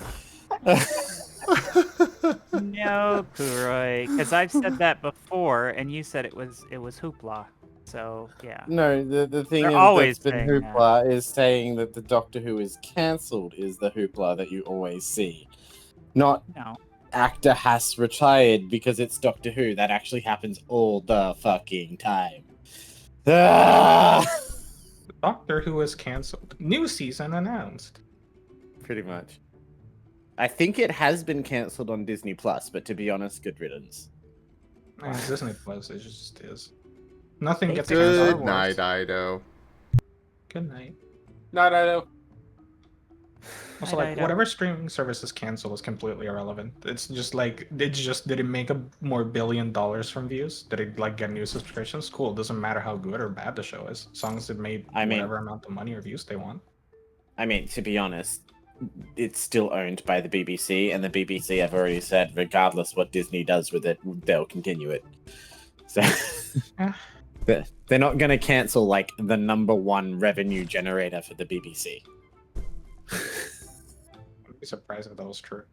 No, Kuroi, because I've said that before, and you said it was hoopla. So yeah. No, the thing They're is always that's been saying that. hoopla is saying that the Doctor Who is cancelled is the hoopla that you always see. Not No. actor has retired because it's Doctor Who. That actually happens all the fucking time. Ah! Doctor Who is cancelled. New season announced. Pretty much. I think it has been cancelled on Disney Plus, but to be honest, good riddance. Man, Disney Plus, it just is. Nothing gets Good canceled. night, Ido. Good night. Not I know. Also, like, whatever streaming service is canceled is completely irrelevant. It's just like, did it make a more $1 billion from views? Did it like get new subscriptions? Cool. It doesn't matter how good or bad the show is, as long as it made whatever amount of money or views they want. I mean, to be honest, it's still owned by the BBC, and the BBC have already said, regardless what Disney does with it, they'll continue it. So they're not going to cancel like the #1 revenue generator for the BBC. I'd be surprised if that was true.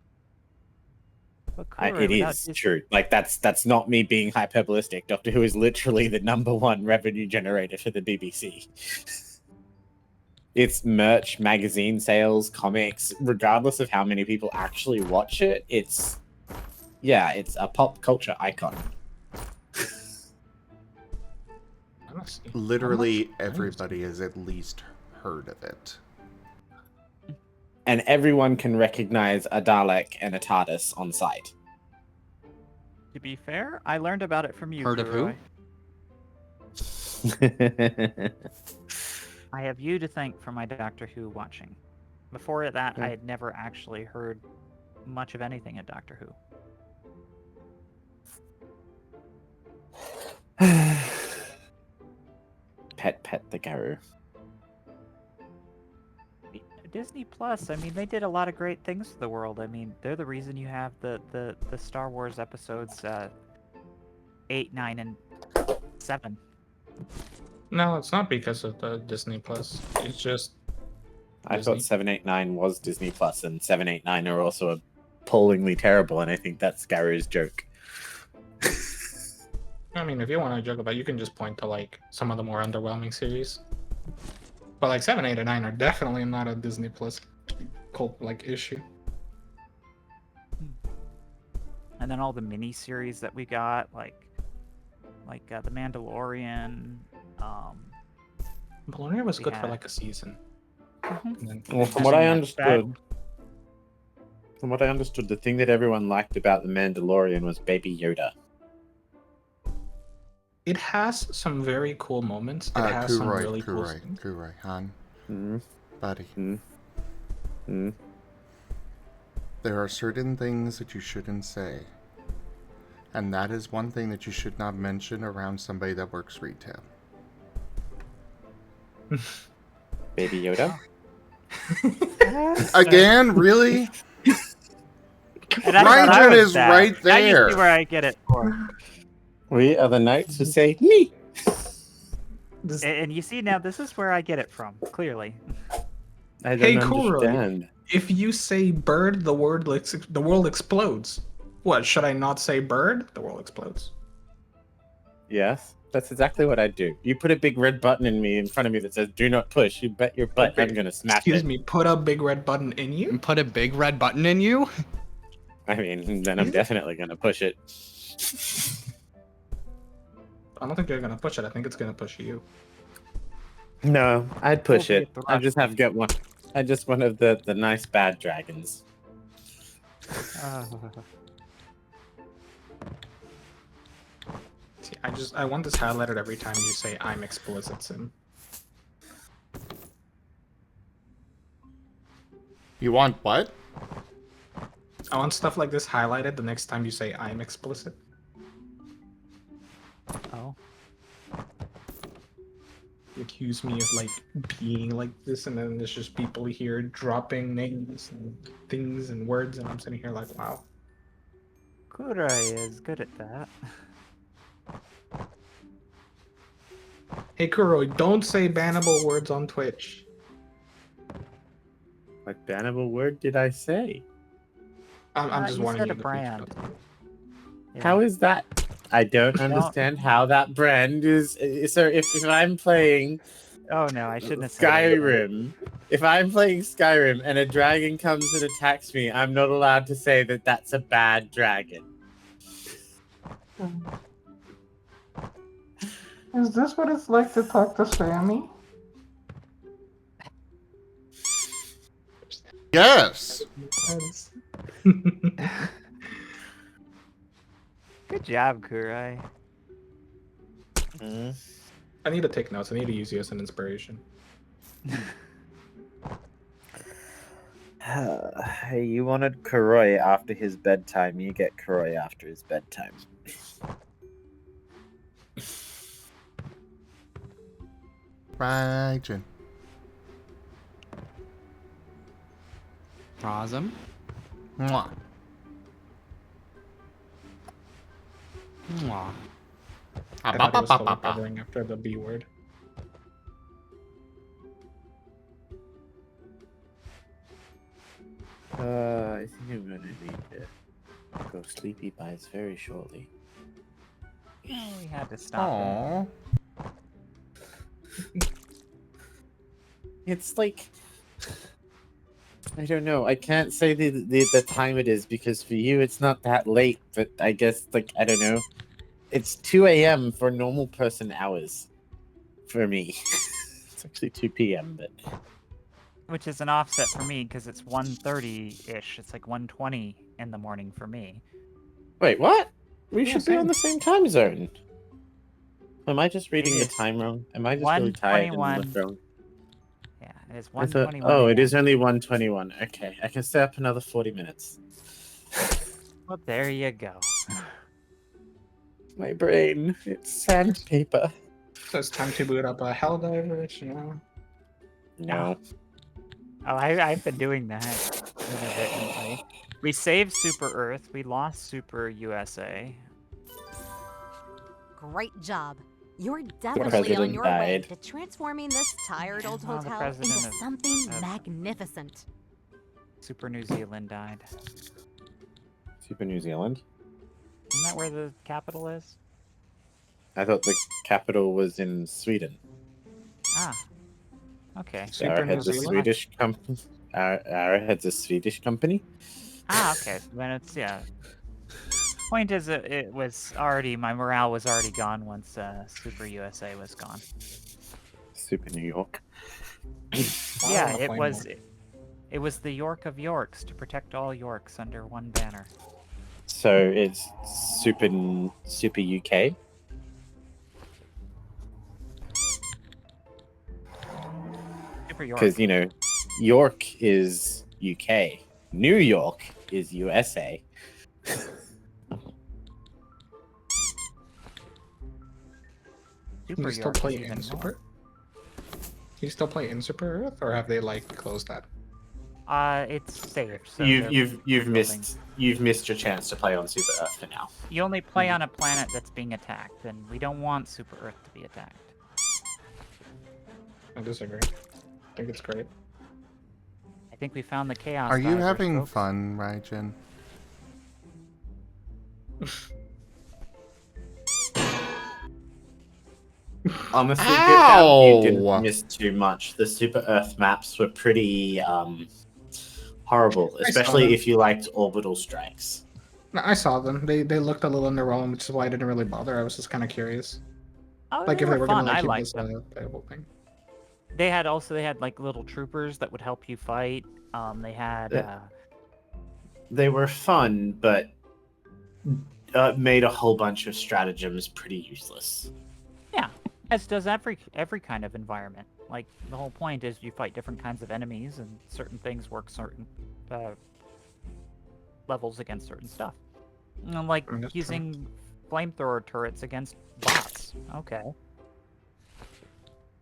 It is true. Like that's not me being hyperbolistic. Doctor Who is literally the #1 revenue generator for the BBC. It's merch, magazine sales, comics, regardless of how many people actually watch it, it's a pop culture icon. Literally everybody has at least heard of it. And everyone can recognize a Dalek and a TARDIS on sight. To be fair, I learned about it from you. Heard of who? Kuroi. I have you to thank for my Doctor Who watching. Before that, I had never actually heard much of anything at Doctor Who. Pet the Garou. Disney Plus, I mean, they did a lot of great things for the world. I mean, they're the reason you have the Star Wars episodes 8, 9, and 7. No, it's not because of the Disney Plus. It's just I Disney. thought 7, 8, 9 was Disney Plus, and 7, 8, 9 are also appallingly terrible, and I think that's Gary's joke. I mean, if you want to joke about it, you can just point to like some of the more underwhelming series. But like 7, 8, and 9 are definitely not a Disney Plus cult like issue. And then all the mini series that we got, like The Mandalorian. Mandalorian was good for like a season. Well, from what I understood, the thing that everyone liked about The Mandalorian was Baby Yoda. It has some very cool moments. It has some really cool things. Kuroi, Han. Buddy. There are certain things that you shouldn't say. And that is one thing that you should not mention around somebody that works retail. Baby Yoda? Again? Really? Raijin Raijin is right Now you there. see where I get it from. We are the knights who say me. And you see now, this is where I get it from, clearly. I don't Hey, understand. Kuroi, if you say bird, the world explodes. What, should I not say bird? The world explodes. Yes, that's exactly what I do. You put a big red button in front of me that says "Do not push." You bet your butt I'm gonna smash Excuse it. me, put a big red button in you? Put a big red button in you? I mean, then I'm definitely gonna push it. I don't think you're gonna push it. I think it's gonna push you. No, I'd push it. I just have get one. I just one of the nice bad dragons. See, I want this highlighted every time you say I'm explicit, Sim. You want what? I want stuff like this highlighted the next time you say I'm explicit. Oh. You accuse me of like being like this, and then there's just people here dropping names and things and words, and I'm sitting here like, wow. Kuroi is good at that. Hey Kuroi, don't say bannable words on Twitch. What bannable word did I say? I'm just you warning said you. a brand. Yeah. How is that? I don't understand how that brand is. So if I'm playing Oh no, I shouldn't have said anything. Skyrim, if I'm playing Skyrim and a dragon comes and attacks me, I'm not allowed to say that that's a bad dragon. Is this what it's like to talk to Sammy? Yes. Good job, Kurai. I need to take notes. I need to use you as an inspiration. Hey, you wanted Kuroi after his bedtime. You get Kuroi after his bedtime. Right, Jen. Awesome. Mwah. Mwah. I thought he was still recovering after the B word. I think I'm gonna need to go sleepy pies very shortly. We had to stop him. It's like I don't know. I can't say the time it is because for you it's not that late, but I guess like I don't know. It's 2 a.m. for normal person hours for me. It's actually 2 p.m. but Which is an offset for me because it's 1:30-ish. It's like 1:20 in the morning for me. wait, what? We Yeah, should be on the same time zone. Am I just reading the is time wrong? Am I just really tired and 1:21. left wrong? Yeah, it is I thought, 1:21. oh, it is only 1:21. Okay, I can stay up another 40 minutes. Well, there you go. My brain, it's sandpaper. So it's time to boot up a Helldivers, you know? No. Oh, I've been doing that intermittently. We saved Super Earth. We lost Super USA. Great job. You're The definitely on president your way died. to transforming this tired old Well, the hotel president into of- something of- magnificent. Super New Zealand died. Super New Zealand? Isn't that where the capital is? I thought the capital was in Sweden. Ah. Okay. Arrowhead's a Swedish company. Arrowhead's a Swedish company. Ah, okay. So then it's, yeah. Point is, it was already, my morale was already gone once Super USA was gone. Super New York. Yeah, it was. It was the York of Yorks to protect all Yorks under one banner. So it's Super UK. Super York. Because, you know, York is UK. New York is USA. Can you still play in Super? Can you still play in Super Earth, or have they like closed that? It's saved. So You've missed your chance to play on Super Earth for now. You only play on a planet that's being attacked, and we don't want Super Earth to be attacked. I disagree. I think it's great. I think we found the chaos. Are you divers, having folks. fun, Raijin? Honestly, Ow! you didn't miss too much. The Super Earth maps were pretty horrible, especially if you liked orbital strikes. No, I saw them. They looked a little underwhelming, which is why I didn't really bother. I was just kind of curious. Oh, Like they if they were fun. gonna I like keep liked this them. playable thing. They had like little troopers that would help you fight. They had. They were fun, but made a whole bunch of stratagems pretty useless. Yeah, as does every kind of environment. Like the whole point is you fight different kinds of enemies, and certain things work certain levels against certain stuff. Like using flamethrower turrets against bots. Okay.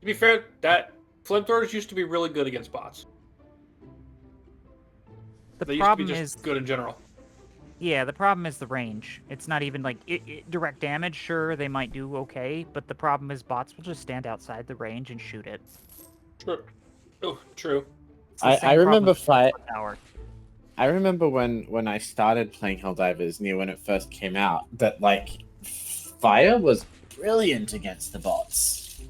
To be fair, that flamethrowers used to be really good against bots. The problem used to be just good in general. Yeah, the problem is the range. It's not even like direct damage. Sure, they might do okay, but the problem is bots will just stand outside the range and shoot it. True. Oh, true. I remember I remember when I started playing Helldivers, near when it first came out, that like fire was brilliant against the bots.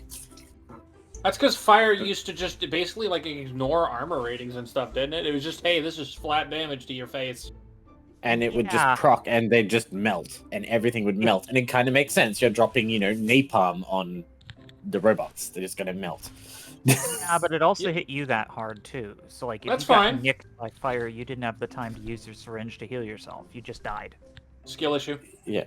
That's because fire used to just basically like ignore armor ratings and stuff, didn't it? It was just, hey, this is flat damage to your face. And it would just proc, and they'd just melt, and everything would melt. And it kind of makes sense. You're dropping, napalm on the robots. They're just gonna melt. Yeah, but it also hit you that hard too. So like, if That's you got fine. nicked by fire, you didn't have the time to use your syringe to heal yourself. You just died. Skill issue. Yeah.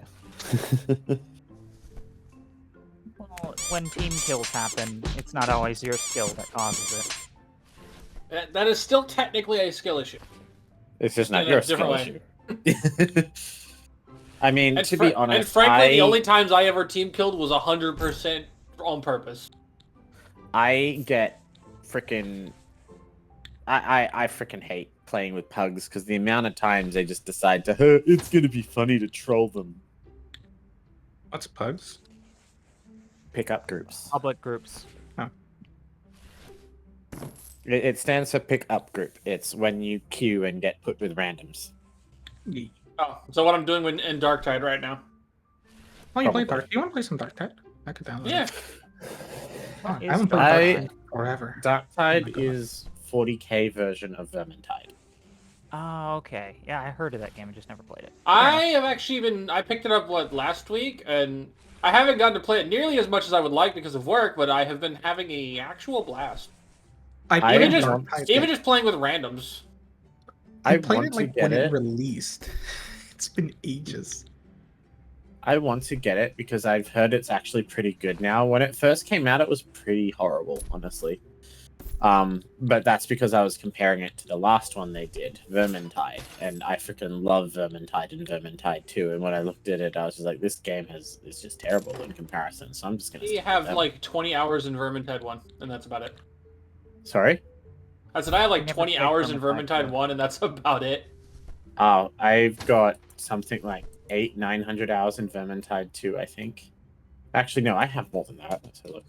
Well, when team kills happen, it's not always your skill that causes it. That is still technically a skill issue. It's just not In a your different skill way. issue. I mean, And to be honest, and frankly, the only times I ever team killed was 100% on purpose. I get freaking. I freaking hate playing with pugs because the amount of times they just decide to, it's gonna be funny to troll them. What's pugs? Pickup groups. Public groups. It stands for pick up group. It's when you queue and get put with randoms. Oh, so what I'm doing in Darktide right now. Oh, you play Dark? You want to play some Darktide? I could download Yeah. it. Oh, I haven't played Darktide forever. Darktide is 40k version of Vermintide. Oh, okay. Yeah, I heard of that game. I just never played it. I have actually I picked it up, last week, and I haven't gotten to play it nearly as much as I would like because of work, but I have been having a actual blast. Even just playing with randoms. I played it like when it released. It's been ages. I want to get it because I've heard it's actually pretty good now. When it first came out, it was pretty horrible, honestly. But that's because I was comparing it to the last one they did, Vermintide, and I freaking love Vermintide and Vermintide 2. And when I looked at it, I was just like, this game is just terrible in comparison. So I'm just gonna. We have like 20 hours in Vermintide 1, and that's about it. Sorry? I said I have like 20 hours in Vermintide 1, and that's about it. Oh, I've got something like 900 hours in Vermintide 2, I think. Actually, no, I have more than that. Let's have a look.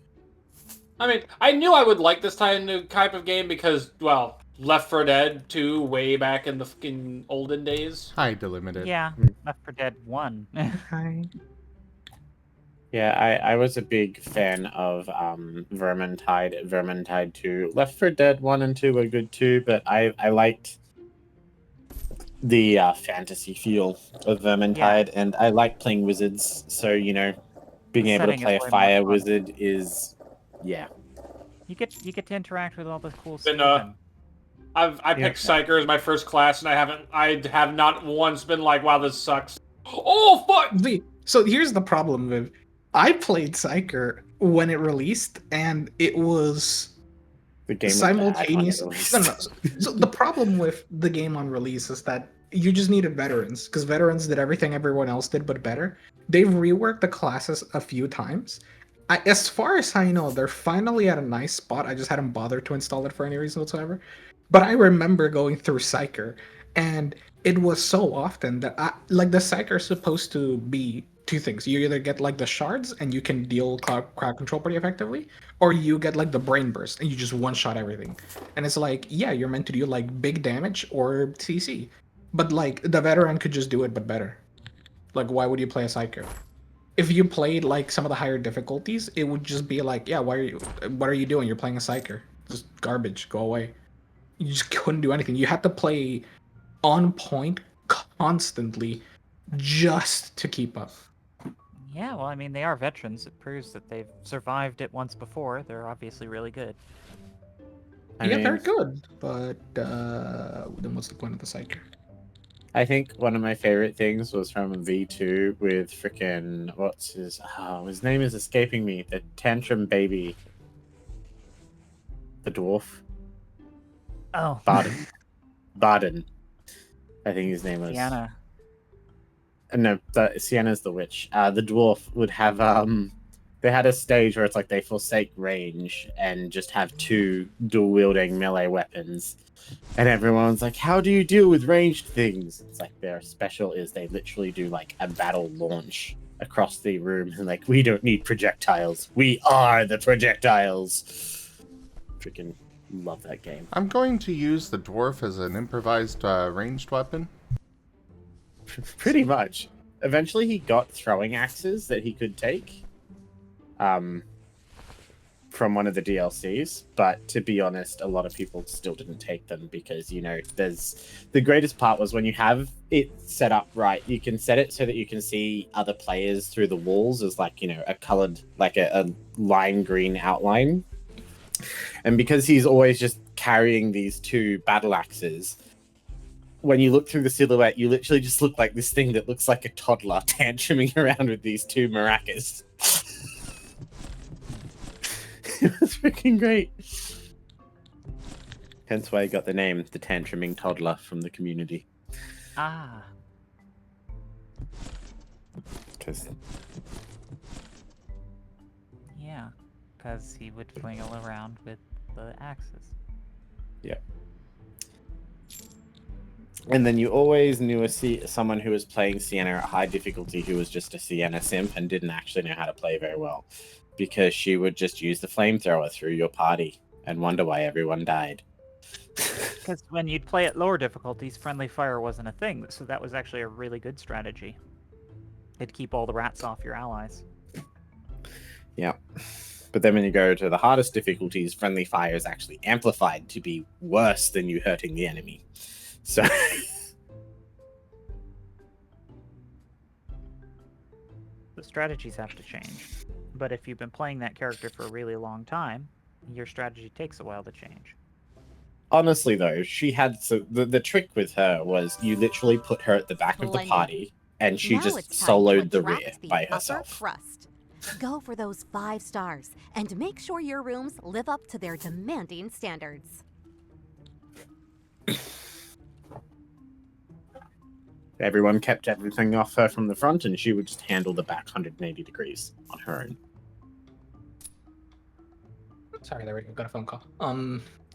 I mean, I knew I would like this type of game because, well, Left 4 Dead 2 way back in the fucking olden days. Hi, Delimited. Yeah, Left 4 Dead 1. Hi. Yeah, I was a big fan of Vermintide 2. Left 4 Dead 1 and 2 were good too, but I liked the fantasy feel of Vermintide, and I like playing wizards, so, being able to play a fire wizard is, yeah. You get to interact with all the cool Been, stuff. I picked Psyker as my first class, and I have not once been like, wow, this sucks. Oh, fuck! So here's the problem with, I played Psyker when it released, and it was the game simultaneous. No. So the problem with the game on release is that you just needed veterans, because veterans did everything everyone else did, but better. They've reworked the classes a few times. As far as I know, they're finally at a nice spot. I just hadn't bothered to install it for any reason whatsoever. But I remember going through Psyker, and it was so often that the Psyker is supposed to be two things. You either get like the shards and you can deal crowd control pretty effectively, or you get like the brain burst and you just one shot everything. And it's like, yeah, you're meant to do like big damage or CC, but like the veteran could just do it but better. Like, why would you play a Psyker? If you played like some of the higher difficulties, it would just be like, yeah, what are you doing? You're playing a Psyker. Just garbage. Go away. You just couldn't do anything. You had to play on point constantly just to keep up. Yeah, well, I mean, they are veterans. It proves that they've survived it once before. They're obviously really good. They're good, but then what's the point of the Psyker? I think one of my favorite things was from V2 with frickin' his name is escaping me. The Tantrum Baby. The dwarf. Oh. Barden. I think his name was. Sienna. No, Sienna's the witch. The dwarf would have they had a stage where it's like they forsake range and just have two dual wielding melee weapons. And everyone's like, how do you deal with ranged things? It's like their special is they literally do like a battle launch across the room and like, we don't need projectiles. We are the projectiles. Freaking Love that game. I'm going to use the dwarf as an improvised ranged weapon. Pretty much. Eventually he got throwing axes that he could take. From one of the DLCs, but to be honest, a lot of people still didn't take them because, you know, the greatest part was when you have it set up right, you can set it so that you can see other players through the walls as like, you know, a colored, like a lime green outline. And because he's always just carrying these 2 battle axes, when you look through the silhouette, you literally just look like this thing that looks like a toddler tantruming around with these 2 maracas. It was freaking great. Hence why I got the name, the tantruming toddler, from the community. Ah. Yeah, because he would flail around with the axes. Yeah. And then you always knew someone who was playing Sienna at high difficulty who was just a Sienna simp and didn't actually know how to play very well. Because she would just use the flamethrower through your party and wonder why everyone died. Because when you'd play at lower difficulties, friendly fire wasn't a thing, so that was actually a really good strategy. It'd keep all the rats off your allies. Yeah. But then when you go to the hardest difficulties, friendly fire is actually amplified to be worse than you hurting the enemy. So... The strategies have to change. But if you've been playing that character for a really long time, your strategy takes a while to change. Honestly, though, she had... So the trick with her was you literally put her at the back of the party, and she Now just it's time to soloed the rear attract the by upper herself. crust. Go for those 5 stars, and make sure your rooms live up to their demanding standards. Everyone kept everything off her from the front, and she would just handle the back 180 degrees on her own. Sorry, there we go. Got a phone call.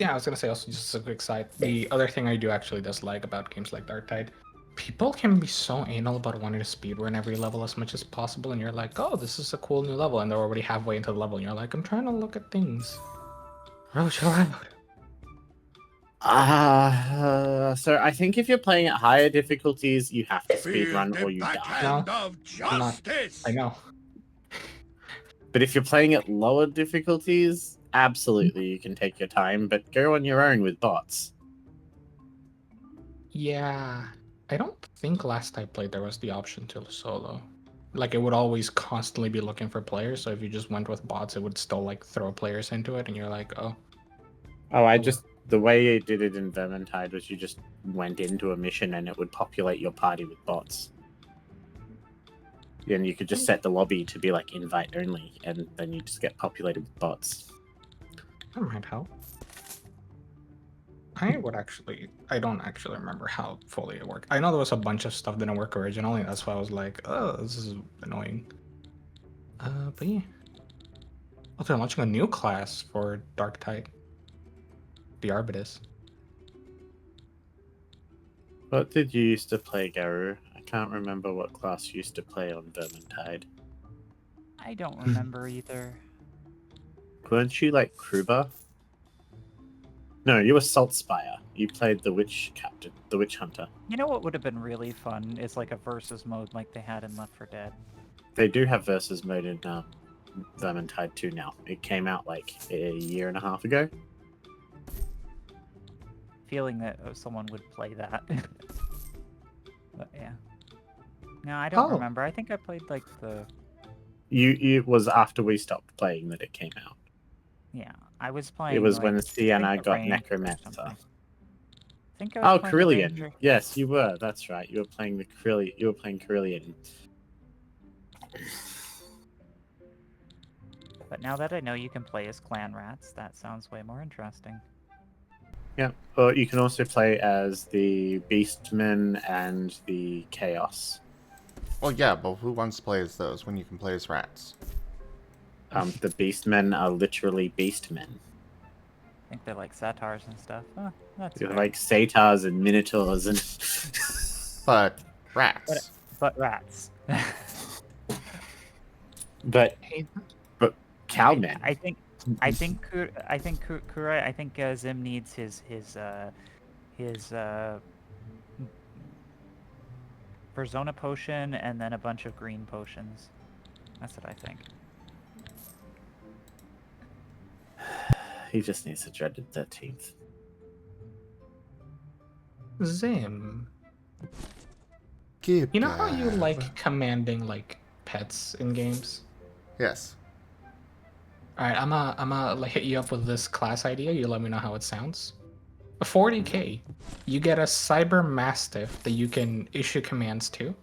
Yeah, I was gonna say also just a quick side. The other thing I do actually dislike about games like Darktide, people can be so anal about wanting to speedrun every level as much as possible, and you're like, oh, this is a cool new level, and they're already halfway into the level, and you're like, I'm trying to look at things. Oh, chill out. So I think if you're playing at higher difficulties, you have to speedrun or you die. No, I'm not. I know. But if you're playing at lower difficulties, absolutely you can take your time, but go on your own with bots. Yeah, I don't think last I played there was the option to solo. Like, it would always constantly be looking for players, so if you just went with bots, it would still, like, throw players into it, and you're like, oh. Oh, the way you did it in Vermintide was you just went into a mission and it would populate your party with bots. And you could just set the lobby to be like invite only, and then you just get populated with bots. That might help. I don't actually remember how fully it worked. I know there was a bunch of stuff that didn't work originally, that's why I was like, oh, this is annoying. But yeah. Oh, they're launching a new class for Darktide. The Arbitus. What did you used to play, Garu? I can't remember what class you used to play on Vermintide. I don't remember either. Weren't you like Kruber? No, you were Saltspire. You played the Witch Captain, the Witch Hunter. You know what would have been really fun is like a versus mode like they had in Left 4 Dead. They do have versus mode in Vermintide 2 now. It came out like a year and a half ago. Feeling that someone would play that. But yeah. No, I don't remember. I think I played like the... It was after we stopped playing that it came out. Yeah, I was playing... It was like, when Sienna got Ranger or Necromancer. something. I think I was playing Carillion. Ranger. Yes, you were. That's right. You were playing You were playing Carillion. But now that I know you can play as clan rats, that sounds way more interesting. Yeah, or you can also play as the Beastmen and the Chaos. Well, yeah, but who wants to play as those when you can play as rats? The Beastmen are literally Beastmen. I think they're like satyrs and stuff. Oh, that's They're fair. like satyrs and minotaurs and... But rats. But rats. but cowmen. I think I think Kurai. I think Zim needs his Persona potion and then a bunch of green potions. That's what I think. He just needs a dreaded 13th. Zim. Keep You know how you like commanding like pets in games? Yes. Alright, I'm like hit you up with this class idea. You let me know how it sounds. A 40k, you get a cyber mastiff that you can issue commands to.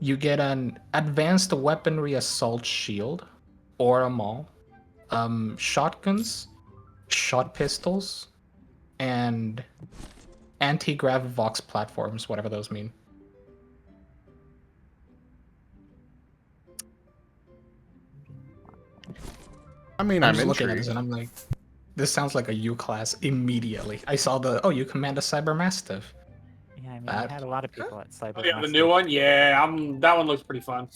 You get an advanced weaponry assault shield, or a maul, shotguns, shot pistols, and anti-grav vox platforms, whatever those mean. I mean, I'm just looking at this and I'm like, this sounds like a U class immediately. I saw you command a cyber mastiff. Yeah, I mean, we had a lot of people at Cyber. Oh, yeah, the new one. Yeah, that one looks pretty fun.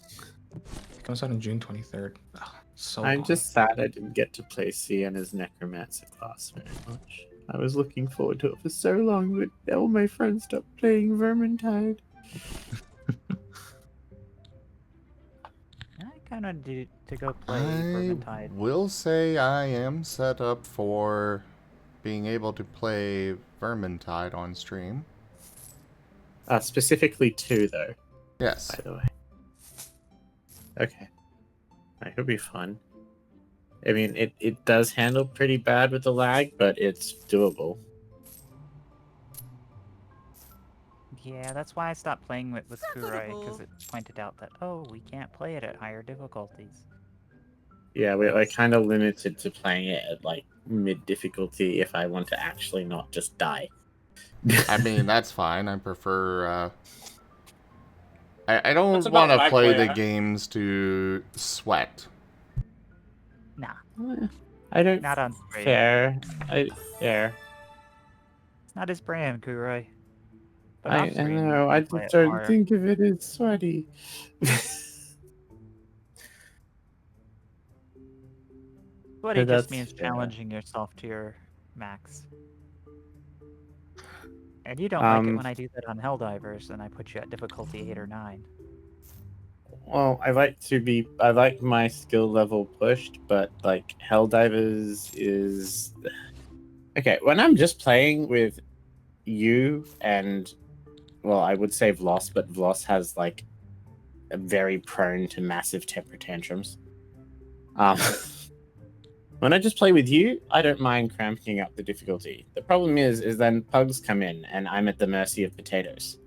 It comes out on June 23rd. Oh, I'm just sad I didn't get to play Sienna's Necromancer class very much. I was looking forward to it for so long, but all my friends stopped playing Vermintide. I kind of need to go play I Vermintide. will say I am set up for being able to play Vermintide on stream. Specifically 2, though. Yes. By the way. Okay. It'll be fun. I mean, it does handle pretty bad with the lag, but it's doable. Yeah, that's why I stopped playing with Kurai, because it pointed out that, oh, we can't play it at higher difficulties. Yeah, we're kind of limited to playing it at like mid difficulty if I want to actually not just die. I mean, that's fine. I prefer. I don't want to play the games to sweat. Nah. I don't. Not on fair. Fair. It's not his brand, Kurai. But I know. I just don't think of it as sweaty. Sweaty just means challenging yourself to your max. And you don't like it when I do that on Helldivers, and I put you at difficulty 8 or 9. Well, I like my skill level pushed, but like Helldivers is okay. When I'm just playing with you and, well, I would say Vloss, but Vloss has like a very prone to massive temper tantrums. When I just play with you, I don't mind cramping up the difficulty. The problem is then pugs come in and I'm at the mercy of potatoes.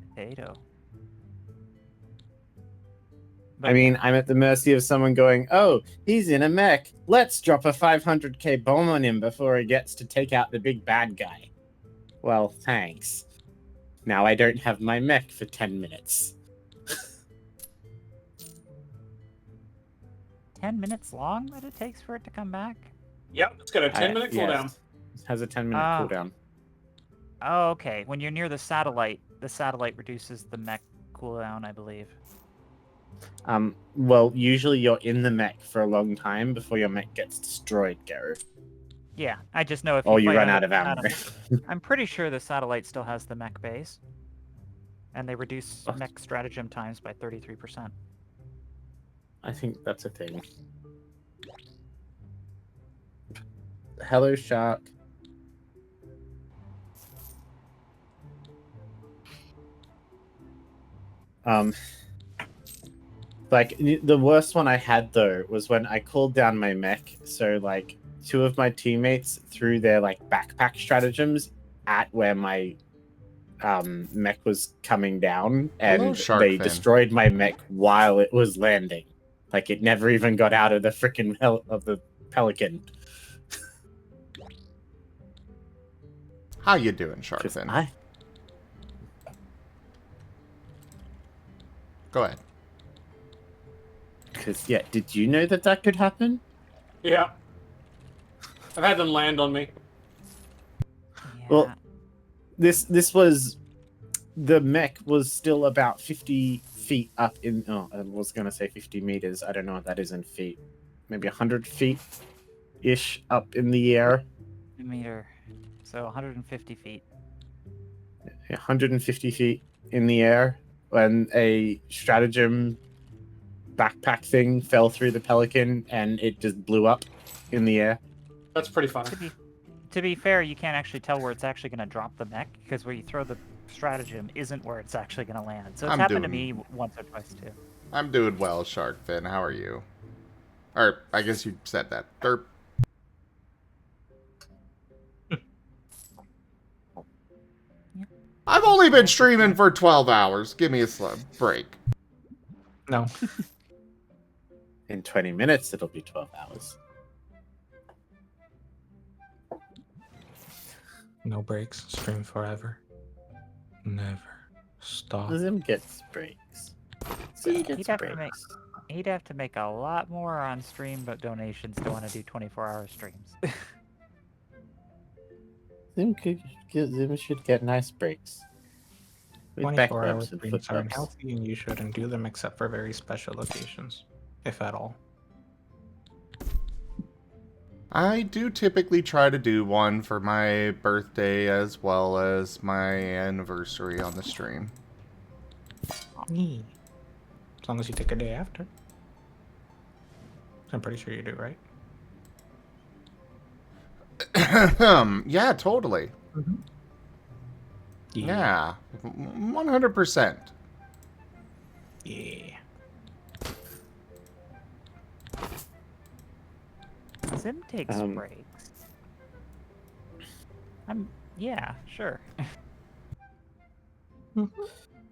Potato. I mean, I'm at the mercy of someone going, oh, he's in a mech. Let's drop a 500k bomb on him before he gets to take out the big bad guy. Well, thanks. Now I don't have my mech for 10 minutes. 10 minutes long that it takes for it to come back? Yep, it's got a 10-minute cooldown. It has a 10-minute cooldown. Oh, okay. When you're near the satellite reduces the mech cooldown, I believe. Well, usually you're in the mech for a long time before your mech gets destroyed, Garrett. Yeah, I just know if or you you play run on out of ammo. I'm pretty sure the satellite still has the mech base. And they reduce mech stratagem times by 33%. I think that's a thing. Hello, Shark. Like, the worst one I had, though, was when I called down my mech, so, like, 2 of my teammates threw their, like, backpack stratagems at where my mech was coming down, and they destroyed my mech while it was landing. Like, it never even got out of the frickin' of the Pelican. How you doing, Sharkfin? Go ahead. Because, yeah, did you know that could happen? Yeah. I've had them land on me. Yeah. Well, this was... The mech was still about 50 feet up in. Oh, I was gonna say 50 meters. I don't know what that is in feet. Maybe 100 feet ish up in the air. A meter. So 150 feet. 150 feet in the air when a stratagem backpack thing fell through the pelican and it just blew up in the air. That's pretty funny. To be fair, you can't actually tell where it's actually going to drop the mech, because where you throw the stratagem isn't where it's actually going to land. So it's happened to me once or twice too. I'm doing well, Sharkfin. How are you? Or, I guess you said that. Derp. I've only been streaming for 12 hours. Give me a break. No. In 20 minutes, it'll be 12 hours. No breaks. Stream forever. Never stop. Zim gets breaks. Zim gets breaks. He'd have to make a lot more on stream but donations to want to do 24-hour streams. Zim should get nice breaks. 24-hour streams are unhealthy and you shouldn't do them except for very special occasions, if at all. I do typically try to do one for my birthday as well as my anniversary on the stream. As long as you take a day after. I'm pretty sure you do, right? Yeah, totally. Mm-hmm. Yeah, 100%. Yeah. Zim takes breaks. Yeah, sure.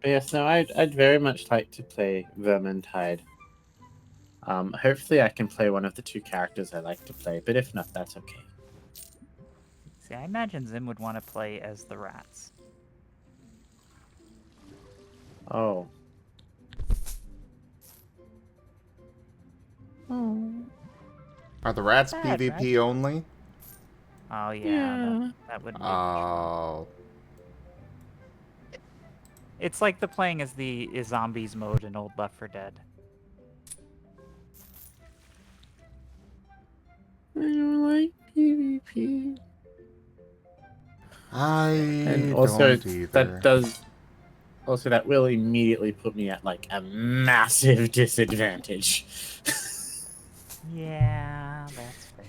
Yes, no, I'd very much like to play Vermintide. Hopefully I can play one of the two characters I like to play, but if not, that's okay. See, I imagine Zim would want to play as the rats. Oh. Are the rats Bad, PvP only? Oh yeah, that would be Oh. It's like the playing as the zombies mode in old Left 4 Dead. I don't like PvP. And also, don't either. that does. Also, that will immediately put me at like a massive disadvantage. Yeah, that's fair.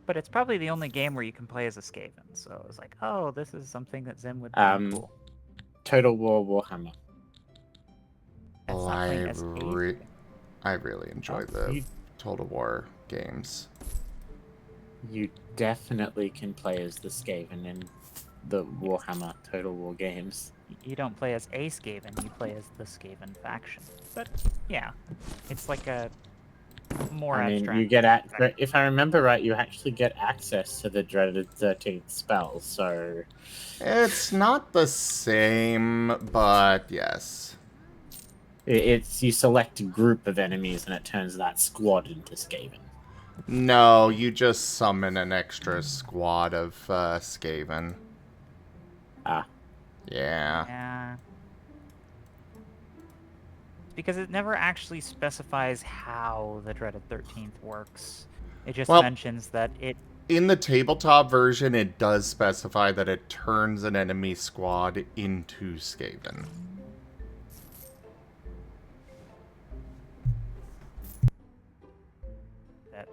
But it's probably the only game where you can play as a Skaven, so it's like, oh, this is something that Zim would find cool. Total War Warhammer. Oh, I really enjoy the Total War games. You definitely can play as the Skaven in the Warhammer Total War games. You don't play as a Skaven, you play as the Skaven faction. But yeah, it's like a more abstract. You get if I remember right, you actually get access to the dreaded 13th spell. So it's not the same, but yes. It's you select a group of enemies and it turns that squad into Skaven. No, you just summon an extra squad of Skaven. Ah. Yeah. Yeah. Because it never actually specifies how the Dreaded 13th works. It just mentions that it... In the tabletop version, it does specify that it turns an enemy squad into Skaven.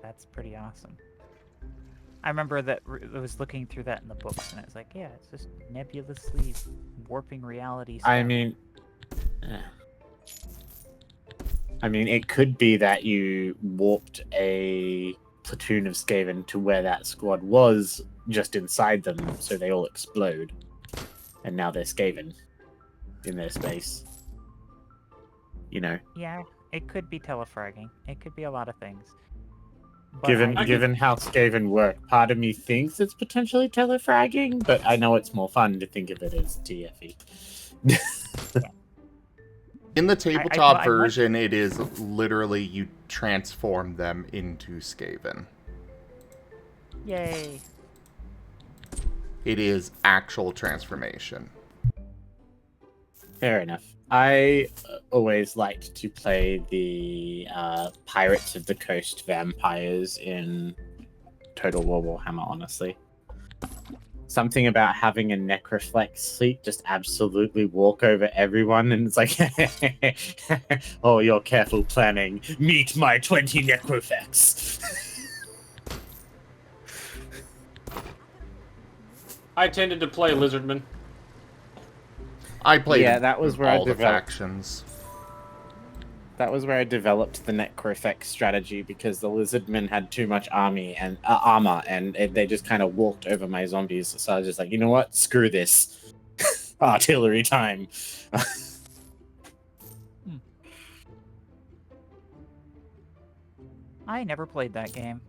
That's pretty awesome. I remember that I was looking through that in the books, and it was like, yeah, it's just nebulously warping reality stuff. I mean, it could be that you warped a platoon of Skaven to where that squad was, just inside them, so they all explode. And now they're Skaven in their space. You know? Yeah, it could be telefragging. It could be a lot of things. But given how Skaven work, part of me thinks it's potentially telefragging, but I know it's more fun to think of it as TFE. In the tabletop version, it is literally you transform them into Skaven. Yay. It is actual transformation. Fair enough. I always liked to play the Pirates of the Coast vampires in Total War Warhammer, honestly. Something about having a necroflex suit just absolutely walk over everyone, and it's like, oh, you're careful planning. Meet my 20 necroflex. I tended to play Lizardman. I played that was where all I the developed. factions. That was where I developed the necroflex strategy because the lizardmen had too much armor, and they just kind of walked over my zombies. So I was just like, you know what? Screw this. Artillery time. I never played that game.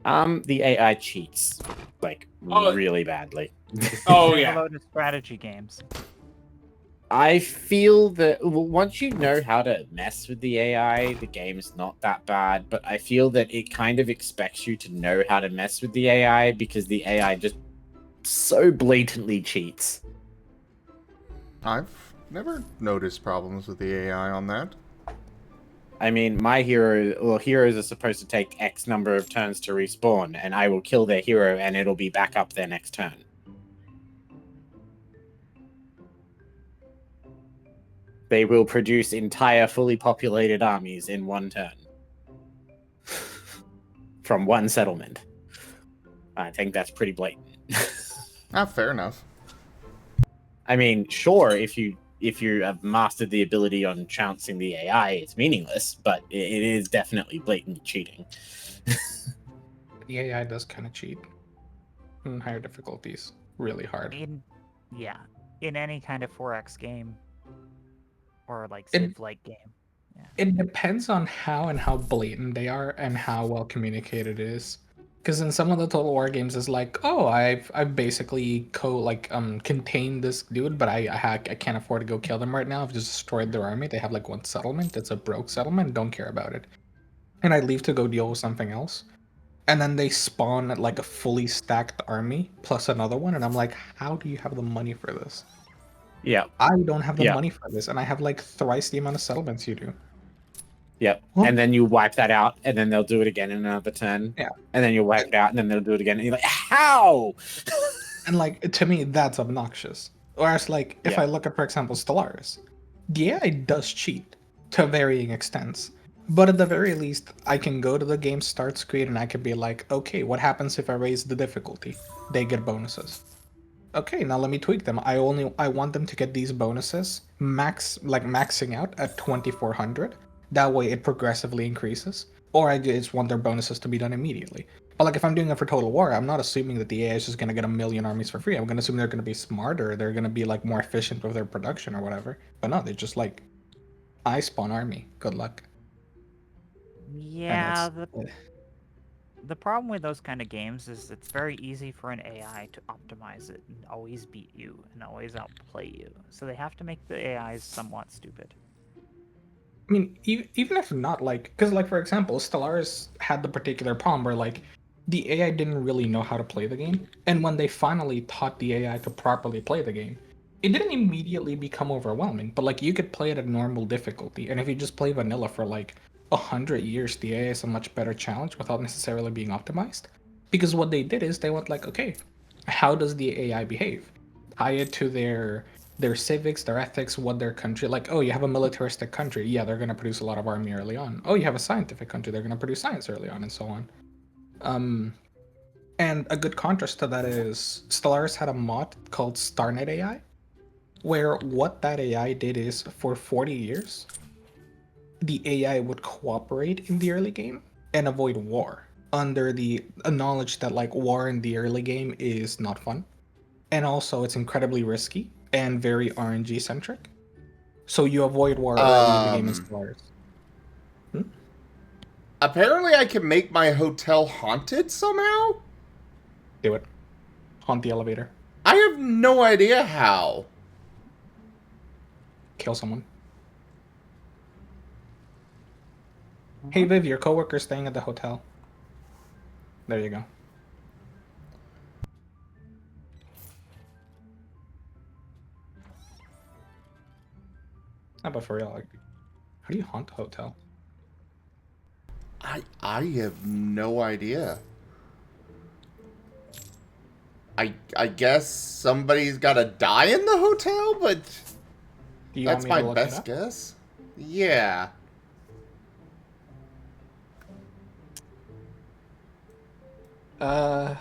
The AI cheats like really badly. Oh Same yeah. load of strategy games. I feel that once you know how to mess with the AI, the game's not that bad, but I feel that it kind of expects you to know how to mess with the AI because the AI just so blatantly cheats. I've never noticed problems with the AI on that. I mean, heroes are supposed to take X number of turns to respawn, and I will kill their hero and it'll be back up their next turn. They will produce entire fully populated armies in one turn. From one settlement. I think that's pretty blatant. Fair enough. I mean, sure, if you have mastered the ability on trouncing the AI, it's meaningless, but it is definitely blatant cheating. The AI does kind of cheat in higher difficulties. Really hard. In any kind of 4X game or like Civ-like game. Yeah. It depends on how blatant they are and how well communicated it is. Because in some of the Total War games, it's like, oh, I've basically contained this dude, but I can't afford to go kill them right now. I've just destroyed their army. They have like one settlement. It's a broke settlement. Don't care about it. And I leave to go deal with something else. And then they spawn like a fully stacked army plus another one, and I'm like, how do you have the money for this? Yeah. I don't have the money for this, and I have like thrice the amount of settlements you do. Yep. And then you wipe that out, and then they'll do it again in another turn. Yeah. And then you wipe it out, and then they'll do it again. And you're like, how? And like, to me, that's obnoxious. Whereas like, if I look at, for example, Stellaris, the AI does cheat to varying extents. But at the very least, I can go to the game start screen and I can be like, okay, what happens if I raise the difficulty? They get bonuses. Okay, now let me tweak them. I want them to get these bonuses maxing out at 2400. That way it progressively increases. Or I just want their bonuses to be done immediately. But like if I'm doing it for Total War, I'm not assuming that the AI is just gonna get 1,000,000 armies for free. I'm gonna assume they're gonna be smarter, they're gonna be like more efficient with their production or whatever. But no, they're just like, I spawn army. Good luck. Yeah, the problem with those kind of games is it's very easy for an AI to optimize it and always beat you and always outplay you. So they have to make the AIs somewhat stupid. I mean, even if not, like, because, like, for example, Stellaris had the particular problem where, like, the AI didn't really know how to play the game. And when they finally taught the AI to properly play the game, it didn't immediately become overwhelming, but, like, you could play it at normal difficulty. And if you just play vanilla for, like, 100 years, the AI is a much better challenge without necessarily being optimized. Because what they did is they went, like, okay, how does the AI behave? Tie it to their civics, their ethics, what their country, like, oh, you have a militaristic country, yeah, they're going to produce a lot of army early on. Oh, you have a scientific country, they're going to produce science early on, and so on. And a good contrast to that is Stellaris had a mod called StarNet AI, where what that AI did is for 40 years, the AI would cooperate in the early game and avoid war under the knowledge that like war in the early game is not fun. And also it's incredibly risky and very RNG centric. So you avoid war early in the game in Stellaris. Apparently I can make my hotel haunted somehow? Do it. Haunt the elevator. I have no idea how. Kill someone. Hey Viv, your coworker's staying at the hotel. There you go. No, but for real, like, how do you haunt a hotel? I have no idea. I guess somebody's got to die in the hotel, but that's my best guess. Yeah. I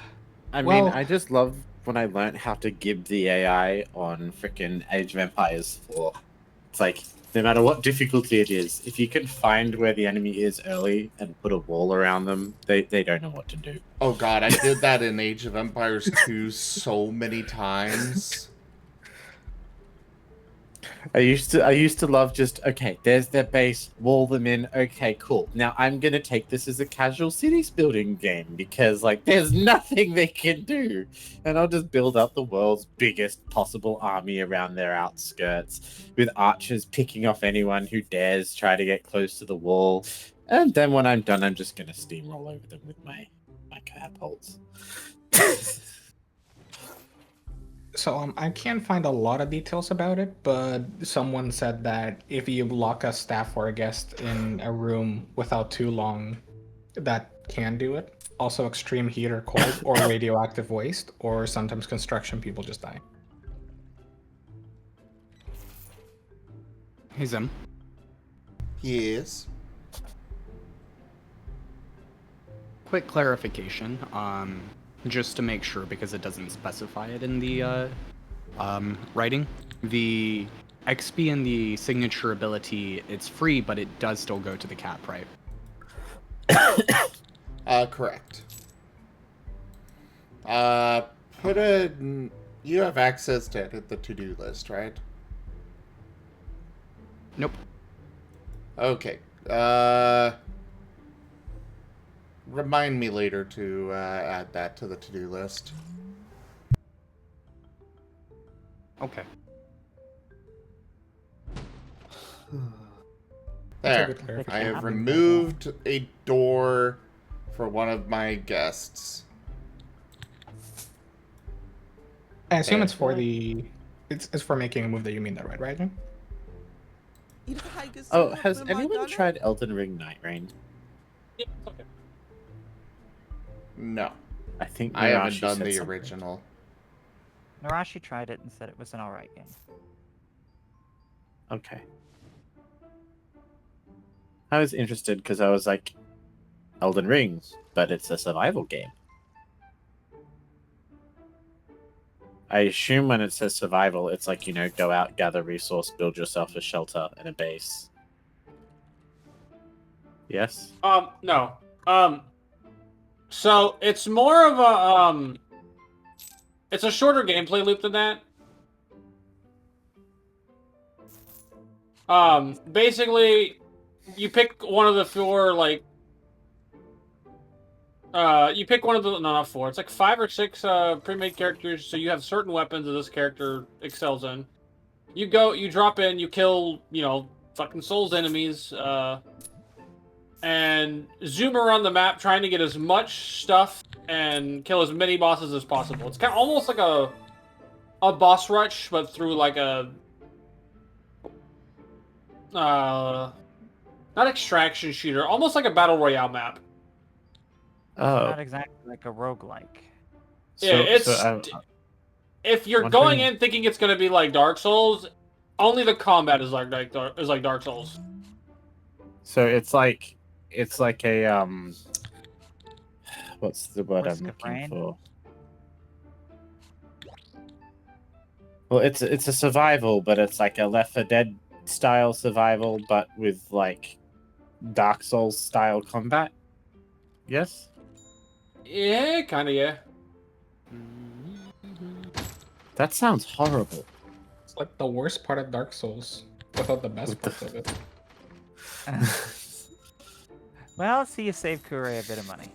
mean, well- I just love when I learned how to give the AI on frickin' Age of Empires 4. It's like, no matter what difficulty it is, if you can find where the enemy is early and put a wall around them, they don't know what to do. Oh god, I did that in Age of Empires 2 so many times. I used to love just, okay, there's their base, wall them in, okay, cool. Now I'm gonna take this as a casual cities building game because like there's nothing they can do. And I'll just build up the world's biggest possible army around their outskirts with archers picking off anyone who dares try to get close to the wall. And then when I'm done, I'm just gonna steamroll over them with my catapults. So I can't find a lot of details about it, but someone said that if you lock a staff or a guest in a room without too long, that can do it. Also, extreme heat or cold, or radioactive waste, or sometimes construction people just die. Hey, Zim. Yes. Quick clarification, just to make sure, because it doesn't specify it in the writing. The XP and the signature ability, it's free, but it does still go to the cap, right? Correct. You have access to edit the to-do list, right? Nope. Okay. Remind me later to add that to the to-do list. Okay. There. I have removed a door for one of my guests. I assume it's for it's for making a move that you mean that, right, Jim? Oh, has anyone tried Elden Ring Night Rain? Yeah, it's okay. No. I think I haven't Narashi done said the something. original. Narashi tried it and said it was an alright game. Okay. I was interested because I was like, Elden Rings, but it's a survival game. I assume when it says survival, it's like, you know, go out, gather resource, build yourself a shelter and a base. Yes? No. So it's more of a it's a shorter gameplay loop than that. Basically, you pick one of the four, like, you pick one of the, no, not four, it's like 5 or 6, pre-made characters, so you have certain weapons that this character excels in. You go, you drop in, you kill, you know, fucking Souls enemies, and zoom around the map trying to get as much stuff and kill as many bosses as possible. It's kind of almost like a boss rush, but through like a not extraction shooter, almost like a battle royale map. Oh. Not exactly like a roguelike. Yeah, if you're going in thinking it's going to be like Dark Souls, only the combat is like Dark Souls. So it's like a what's the word I'm looking for? Well, it's a survival, but it's like a Left 4 Dead style survival, but with like Dark Souls style combat. Yes? Yeah, kind of, yeah. That sounds horrible. It's like the worst part of Dark Souls without the best part of it. Well, see, you save Kure a bit of money.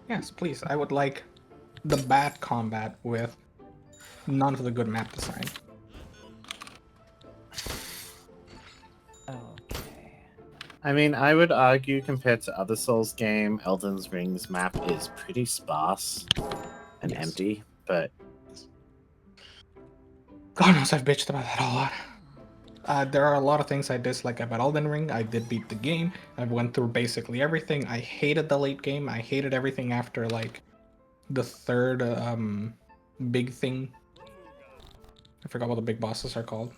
Yes, please. I would like the bad combat with none of the good map design. Okay. I mean, I would argue compared to other Souls game, Elden Ring's map is pretty sparse and empty, but God knows I've bitched about that a lot. There are a lot of things I dislike about Elden Ring. I did beat the game. I went through basically everything. I hated the late game. I hated everything after like the third big thing. I forgot what the big bosses are called.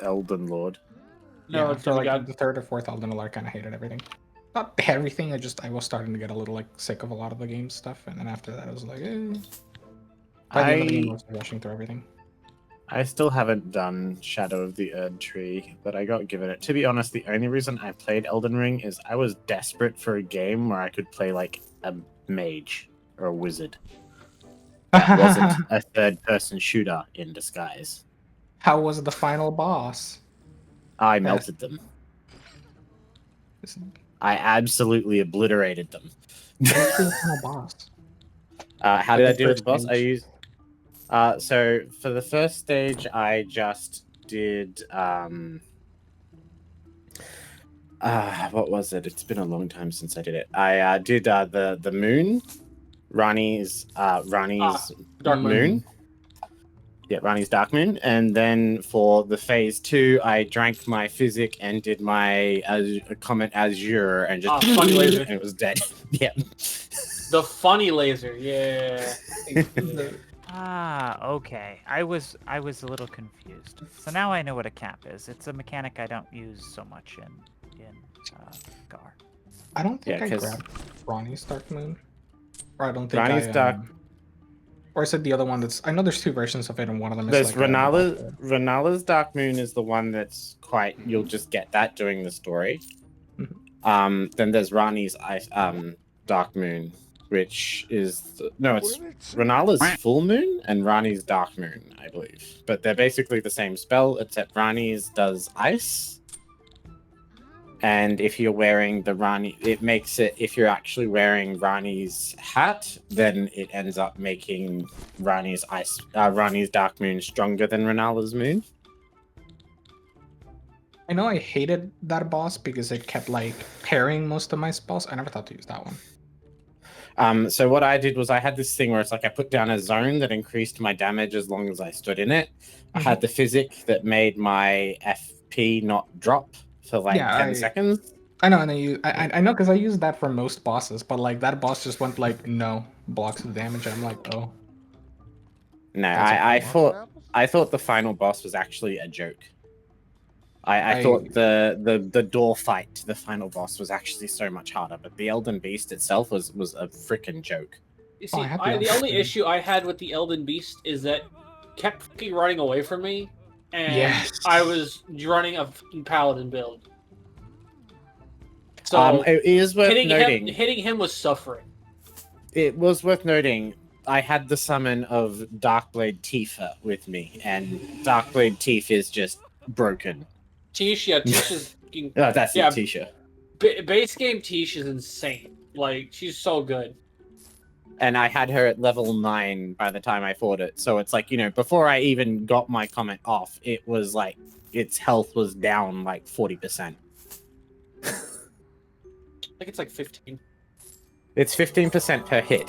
Elden Lord. No, Yeah, it's after like God. the third or fourth Elden Lord, I kind of hated everything. Not everything. I was starting to get a little like sick of a lot of the game stuff, and then after that, I was like, eh. By the end of the game, I was rushing through everything. I still haven't done Shadow of the Erd Tree, but I got given it. To be honest, the only reason I played Elden Ring is I was desperate for a game where I could play like a mage or a wizard. That wasn't a third-person shooter in disguise. How was the final boss? I melted them. I absolutely obliterated them. What's the final boss? How did I do with the boss? I used. So for the first stage, I just did. What was it? It's been a long time since I did it. I did the moon, Rani's Dark moon. Yeah, Rani's Dark Moon. And then for the phase 2, I drank my physic and did my Comet Azure and just funny laser. And it was dead. Yeah. The funny laser, yeah. Okay. I was a little confused. So now I know what a cap is. It's a mechanic I don't use so much in Gar. I don't think I 'cause grabbed Ronnie's Dark Moon. Or I don't think Rani's Dark. Or is it the other one that's... I know there's two versions of it, and one of them is There's like... Renala's Dark Moon is the one that's quite... You'll just get that during the story. Then there's Rani's Dark Moon, which is... No, it's Renala's Full Moon and Rani's Dark Moon, I believe. But they're basically the same spell, except Rani's does ice. And if you're wearing the Rani... It makes it... If you're actually wearing Rani's hat, then it ends up making Rani's Dark Moon stronger than Renala's Moon. I know I hated that boss because it kept, like, parrying most of my spells. I never thought to use that one. So what I did was I had this thing where it's like I put down a zone that increased my damage as long as I stood in it. I had the physic that made my FP not drop for like 10 seconds. I know, and I know because I used that for most bosses, but like that boss just went like no blocks of damage. And I'm like, oh. No, I thought the final boss was actually a joke. I thought the door fight to the final boss was actually so much harder, but the Elden Beast itself was a freaking joke. You see, the only issue I had with the Elden Beast is that it kept fucking running away from me, and I was running a fucking paladin build. So it is worth noting. Hitting him was suffering. It was worth noting. I had the summon of Darkblade Tifa with me, and Darkblade Tifa is just broken. Tisha's oh, that's it, Tisha. Base game Tish is insane. Like, she's so good. And I had her at level 9 by the time I fought it. So it's like, you know, before I even got my comment off, it was like, its health was down like 40%. I think it's like 15. It's 15% per hit.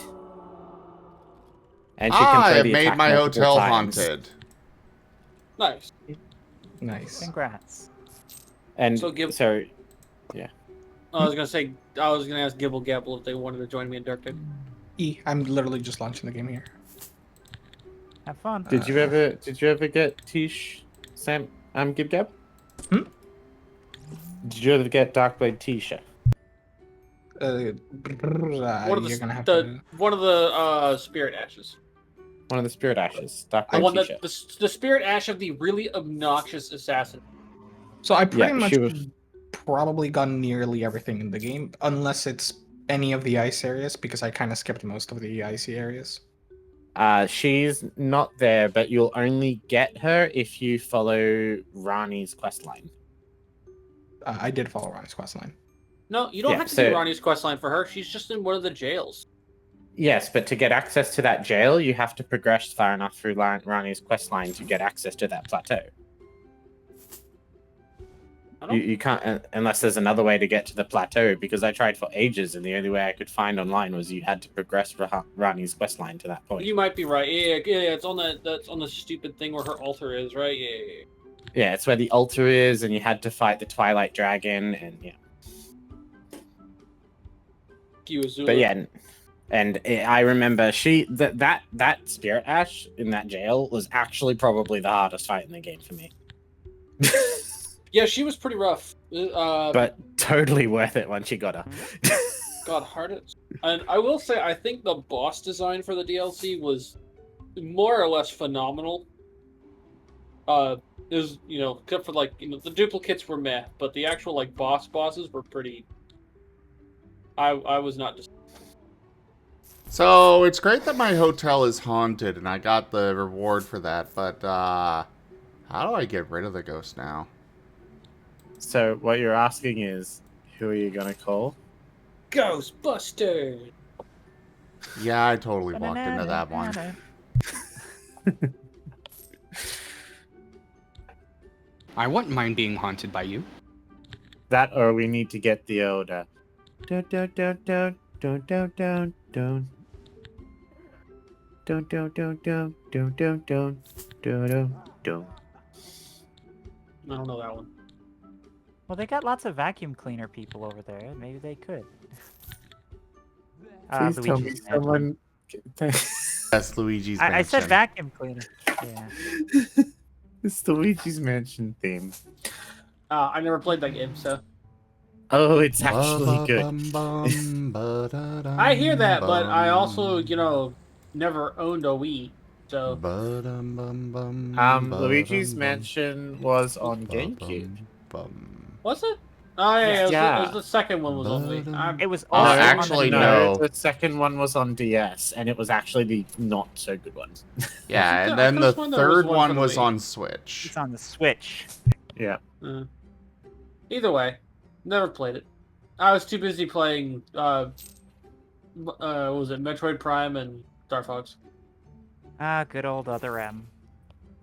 And she can throw the made attack my hotel times. haunted. Nice. Nice. Congrats. And so yeah. I was gonna ask Gibble Gabble if they wanted to join me in Dark Tide. I'm literally just launching the game here. Have fun. Did you ever get Tish, Sam, Gib Gab? Did you ever get Darkblade Tisha? One of the Spirit Ashes. One of the Spirit Ashes. The one that the Spirit Ash of the really obnoxious assassin. So I pretty much probably got nearly everything in the game, unless it's any of the ice areas, because I kind of skipped most of the icy areas. She's not there, but you'll only get her if you follow Rani's questline. I did follow Rani's questline. No, you don't have to do Rani's questline for her. She's just in one of the jails. Yes, but to get access to that jail, you have to progress far enough through Rani's questline to get access to that plateau. You can't unless there's another way to get to the plateau. Because I tried for ages, and the only way I could find online was you had to progress Rani's quest line to that point. You might be right. Yeah. It's on that's on the stupid thing where her altar is, right? Yeah. Yeah, it's where the altar is, and you had to fight the Twilight Dragon, and yeah. But yeah, and I remember that Spirit Ash in that jail was actually probably the hardest fight in the game for me. Yeah, she was pretty rough. But totally worth it once you got her. God, hardest. And I will say, I think the boss design for the DLC was more or less phenomenal. There's, except for the duplicates were meh, but the actual bosses were pretty. I was not just. So it's great that my hotel is haunted, and I got the reward for that. But how do I get rid of the ghost now? So what you're asking is, who are you gonna call? Ghostbusters. Yeah, I totally walked into that one. I wouldn't mind being haunted by you. That, or we need to get the old don't. I don't know that one. Well, they got lots of vacuum cleaner people over there. Maybe they could. Please tell me someone. That's Luigi's Mansion. I said vacuum cleaner. Yeah. It's the Luigi's Mansion theme. I never played that game, so. Oh, it's actually good. I hear that, but I also, never owned a Wii, so. Luigi's Mansion was on GameCube. Was it? Oh yeah, it was the second one was on Wii. It was also actually no. The second one was on DS, and it was actually the not so good one. Yeah, and then the third one was on Switch. It's on the Switch. Yeah. Either way, never played it. I was too busy playing. What was it, Metroid Prime and Star Fox? Good old other M.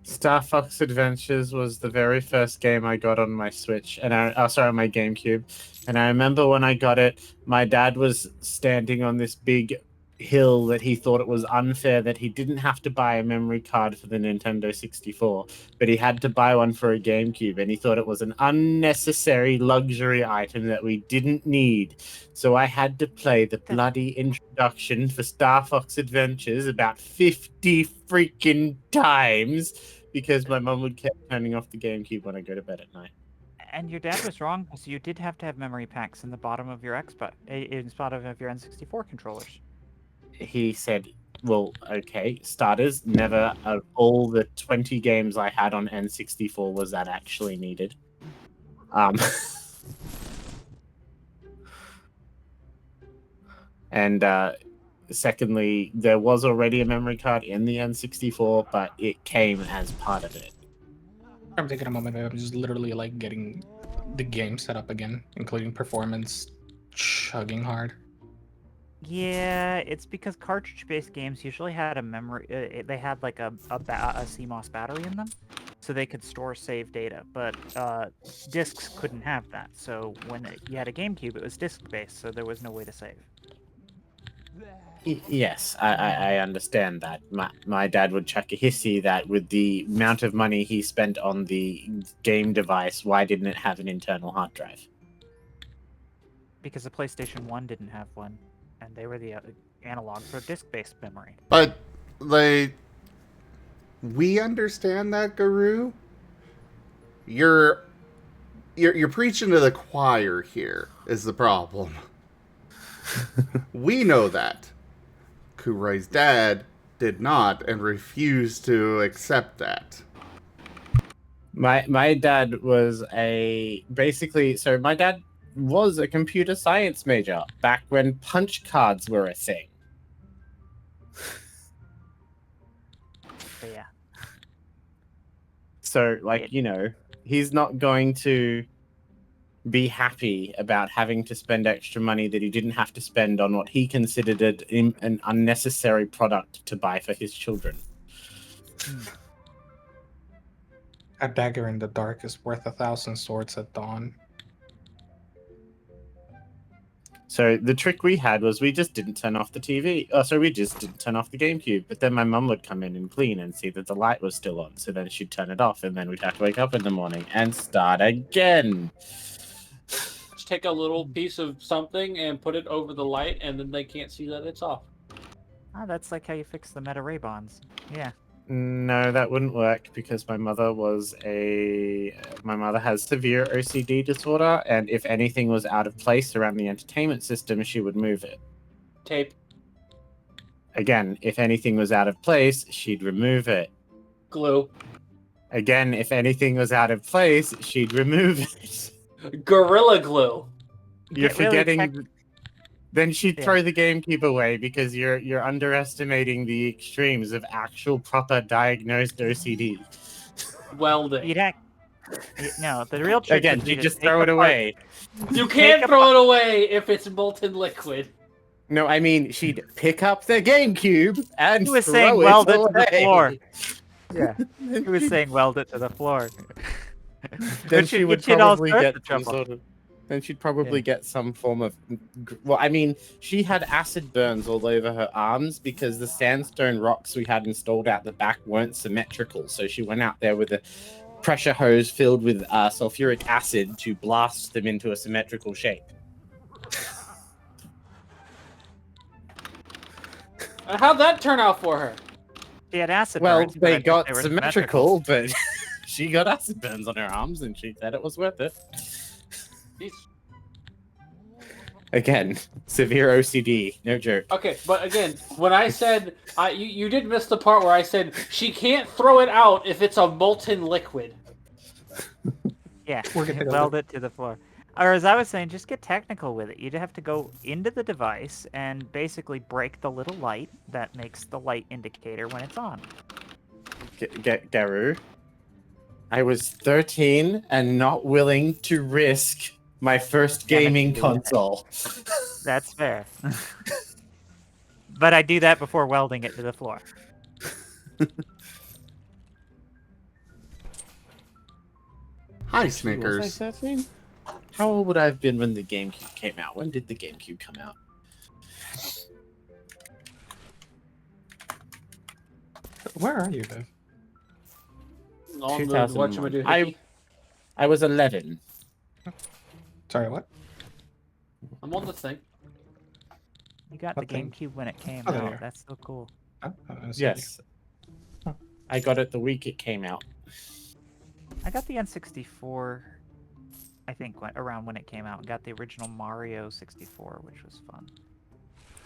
Star Fox Adventures was the very first game I got on my Switch, and on my GameCube. And I remember when I got it, my dad was standing on this big hill that he thought it was unfair that he didn't have to buy a memory card for the Nintendo 64, but he had to buy one for a GameCube, and he thought it was an unnecessary luxury item that we didn't need. So I had to play the bloody introduction for Star Fox Adventures about 50 freaking times because my mum would keep turning off the GameCube when I go to bed at night. And your dad was wrong, because you did have to have memory packs in the bottom of your in the bottom of your N64 controllers. He said, well, okay, starters, never of all the 20 games I had on N64 was that actually needed. And secondly, there was already a memory card in the N64, but it came as part of it. I'm taking a moment. I'm just literally getting the game set up again, including performance, chugging hard. Yeah, it's because cartridge-based games usually had a memory. They had a CMOS battery in them, so they could store save data. But discs couldn't have that. So when you had a GameCube, it was disc-based, so there was no way to save. Yes, I understand that. My dad would chuck a hissy that with the amount of money he spent on the game device, why didn't it have an internal hard drive? Because the PlayStation 1 didn't have one. And they were the analog for disc-based memory. But we understand that, Guru. You're preaching to the choir here. Is the problem? We know that. Kurai's dad did not and refused to accept that. My dad was my dad was a computer science major back when punch cards were a thing. Yeah. So, he's not going to be happy about having to spend extra money that he didn't have to spend on what he considered an unnecessary product to buy for his children. A dagger in the dark is worth 1,000 swords at dawn. So the trick we had was we just didn't turn off the TV. Oh, so we just didn't turn off the GameCube. But then my mum would come in and clean and see that the light was still on. So then she'd turn it off, and then we'd have to wake up in the morning and start again. Just take a little piece of something and put it over the light, and then they can't see that it's off. Oh, that's like how you fix the meta ray bonds. Yeah. No, that wouldn't work because my mother has severe OCD disorder, and if anything was out of place around the entertainment system, she would move it. Tape. Again, if anything was out of place, she'd remove it. Glue. Again, if anything was out of place, she'd remove it. Gorilla Glue. You're forgetting. Then she'd throw the GameCube away because you're underestimating the extremes of actual proper diagnosed OCD. Welding. No, the real trick Again, would be you to just take throw it apart- away. You can't throw it away if it's molten liquid. No, I mean she'd pick up the GameCube and He was throw saying it weld it away. to the floor. Yeah, he was saying weld it to the floor. Then she would probably get some trouble. sort of. Then she'd probably get some form of. Well, I mean, she had acid burns all over her arms because the sandstone rocks we had installed out the back weren't symmetrical. So she went out there with a pressure hose filled with sulfuric acid to blast them into a symmetrical shape. How'd that turn out for her? She had acid Well, burns. they but got were symmetrical, but she got acid burns on her arms, and she said it was worth it. Again, severe OCD, no joke. Okay, but again, when I said you did miss the part where I said she can't throw it out if it's a molten liquid. Yeah, weld it to the floor. Or as I was saying, just get technical with it. You'd have to go into the device and basically break the little light that makes the light indicator when it's on. Garu, I was 13 and not willing to risk my first gaming console. That's fair. But I do that before welding it to the floor. Hi, Was I Snickers. 13? How old would I have been when the GameCube came out? When did the GameCube come out? Where are you, Dave? On the 2001. I was 11. Sorry, what? I'm on the thing. You got What the thing? GameCube when it came Oh, there you out. are. That's so cool. Yes. I got it the week it came out. I got the N64, I think, around when it came out. Got the original Mario 64, which was fun.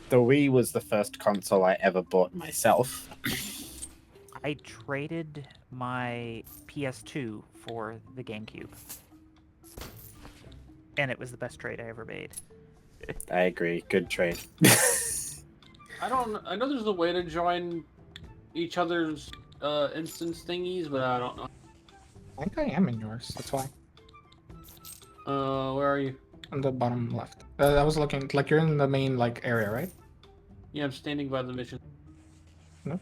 The Wii was the first console I ever bought myself. I traded my PS2 for the GameCube. And it was the best trade I ever made. I agree. Good trade. I know there's a way to join each other's instance thingies, but I don't know. I think I am in yours. That's why. Where are you? On the bottom left. I was looking like you're in the main area, right? Yeah, I'm standing by the mission. No.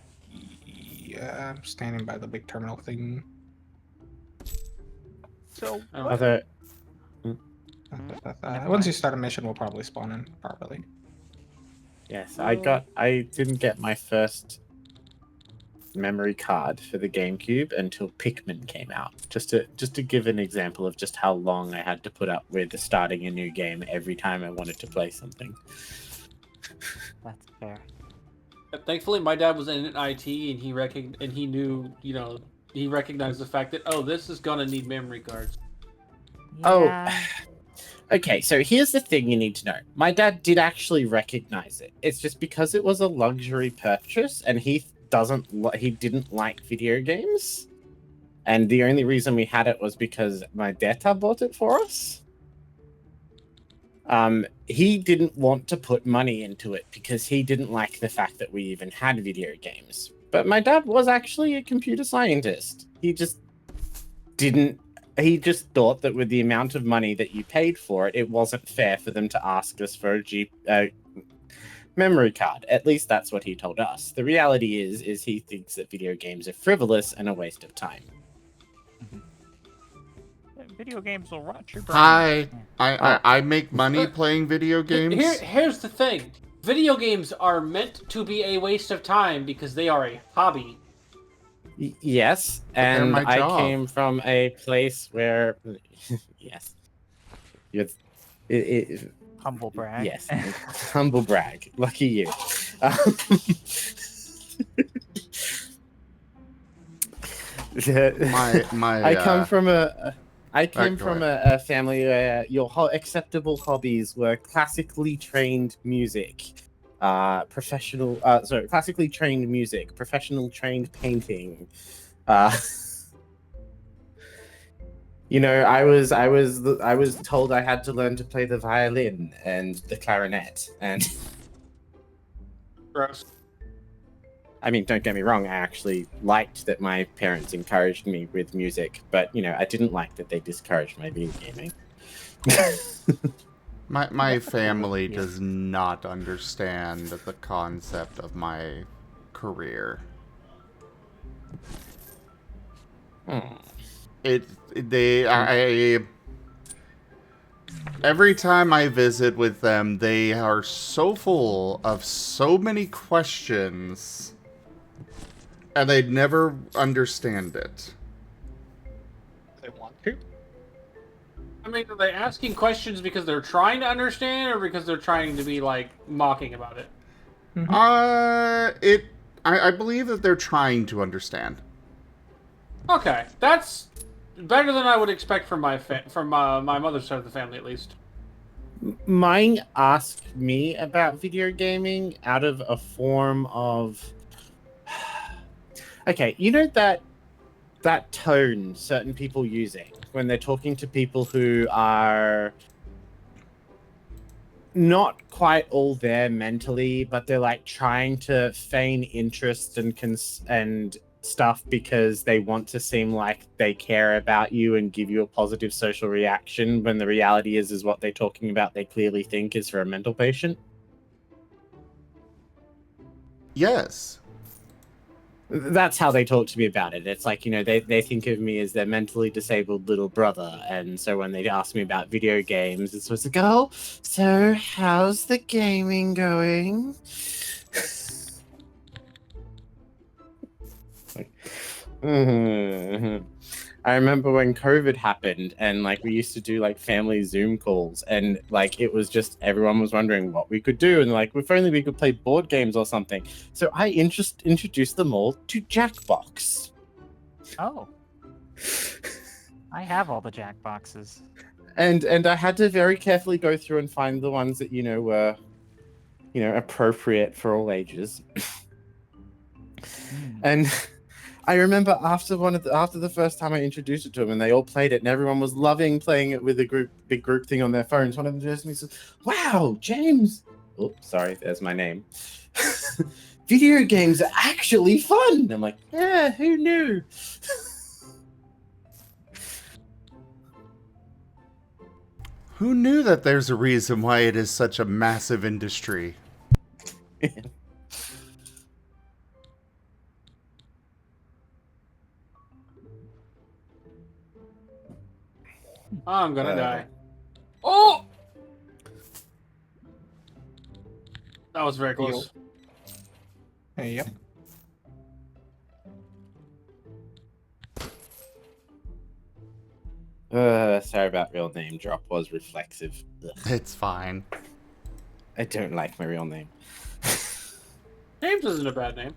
Yeah, I'm standing by the big terminal thing. So Other. Once you start a mission, we'll probably spawn in properly. Yes, I didn't get my first memory card for the GameCube until Pikmin came out. Just to give an example of just how long I had to put up with starting a new game every time I wanted to play something. That's fair. Thankfully, my dad was in IT, and he knew, he recognized the fact that this is gonna need memory cards. Yeah. Oh. Okay, so here's the thing you need to know. My dad did actually recognize it. It's just because it was a luxury purchase, and he didn't like video games, and the only reason we had it was because my data bought it for us. He didn't want to put money into it because he didn't like the fact that we even had video games. But my dad was actually a computer scientist. He just thought that with the amount of money that you paid for it, it wasn't fair for them to ask us for a memory card. At least that's what he told us. The reality is he thinks that video games are frivolous and a waste of time. Mm-hmm. Video games will rot your brain. Hi. Yeah. I make money playing video games. Here's the thing. Video games are meant to be a waste of time because they are a hobby. Yes, they're and my I job. came from a place where, yes, Humble brag. Yes, humble brag. Lucky you. I come from a family where your acceptable hobbies were classically trained music, classically trained music, professional trained painting. You know, I was told I had to learn to play the violin and the clarinet, and Gross. I mean, don't get me wrong, I actually liked that my parents encouraged me with music, but, you know, I didn't like that they discouraged my video gaming. My family does not understand the concept of my career. Every time I visit with them, they are so full of so many questions, and they never understand it. They want to? I mean, are they asking questions because they're trying to understand, or because they're trying to be like mocking about it? I believe that they're trying to understand. Okay, that's better than I would expect from my my mother's side of the family, at least. Mine asked me about video gaming out of a form of... Okay, you know that tone certain people using when they're talking to people who are not quite all there mentally, but they're like trying to feign interest and stuff because they want to seem like they care about you and give you a positive social reaction, when the reality is what they're talking about they clearly think is for a mental patient. Yes. That's how they talk to me about it. It's like, you know, they think of me as their mentally disabled little brother, and so when they ask me about video games, it's supposed to go, so how's the gaming going? I remember when COVID happened, and like we used to do like family Zoom calls, and like it was just everyone was wondering what we could do, and like if only we could play board games or something. So I introduced them all to Jackbox. Oh, I have all the Jackboxes. And I had to very carefully go through and find the ones that were, appropriate for all ages. And I remember after the first time I introduced it to them, and they all played it, and everyone was loving playing it with a big group thing on their phones. One of them just me says, "Wow, James!" Oh, sorry, there's my name. Video games are actually fun. And I'm like, yeah, who knew? Who knew that there's a reason why it is such a massive industry? I'm gonna die. Oh! That was very close. Hey, yep. Sorry about real name drop. Was reflexive. Ugh. It's fine. I don't like my real name. James isn't a bad name.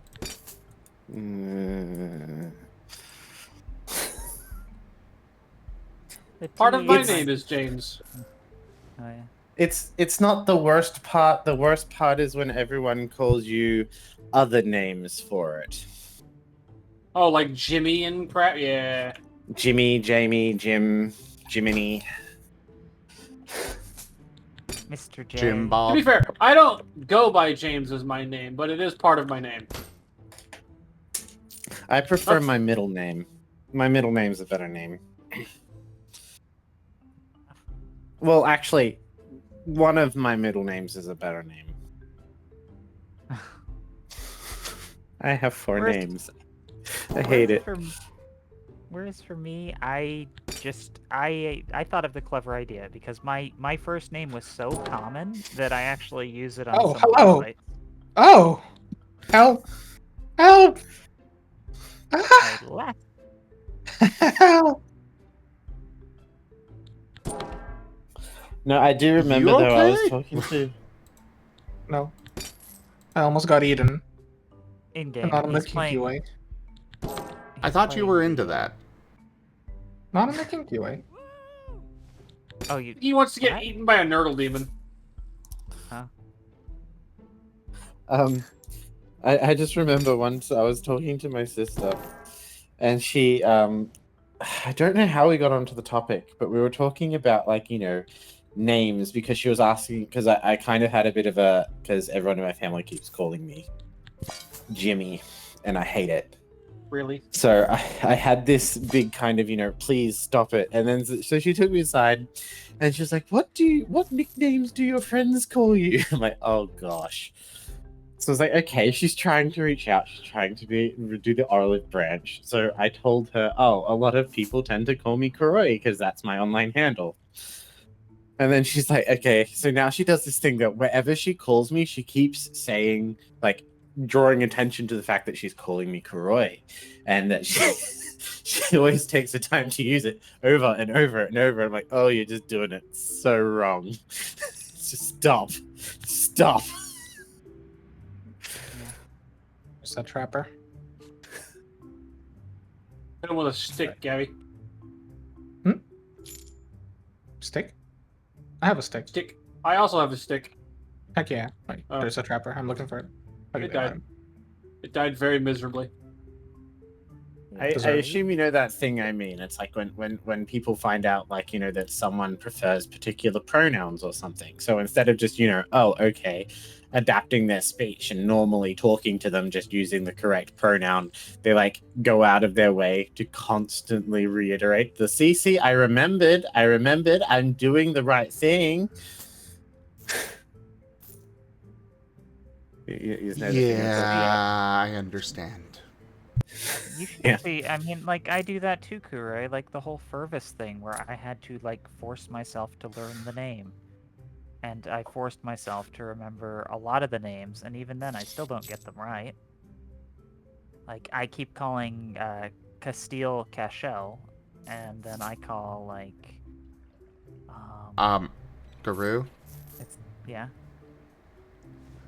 Part of my name is James. Oh, yeah. It's not the worst part. The worst part is when everyone calls you other names for it. Oh, like Jimmy and crap? Yeah. Jimmy, Jamie, Jim, Jiminy. Mr. J. Jim Bob. To be fair, I don't go by James as my name, but it is part of my name. I prefer my middle name. My middle name's a better name. Well, actually, one of my middle names is a better name. I have four names. I hate it. Whereas for me, I thought of the clever idea because my first name was so common that I actually use it on Oh, some hello. websites. Oh, help! Help! I left. Help! No, I do remember You though. I was okay? talking to. No, I almost got eaten. In And game, not in the he's kinky playing. way. I thought you were into that. Not in the kinky way. Oh, you. He wants to get What? eaten by a nurdle demon. Huh? I just remember once I was talking to my sister, and she I don't know how we got onto the topic, but we were talking about like names because she was asking because I kind of had a bit of a because everyone in my family keeps calling me Jimmy, and I hate it. Really? So I had this big kind of, please stop it. And then so she took me aside and she was like, what nicknames do your friends call you? I'm like, oh gosh. So I was like, okay, she's trying to reach out. She's trying to do the olive branch. So I told her, oh, a lot of people tend to call me Kuroi because that's my online handle. And then she's like, okay. So now she does this thing that wherever she calls me, she keeps saying, like, drawing attention to the fact that she's calling me Kuroi, and that she always takes the time to use it over and over and over. I'm like, oh, you're just doing it so wrong. Just stop. Is that Trapper? Hit him with a stick, Gabby. Stick? I have a stick. Stick. I also have a stick. Heck yeah. Wait, Oh. there's a Trapper. I'm looking for it. Okay, It died. It died very miserably. I assume you know that thing I mean. It's like when people find out, like, that someone prefers particular pronouns or something. So instead of just, oh, okay, adapting their speech and normally talking to them just using the correct pronoun, they like go out of their way to constantly reiterate the CC. I remembered, I'm doing the right thing. Yeah, I understand. You should see. I mean, like I do that too, Kuroi. Like the whole Furvis thing, where I had to like force myself to learn the name, and I forced myself to remember a lot of the names, and even then, I still don't get them right. Like I keep calling Castile Cashel, and then I call like Guru. It's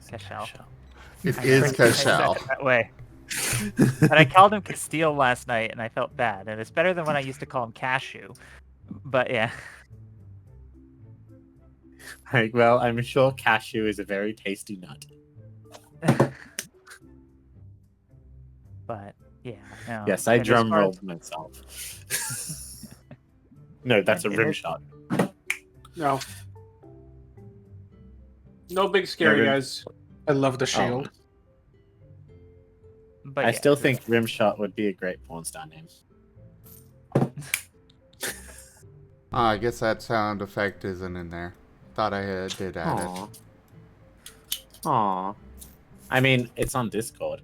Cashel. It is Cashel. That way. But I called him Castile last night, and I felt bad. And it's better than when I used to call him Cashew. But yeah. Like, well, I'm sure cashew is a very tasty nut. But yeah. No. Yes, I drum rolled myself. No, that's a rim shot. No. No big scary guys. I love the shield. But I still think Rimshot would be a great porn star name. I guess that sound effect isn't in there. Thought I did add it. Aww. I mean, it's on Discord.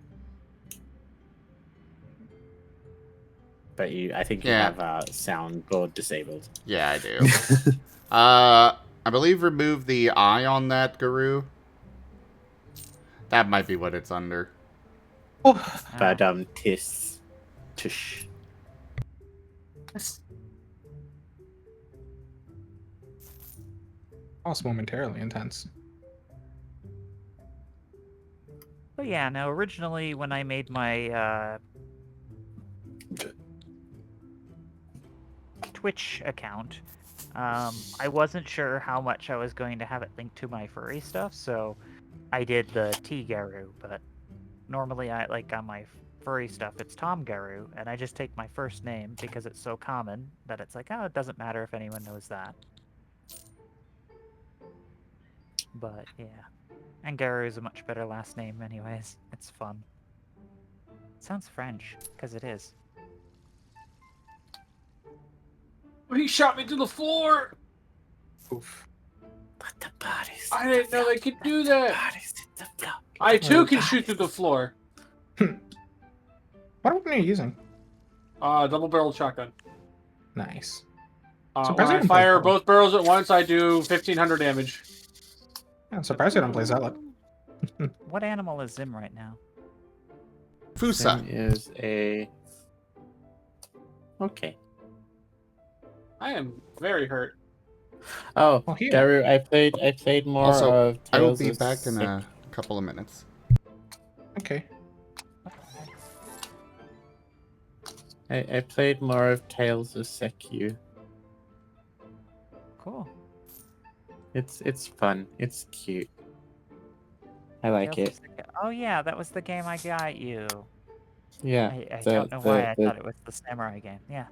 But I think you have soundboard disabled. Yeah, I do. I believe remove the I on that, Guru. That might be what it's under. But tish. Also momentarily intense. But yeah, no, originally when I made my Twitch account, I wasn't sure how much I was going to have it linked to my furry stuff, so I did the T-Garu, but normally I like on my furry stuff it's Tom Garu, and I just take my first name because it's so common that it's like, oh, it doesn't matter if anyone knows that. But yeah. And Garu is a much better last name anyways. It's fun. It sounds French, because it is. He shot me to the floor! Oof. But the bodies. I didn't know they could do that! I too can shoot through the floor. What weapon are you using? Double-barreled shotgun. Nice. When I fire both barrels at once, I do 1,500 damage. I'm surprised you don't play Zealot. What animal is Zim right now? Fusa. Zim is a... Okay. I am very hurt. Oh, here. Garu, I played more Also, of I will Tales be of back in Sick. a couple of minutes. Okay. I played more of Tales of Secu. Cool. It's fun. It's cute. I like Tales it. of Sick- Oh yeah, that was the game I got you. Yeah. I don't know why I thought it was the samurai game. Yeah.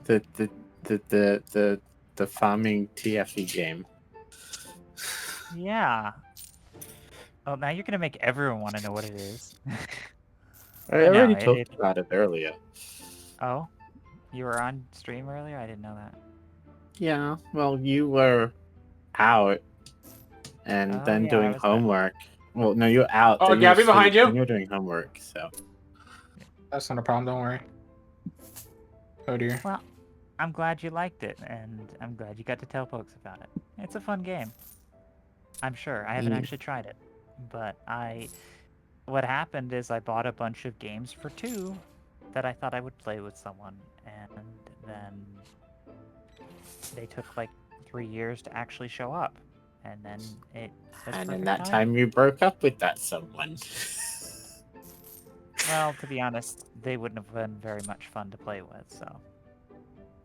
The farming TFE game. Yeah. Oh, now you're gonna make everyone want to know what it is. I But no, already talked about it earlier. Oh, you were on stream earlier? I didn't know that. Yeah, well, you were out and Oh, then yeah, I doing was homework. Well, no, you're out. Oh, then Gabby you're behind asleep, you? then you're doing homework, so. That's not a problem, don't worry. Oh dear. Well, I'm glad you liked it, and I'm glad you got to tell folks about it. It's a fun game. I'm sure. I haven't actually tried it, but what happened is I bought a bunch of games for 2 that I thought I would play with someone, and then they took like 3 years to actually show up, and then it was And in perfect that timing. time, you broke up with that someone. Well, to be honest, they wouldn't have been very much fun to play with, so.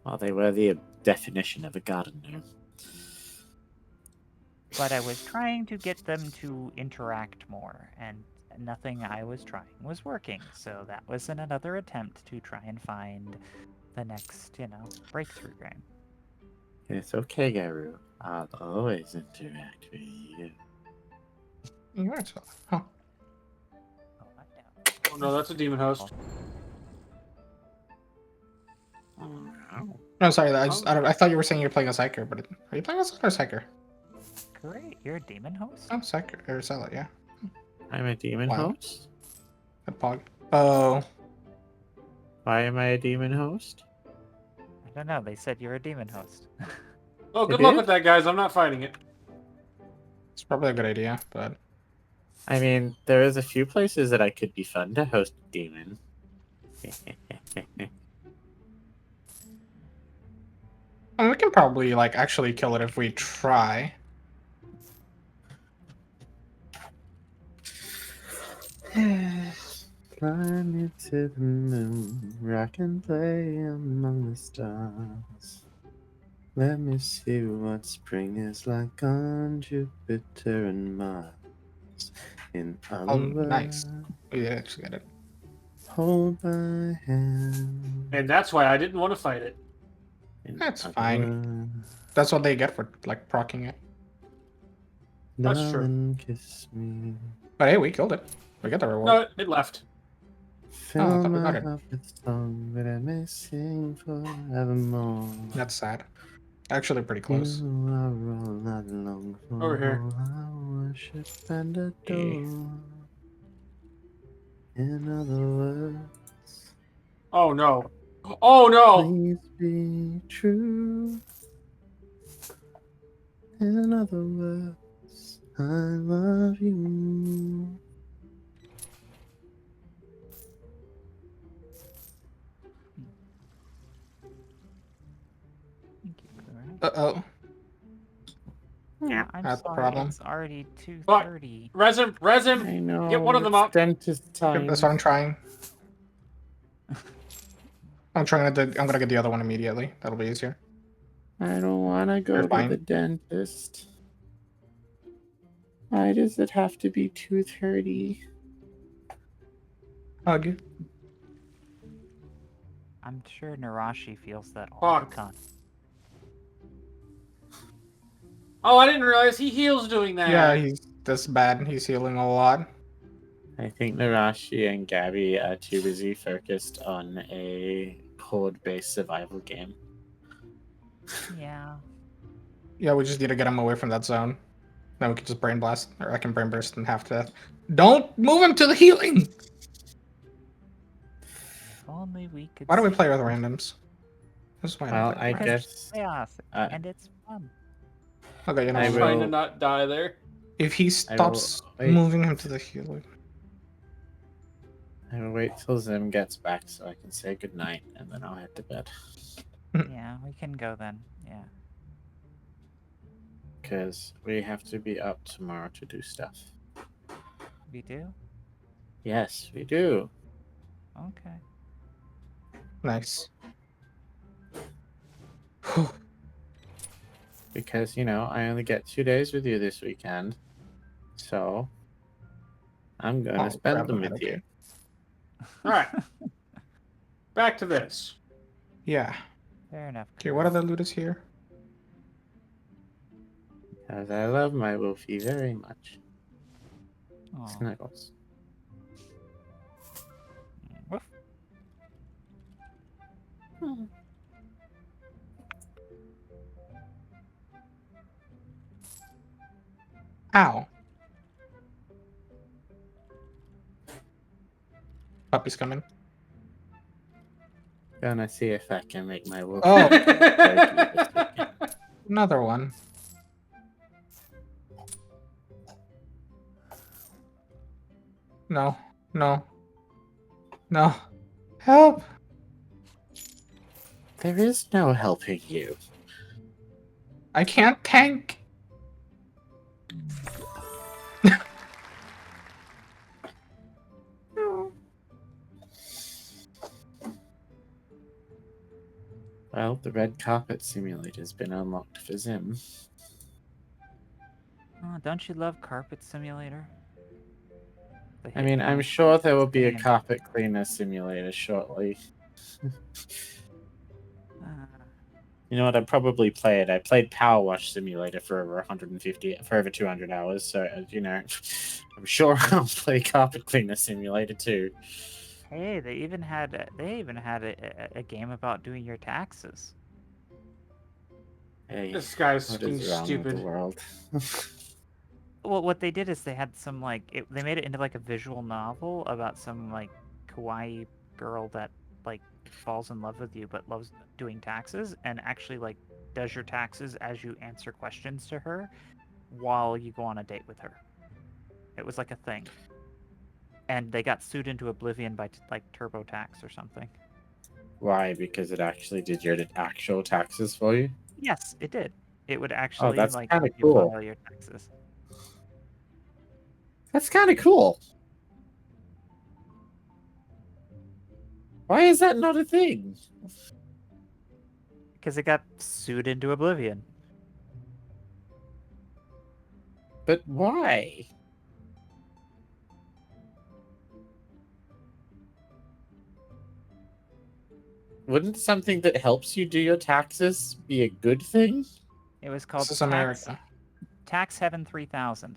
Well, they were the definition of a gardener. But I was trying to get them to interact more, and nothing I was trying was working. So that was another attempt to try and find the next, breakthrough game. It's okay, Garu. I'll always interact with you. You're right. Huh. Oh no, that's a demon host. No, sorry. I thought you were saying you're playing a Psyker, but are you playing a Zealot or Psyker? Great, you're a demon host? Oh, Psyker or Zealot, yeah. I'm a demon host? A Pog. Oh. Why am I a demon host? I don't know, they said you're a demon host. Oh, good luck with that, guys. I'm not fighting it. It's probably a good idea, but... I mean, there is a few places that I could be fun to host a demon. I mean, we can probably, actually kill it if we try. Fly me to the moon, rock and play among the stars. Let me see what spring is like on Jupiter and Mars. In other words, Nice. We did actually get it. Hold my hand. And that's why I didn't want to fight it. That's fine. That's what they get for, proccing it. That's true. Kiss me. But hey, we killed it. We got the reward. No, it left. Fill I thought we my got it. heart with song that I may sing forevermore. That's sad. Actually, pretty close. You are all I long for. Over here. I worship and adore. In other words, Oh no. Oh no! please be true. In other words, I love you. Uh-oh. Yeah, I'm That's the sorry, problem. it's already 2:30. Resin, I know. get one of them it's up. Dentist time. That's what I'm trying. I'm gonna get the other one immediately. That'll be easier. I don't want to go You're to fine. the dentist. Why does it have to be 2:30? Hug you. I'm sure Narashi feels that all the time. Oh, I didn't realize he heals doing that. Yeah, he's this bad. He's healing a lot. I think Narashi and Gabby are too busy focused on a horde-based survival game. Yeah. Yeah, we just need to get him away from that zone. Then we can just brain blast, or I can brain burst and half to death. Don't move him to the healing. only we could. Why do we see play with it. randoms? That's why Well, play I with randoms. guess. Chaos, and it's fun. Okay, you know I I'm what? trying to will. not die there. If he stops moving him to the healer. I will wait till Zim gets back so I can say goodnight, and then I'll head to bed. Yeah, we can go then. Yeah. Because we have to be up tomorrow to do stuff. We do? Yes, we do. Okay. Nice. Because, you know, I only get 2 days with you this weekend. So, I'm going to spend them with you. Alright. Back to this. Yeah. Fair enough. Okay, what other loot is here? Because I love my Wolfie very much. Aw. Snuggles. Woof. Ow. Puppy's coming. Gonna see if I can make my Wolfie. Oh! Another one. No. No. No. Help! There is no helping you. I can't tank! Well, the red carpet simulator's been unlocked for Zim. Oh, don't you love Carpet Simulator? The I mean, hit I'm game. sure there will be a Game. carpet cleaner simulator shortly. You know what? I'd probably play it. I played Power Wash Simulator for over 200 hours. So you know, I'm sure I'll play Carpet Cleaner Simulator too. Hey, they even had a game about doing your taxes. Hey, This guy's what being is wrong with stupid. the world? Well, what they did is they had some they made it into like a visual novel about some like kawaii girl that like falls in love with you but loves doing taxes and actually like does your taxes as you answer questions to her while you go on a date with her. It was like a thing. And they got sued into oblivion by like TurboTax or something. Why? Because it actually did your actual taxes for you? Yes, it did. It would actually that's like kinda help you cool. file your taxes. That's kind of cool. Why is that not a thing? Because it got sued into oblivion. But why? Wouldn't something that helps you do your taxes be a good thing? It was called This is America. Tax Heaven 3000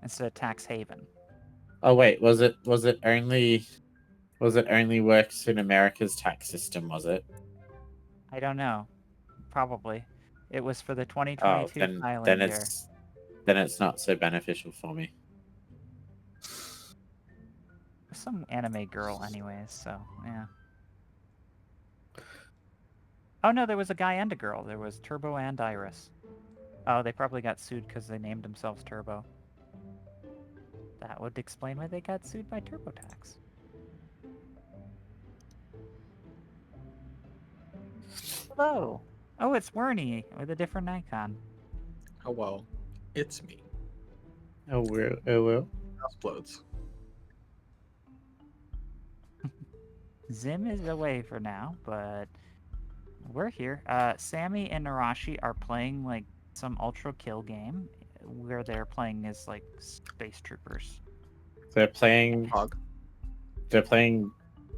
instead of Tax Haven. Oh wait, was it only works in America's tax system, was it? I don't know. Probably. It was for the Oh, 2022 filing then year. it's not so beneficial for me. Some anime girl anyways, so yeah. Oh no, there was a guy and a girl. There was Turbo and Iris. Oh, they probably got sued because they named themselves Turbo. That would explain why they got sued by TurboTax. Hello. Oh, it's Wernie with a different icon. Oh well, it's me. Oh well. Explodes. Zim is away for now, but we're here. Sammy and Narashi are playing like some ultra kill game where they're playing as like space troopers. They're playing. Hog. They're playing.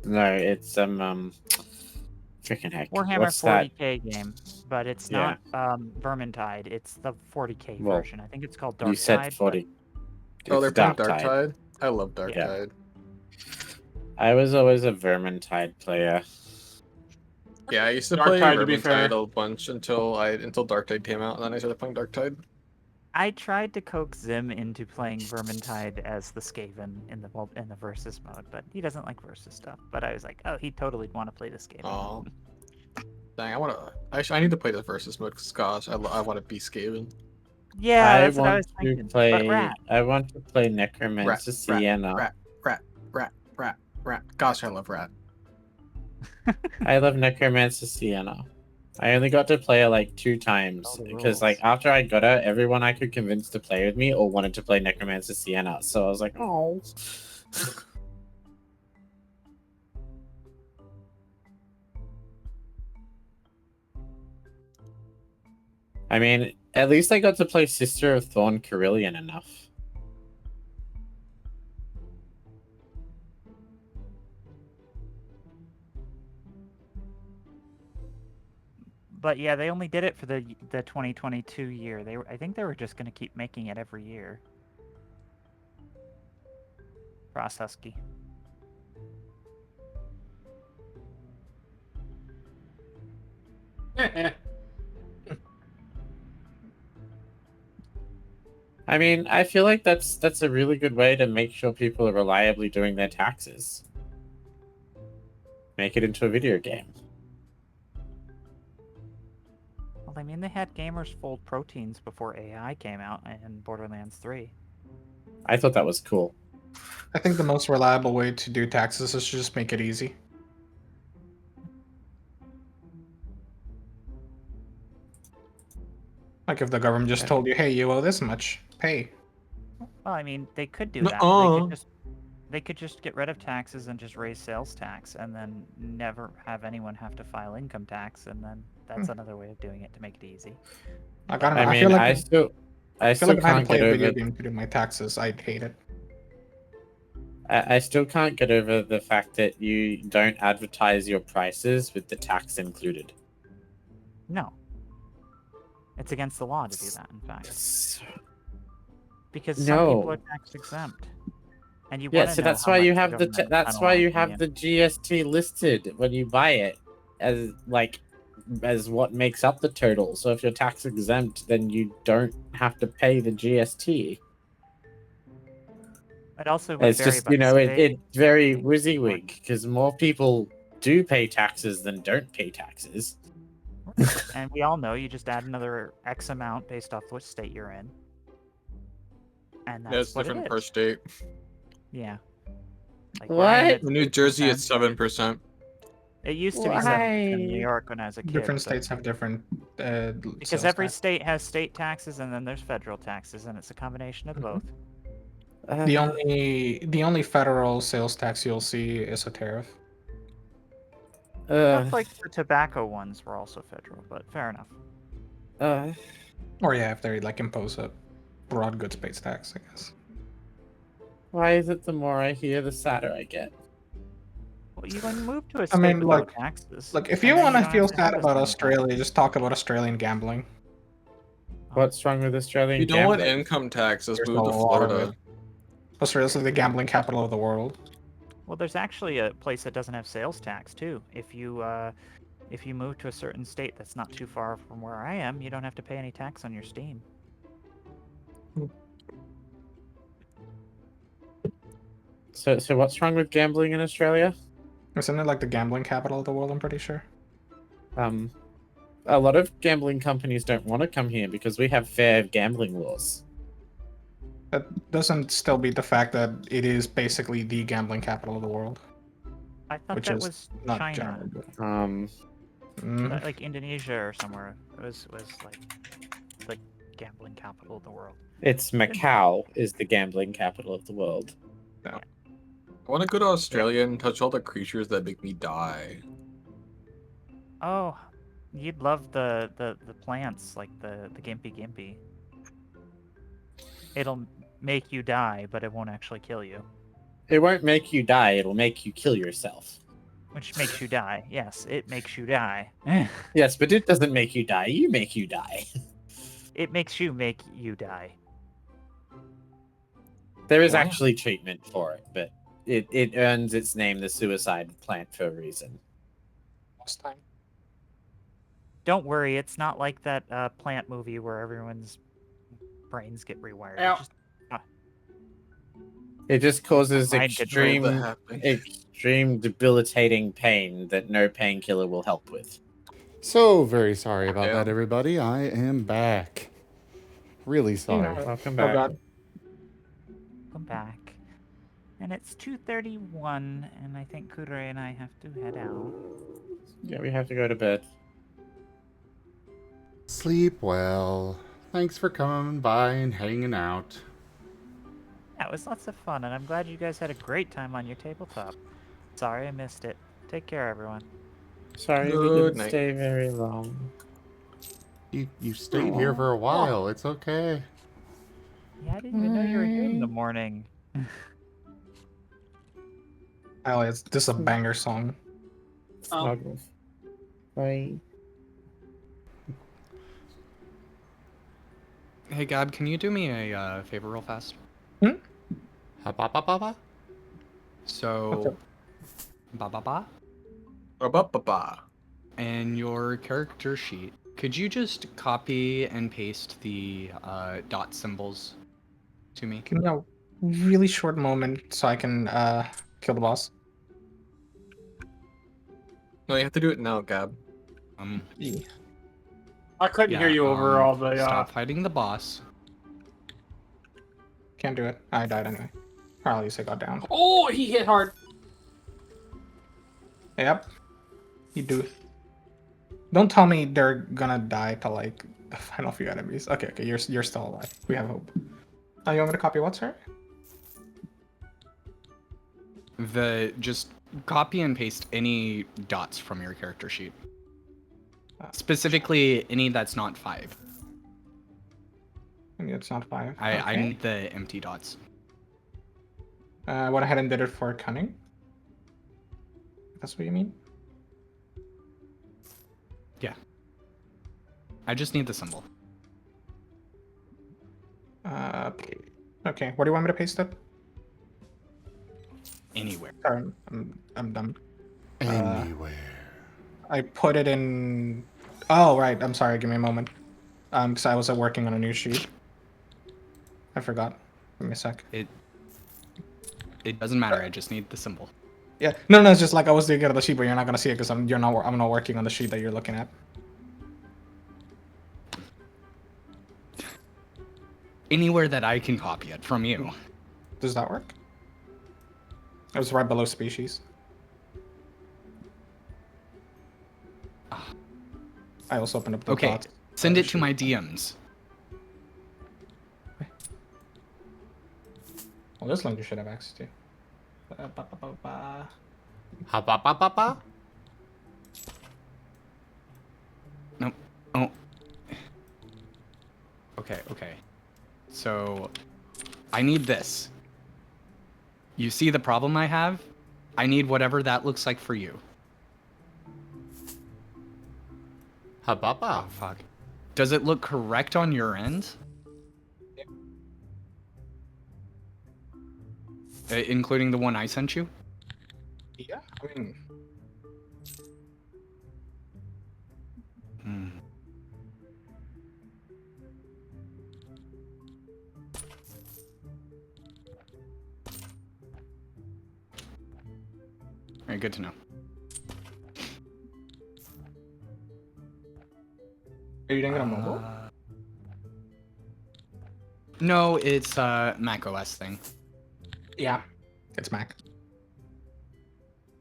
No, it's freaking heck. Warhammer What's 40k game, but it's Yeah. not Vermintide. It's the 40k Well, version. I think it's called Dark You said Tide, 40. Oh, they're It's playing Darktide. Darktide. I love Darktide. Yeah. I was always a Vermintide player. Yeah, I used to Darktide, play to be fair. Vermintide a bunch until Darktide came out, and then I started playing Darktide. I tried to coax Zim into playing Vermintide as the Skaven in the versus mode, but he doesn't like versus stuff. But I was like, oh, he totally want to play the Skaven. Oh, dang! I need to play the versus mode because gosh, I want to be Skaven. Yeah, that's what I was thinking. But Rat. I want to play Rat, Necromancer Sienna. rat. Gosh, I love rat. I love Necromancer Sienna. I only got to play her like 2 times because like after I got her, everyone I could convince to play with me all wanted to play Necromancer Sienna. So I was like, oh. I mean, at least I got to play Sister of Thorn Carillion enough. But yeah, they only did it for the 2022 year. I think they were just going to keep making it every year. Frost Husky. I mean, I feel like that's a really good way to make sure people are reliably doing their taxes. Make it into a video game. Well, I mean, they had gamers fold proteins before AI came out in Borderlands 3. I thought that was cool. I think the most reliable way to do taxes is to just make it easy. Like if the government just told you, hey, you owe this much, pay. Well, I mean, they could do that. They could just get rid of taxes and just raise sales tax, and then never have anyone have to file income tax, and then that's another way of doing it to make it easy. I don't know. I mean, feel like I still I feel like if I had can't to play get a video over. game to do my taxes, I'd hate it. I still can't get over the fact that you don't advertise your prices with the tax included. No. It's against the law to do that, in fact. Because some people are tax exempt. And you so that's why you have the GST listed when you buy it as what makes up the total. So if you're tax exempt, then you don't have to pay the GST. It also it's just it's very WYSIWYG because more people do pay taxes than don't pay taxes. And we all know you just add another X amount based off which state you're in. And that's it's what different it per is. state. Yeah. Like what? In New Jersey, it's 7%. It used to be 7% in New York when I was a kid. Different states have different. Because every state has state taxes and then there's federal taxes, and it's a combination of both. The only federal sales tax you'll see is a tariff. Stuff like the tobacco ones were also federal, but fair enough. Or yeah, if they like impose a broad goods-based tax, I guess. Why is it the more I hear, the sadder I get? Well, you can move to a state without taxes. Look, if you want to feel sad about Australia, just talk about Australian gambling. What's wrong with Australian You don't gambling? want income taxes, There's move a to lot of Florida. it. Australia's like the gambling capital of the world. Well, there's actually a place that doesn't have sales tax too. If you move to a certain state that's not too far from where I am, you don't have to pay any tax on your Steam. So what's wrong with gambling in Australia? Isn't it like the gambling capital of the world? I'm pretty sure. A lot of gambling companies don't want to come here because we have fair gambling laws. That doesn't still beat the fact that it is basically the gambling capital of the world. I thought Which that is was not China. general, Like Indonesia or somewhere. It was like the gambling capital of the world. It's Macau is the gambling capital of the world. Yeah. I want to go to Australia and touch all the creatures that make me die. Oh, you'd love the plants, like the Gimpy. It'll make you die, but it won't actually kill you. It won't make you die, it'll make you kill yourself. Which makes you die. Yes, it makes you die. Yes, but it doesn't make you die, you make you die. It makes you die. There is actually treatment for it, but it earns its name the suicide plant for a reason. Last time. Don't worry, it's not like that plant movie where everyone's brains get rewired. Ow. It just causes Mine didn't roll. extreme debilitating pain that no painkiller will help with. So very sorry about Yeah. that, everybody. I am back. Really sorry. Welcome Oh back. god. Come back. And it's 2:31, and I think Kudere and I have to head out. Yeah, we have to go to bed. Sleep well. Thanks for coming by and hanging out. Yeah, it was lots of fun, and I'm glad you guys had a great time on your tabletop. Sorry I missed it. Take care, everyone. Sorry we Good didn't night. stay very long. You stayed here for a while. It's okay. Yeah, I didn't even know you were here in the morning. Oh, this is a banger song. Snuggles. Bye. Hey Gab, can you do me a favor real fast? Ha-ba-ba-ba-ba? So, ba. Ba-ba-ba-ba. And your character sheet, could you just copy and paste the dot symbols to me? Give me a really short moment so I can kill the boss. No, you have to do it now, Gab. I couldn't hear you over all the. Stop fighting the boss. Can't do it. I died anyway. Or at least I got down. Oh, he hit hard. Yep. You do. Don't tell me they're gonna die to like the final few enemies. Okay, you're still alive. We have hope. Oh, you want me to copy what, sir? Just copy and paste any dots from your character sheet. Specifically, any that's not 5. Maybe it's not 5. I Okay. need the empty dots. Went ahead and did it for cunning. That's what you mean? Yeah. I just need the symbol. Okay. Where do you want me to paste it? Anywhere. Sorry, I'm dumb. Anywhere. I put it in. Oh right. I'm sorry. Give me a moment. Because I was working on a new sheet. I forgot. Give me a sec. It doesn't matter. I just need the symbol. Yeah. No. It's just like I was doing it on the sheet, but you're not gonna see it because I'm not working on the sheet that you're looking at. Anywhere that I can copy it from you. Does that work? It was right below species. I also opened up the Okay, dots. send it to my DMs. Well, this one you should have access to. Ha-ba-ba-ba-ba? No. Oh. Okay. So, I need this. You see the problem I have? I need whatever that looks like for you. Ha-ba-ba. Oh, fuck. Does it look correct on your end? Including the one I sent you? Yeah, I mean... Alright, good to know. Are you doing it on mobile? No, it's a Mac OS thing. Yeah, it's Mac.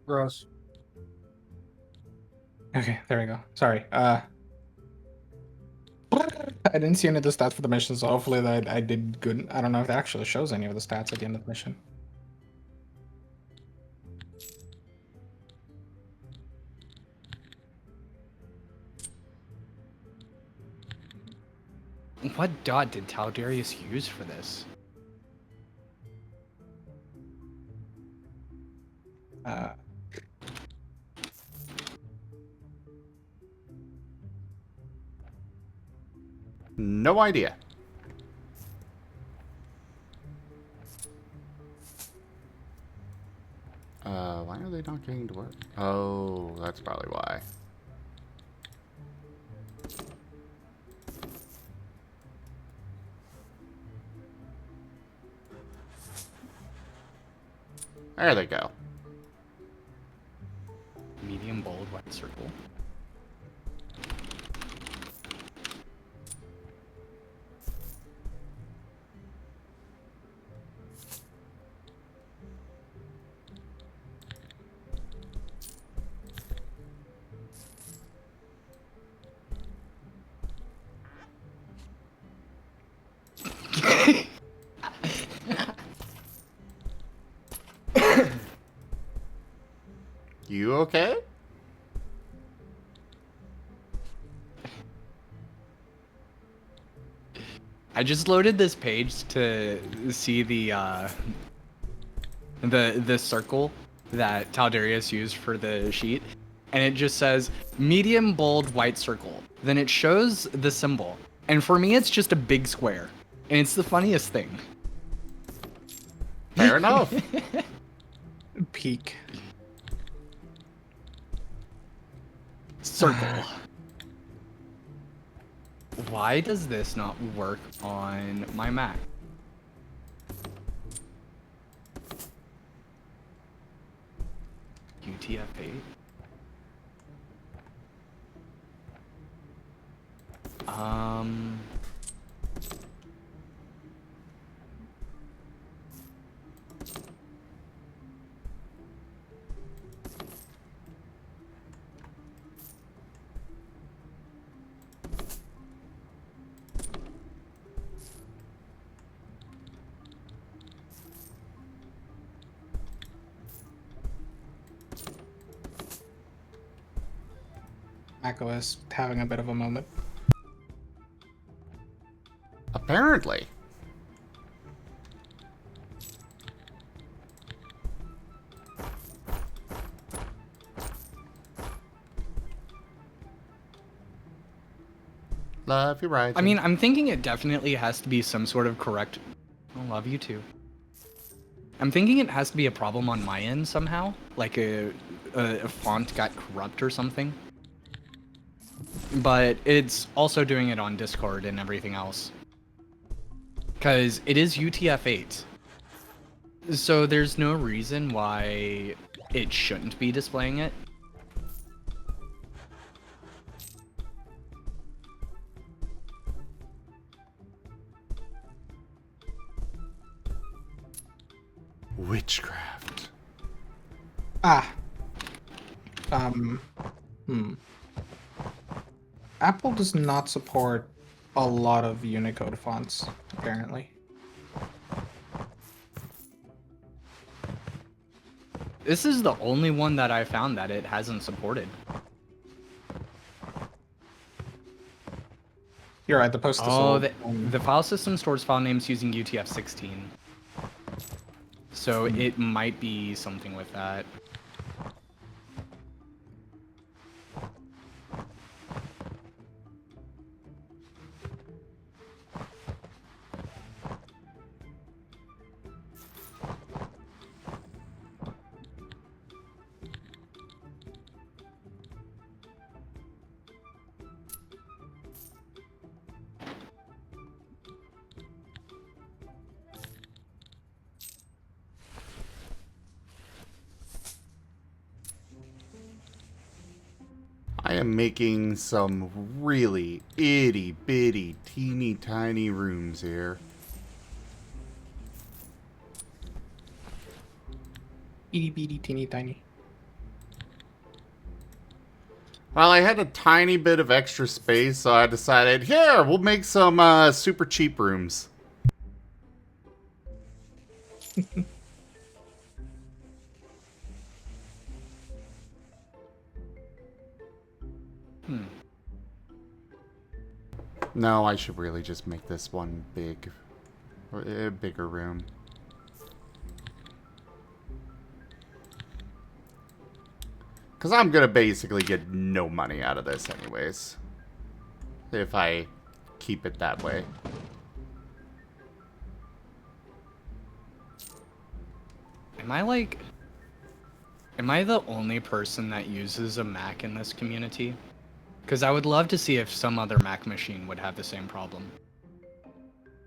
Gross. Okay, there we go. Sorry. I didn't see any of the stats for the mission, so hopefully that I did good. I don't know if that actually shows any of the stats at the end of the mission. What dot did Taldarius use for this? No idea. Why are they not getting to work? Oh, that's probably why. There they go. Medium, bold, white circle. You okay? I just loaded this page to see the circle that Taldarius used for the sheet, and it just says medium bold white circle. Then it shows the symbol, and for me it's just a big square, and it's the funniest thing. Fair enough. Peak. Circle. Why does this not work on my Mac? UTF-8? macOS having a bit of a moment. Apparently. Love you, right? I mean, I'm thinking it definitely has to be some sort of correct... I love you too. I'm thinking it has to be a problem on my end somehow. Like a font got corrupt or something. But it's also doing it on Discord and everything else. Because it is UTF-8. So there's no reason why it shouldn't be displaying it. Witchcraft. Apple does not support a lot of Unicode fonts, apparently. This is the only one that I found that it hasn't supported. You're right, the post is Oh, the file system stores file names using UTF-16. So it might be something with that. I am making some really itty bitty teeny tiny rooms here. Itty bitty teeny tiny. Well, I had a tiny bit of extra space, so I decided, here, we'll make some super cheap rooms. No, I should really just make this one big, a bigger room. Because I'm going to basically get no money out of this anyways. If I keep it that way. Am I the only person that uses a Mac in this community? Because I would love to see if some other Mac machine would have the same problem.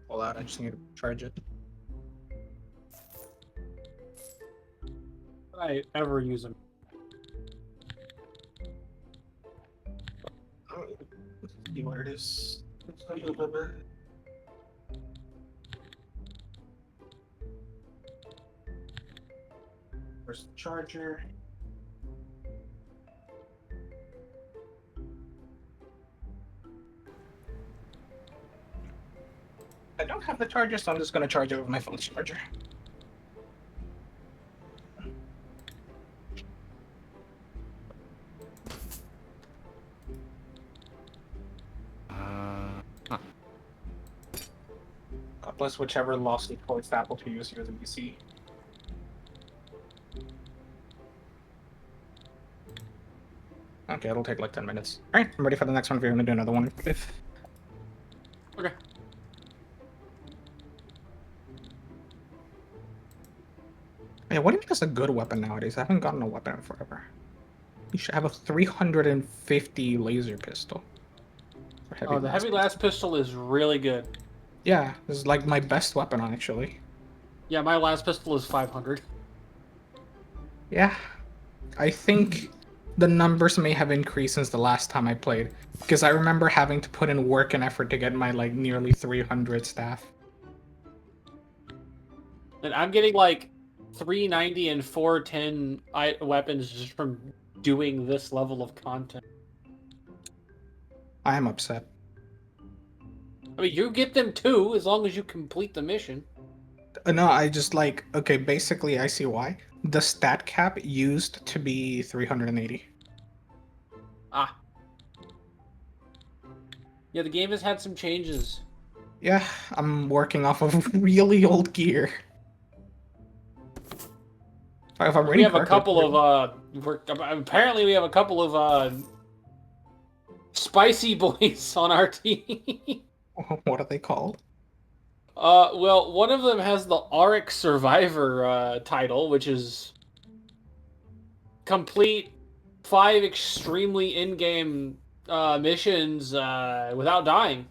Hold on, I just need to charge it. I ever use them. See where it is. Where's the charger? I don't have the charger, so I'm just gonna charge it with my phone's charger. God bless whichever lost points Apple to use USB-C. Okay, it'll take like 10 minutes. Alright, I'm ready for the next one if you're gonna do another one. Okay. Yeah, what do you think is a good weapon nowadays? I haven't gotten a weapon in forever. You should have a 350 laser pistol. Oh, the heavy blast pistol is really good. Yeah, this is like my best weapon, actually. Yeah, my last pistol is 500. Yeah. I think the numbers may have increased since the last time I played. Because I remember having to put in work and effort to get my, like, nearly 300 staff. And I'm getting, like, 390 and 410 weapons just from doing this level of content. I am upset. I mean, you get them too, as long as you complete the mission. No, I just like, okay, basically I see why. The stat cap used to be 380. Ah. Yeah, the game has had some changes. Yeah, I'm working off of really old gear. If I'm We have a couple of, apparently we have a couple of, spicy boys on our team. What are they called? Well, one of them has the Auric Survivor title, which is complete 5 extremely in-game missions without dying.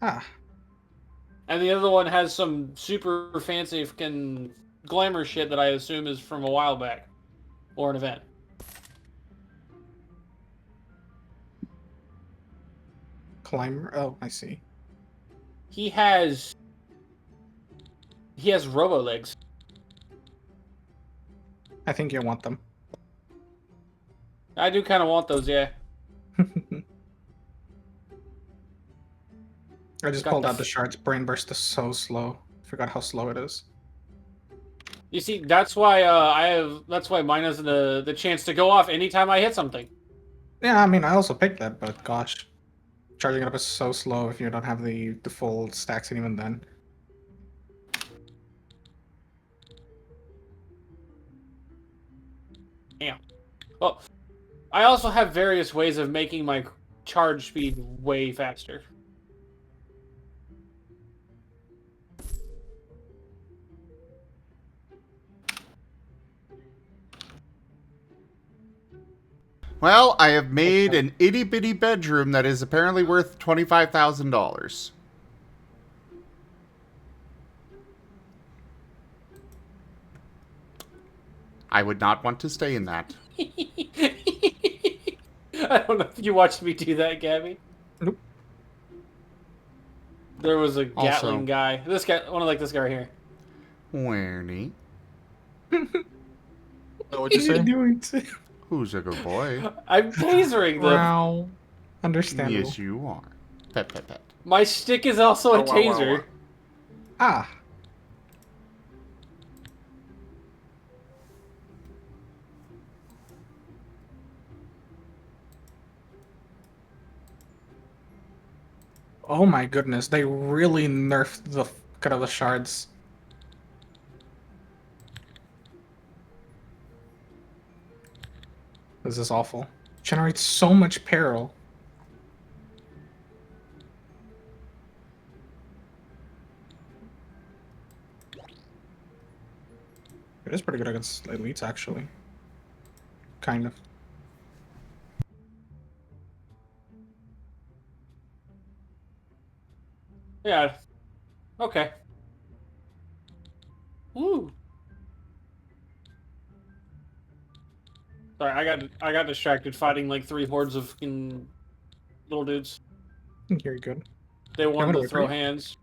Ah. And the other one has some super fancy fucking glamour shit that I assume is from a while back. Or an event. Climber? Oh, I see. He has robo legs. I think you want them. I do kind of want those, yeah. I just pulled out the shards. Brain burst is so slow. Forgot how slow it is. You see, that's why that's why mine has the chance to go off anytime I hit something. Yeah, I mean, I also picked that, but gosh. Charging it up is so slow if you don't have the full stacks, and even then. Yeah. Well, I also have various ways of making my charge speed way faster. Well, I have made an itty-bitty bedroom that is apparently worth $25,000. I would not want to stay in that. I don't know if you watched me do that, Gabby. Nope. There was a Gatling Also, guy. This guy, one like this guy right here. Werny. What'd you say? Doing? Who's a good boy? I'm tasering them. Wow. Understandable. Yes, you are. Pet, pet, pet. My stick is also a wow, taser. wow. Ah. Oh my goodness, they really nerfed the fuck out of the shards. This is awful. Generates so much peril. It is pretty good against elites, actually. Kind of. Yeah. Okay. Woo. Sorry, I got distracted fighting like 3 hordes of fucking little dudes. You're good. They wanted to wait for throw you? hands.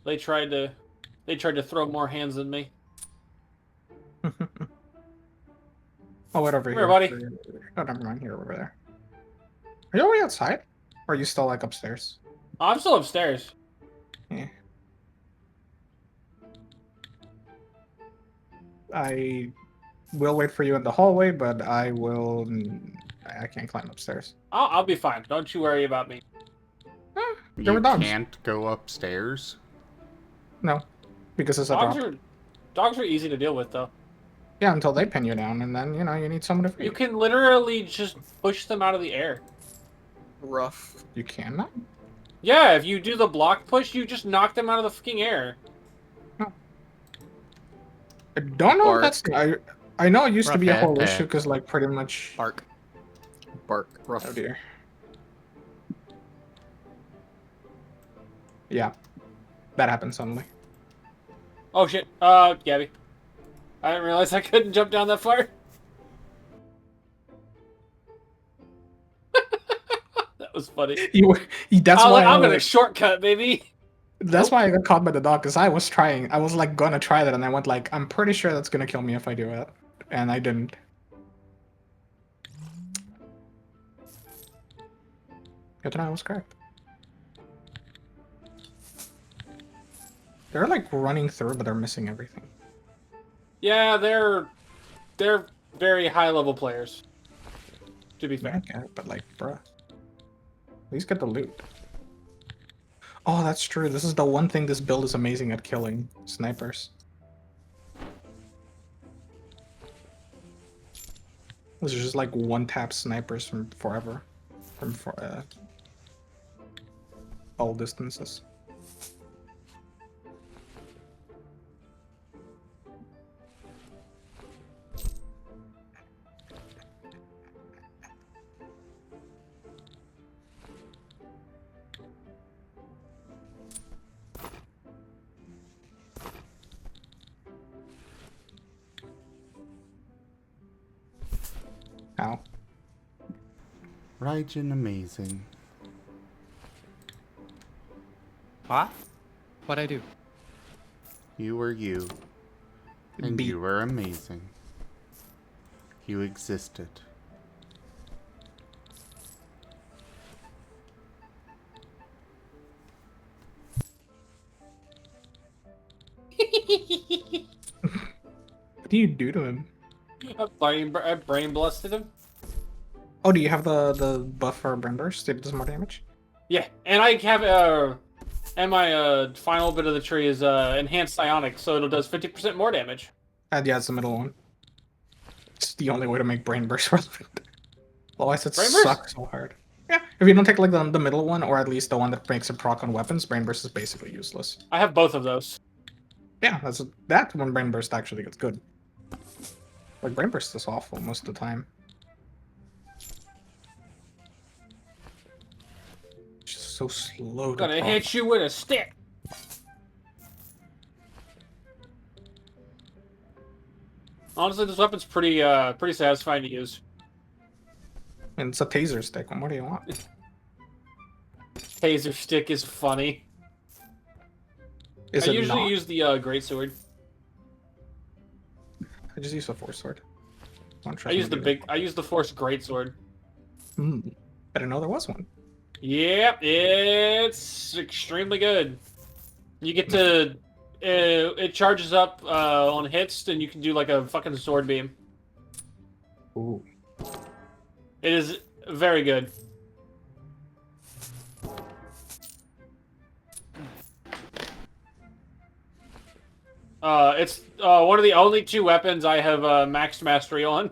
They tried to throw more hands than me. Oh, wait over Come here. here, buddy. Oh, never mind. Here, over there. Are you already outside? Or are you still like upstairs? Oh, I'm still upstairs. Yeah. I will wait for you in the hallway, but I will. I can't climb upstairs. I'll be fine. Don't you worry about me. There were You dogs. can't go upstairs? No, because it's a drop. Dogs are easy to deal with, though. Yeah, until they pin you down, and then, you know, you need someone to feed. You can literally just push them out of the air. Rough. You can now? Yeah, if you do the block push, you just knock them out of the fucking air. I don't know if that's... I know it used to be a whole Rough. issue, because, like, pretty much... Bark. Rough. Oh, dear. Yeah. That happened suddenly. Oh, shit. Gabby. I didn't realize I couldn't jump down that far. That was funny. That's why I'm gonna shortcut, baby. That's why I got caught by the dog, because I was trying. I was like gonna try that, and I went like, I'm pretty sure that's gonna kill me if I do it, and I didn't. Good to know I was correct. They're like running through, but they're missing everything. Yeah, they're very high level players. To be fair. Okay, but like, bruh. At least get the loot. Oh, that's true. This is the one thing this build is amazing at killing. Snipers. Those are just like one-tap snipers from forever. From all distances. Ow. Raijin amazing. What? What'd I do? You were you. And you were amazing. You existed. What do you do to him? I brain blasted him. Oh, do you have the buff for Brain Burst? It does more damage? Yeah, and I have and my final bit of the tree is enhanced psionic, so it does 50% more damage. Yeah, it's the middle one. It's the only way to make Brain Burst relevant. Otherwise, it Brain Burst? sucks so hard. Yeah, if you don't take like the middle one, or at least the one that makes a proc on weapons, Brain Burst is basically useless. I have both of those. Yeah, that one Brain Burst actually gets good. Like, Brain Burst is awful most of the time. It's just so slow to Gonna proc. hit you with a stick. Honestly, this weapon's pretty satisfying to use. And it's a taser stick. What do you want? Taser stick is funny. Is I it usually not? use the greatsword. I just use the force sword. I use the force greatsword. I didn't know there was one. Yep, it's extremely good. You get to it charges up on hits, and you can do like a fucking sword beam. Ooh. It is very good. It's one of the only 2 weapons I have maxed mastery on.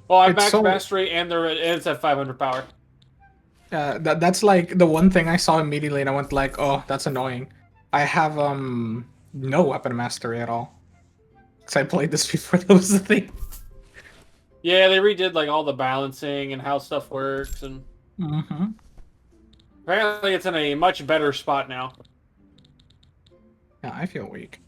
Well, I have maxed mastery, and it's at 500 power. That's like the one thing I saw immediately, and I went like, "Oh, that's annoying." I have no weapon mastery at all, because I played this before that was the thing. Yeah, they redid like all the balancing and how stuff works, and apparently it's in a much better spot now. Yeah, I feel weak.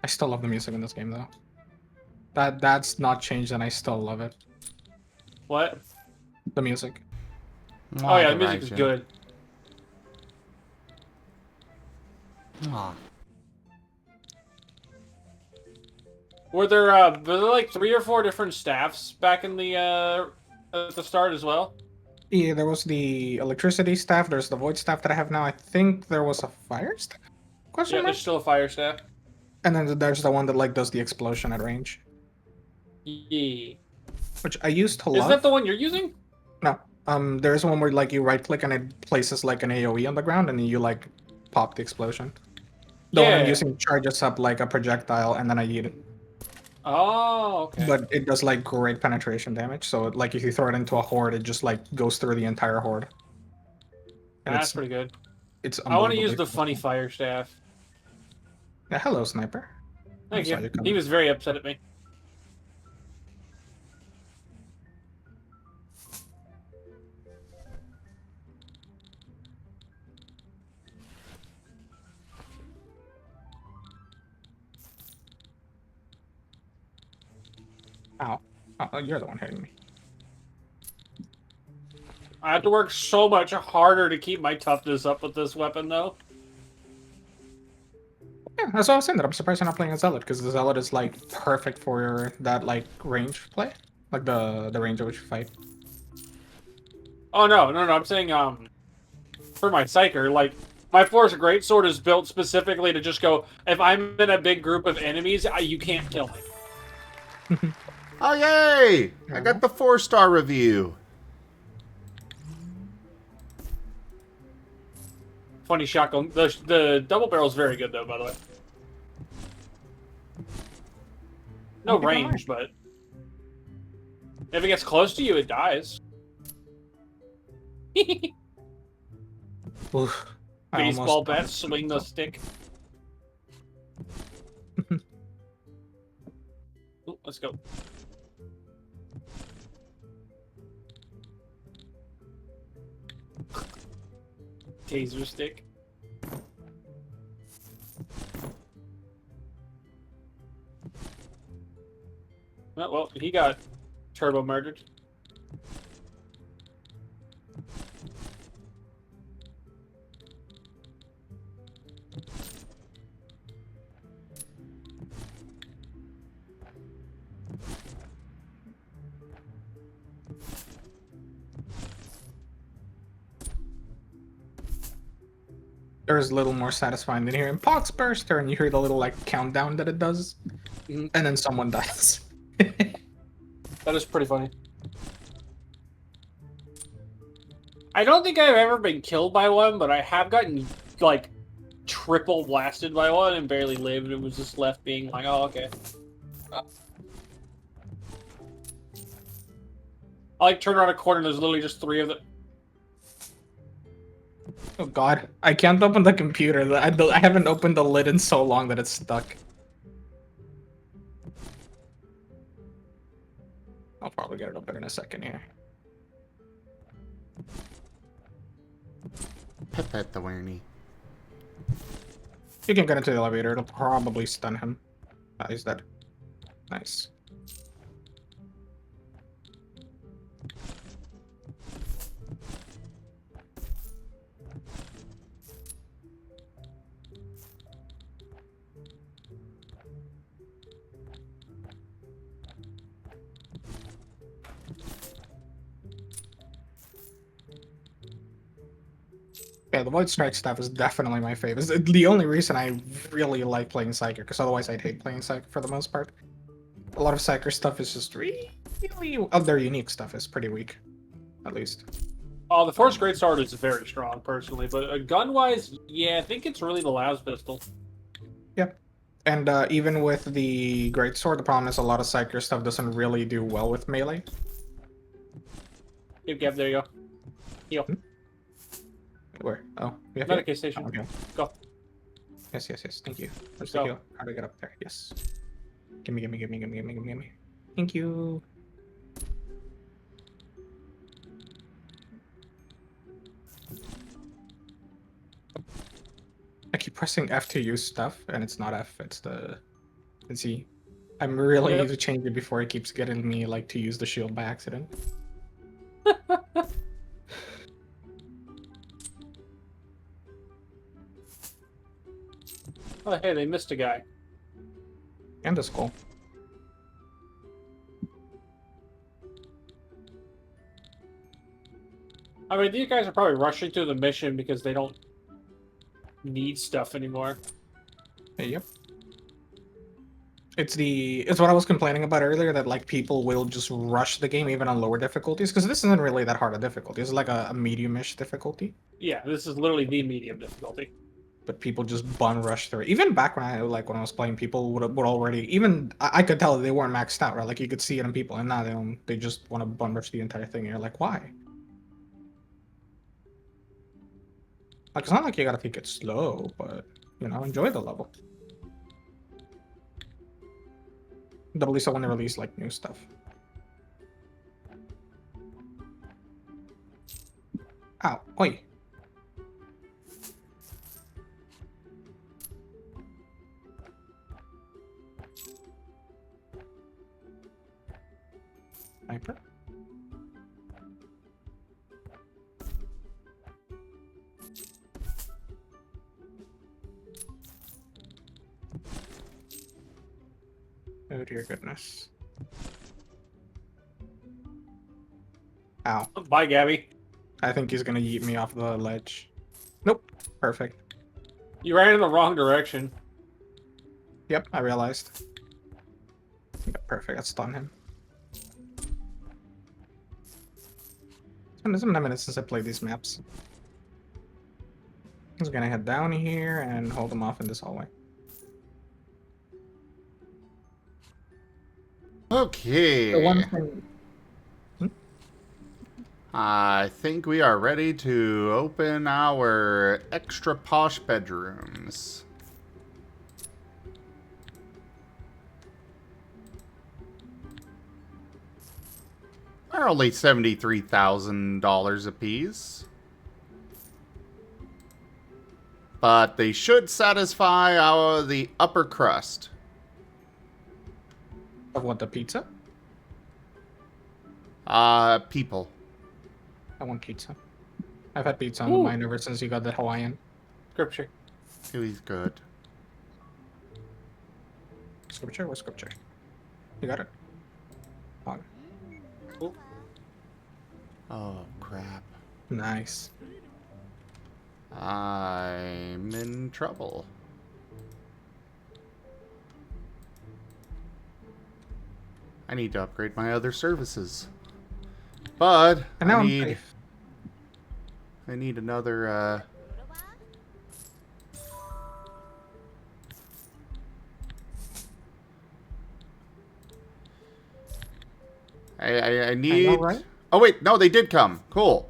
I still love the music in this game though. That's not changed, and I still love it. What? The music. Oh yeah, the music is good. Aw. Were there like 3 or 4 different staffs back in the at the start as well? Yeah, there was the electricity staff. There's the void staff that I have now. I think there was a fire staff. Question Yeah, mark? there's still a fire staff. And then there's the one that like does the explosion at range, Yeah. which I used to Is love. that the one you're using? No. There's one where like you right click and it places like an AoE on the ground and then you like pop the explosion. The one I'm Yeah. using charges up like a projectile and then I eat it. Oh, okay. But it does like great penetration damage. So like if you throw it into a horde, it just like goes through the entire horde. And That's pretty good. It's I want to use unbelievably the funny fire staff. Yeah, hello, sniper. Thank I saw you. coming. He was very upset at me. Ow. Oh, you're the one hitting me. I have to work so much harder to keep my toughness up with this weapon, though. Yeah, that's what I was saying. That I'm surprised you're not playing a zealot because the zealot is like perfect for that like range play, like the range at which you fight. Oh no. I'm saying for my psyker, like my force greatsword is built specifically to just go. If I'm in a big group of enemies, you can't kill me. Oh, yay! I got the 4-star review. Funny shotgun. The double barrel is very good though, by the way. No range, but if it gets close to you, it dies. Oof. I Baseball almost- bat, swing the stick. Ooh, let's go. Taser stick. Oh, well, he got turbo murdered. There's a little more satisfying than hearing Pox Burster and you hear the little like countdown that it does, and then someone dies. That is pretty funny. I don't think I've ever been killed by one, but I have gotten, like, triple blasted by one and barely lived and was just left being like, oh, okay. I, like, turn around a corner and there's literally just 3 of them. Oh god, I can't open the computer. I haven't opened the lid in so long that it's stuck. I'll probably get it open in a second here. Pipette the Wernie. You can get into the elevator, it'll probably stun him. He's dead. Nice. Yeah, the Void Strike stuff is definitely my favorite. It's the only reason I really like playing Psyker, because otherwise I'd hate playing Psyker for the most part. A lot of Psyker stuff is just really... their unique stuff is pretty weak, at least. Oh, the Force Greatsword is very strong, personally, but gun-wise, yeah, I think it's really the Las pistol. Yep. And even with the Greatsword, the problem is a lot of Psyker stuff doesn't really do well with melee. Yep, there you go. Heal. Where? Oh, we have Medicaid station. Oh, okay. Go. Yes, thank you. Where's Go. the heal? How do I get up there? Yes. Gimme. Thank you. I keep pressing F to use stuff, and it's not F, it's the Let's see. I'm really Yep. need to change it before it keeps getting me like to use the shield by accident. Oh, hey, they missed a guy. And a skull. I mean, these guys are probably rushing through the mission because they don't need stuff anymore. Yep. It's what I was complaining about earlier, that like people will just rush the game even on lower difficulties, because this isn't really that hard a difficulty. It's like a medium-ish difficulty. Yeah, this is literally the medium difficulty. But people just bun rush through it. Even back when I was playing, people would already, even I could tell that they weren't maxed out, right? Like you could see it in people, and now they don't. They just want to bun rush the entire thing. And you're like, why? Like it's not like you gotta take it slow, but you know, enjoy the level. Doubly so when they release like new stuff. Ow! Oi! Sniper. Oh dear goodness. Ow. Bye, Gabby. I think he's gonna yeet me off the ledge. Nope. Perfect. You ran in the wrong direction. Yep, I realized. Yeah, perfect. I stunned him. It's been a minute since I played these maps. I'm just gonna head down here and hold him off in this hallway. Okay. The one thing... I think we are ready to open our extra posh bedrooms. They're only $73,000 a piece. But they should satisfy the upper crust. Of what, the pizza? People. I want pizza. I've had pizza on mine ever since you got the Hawaiian. Scripture. It was good. Scripture? What scripture? You got it? On. Oh, crap. Nice. I'm in trouble. I need to upgrade my other services. But And now I I'm need safe. I need another I need know, right? Oh wait, no, they did come. Cool.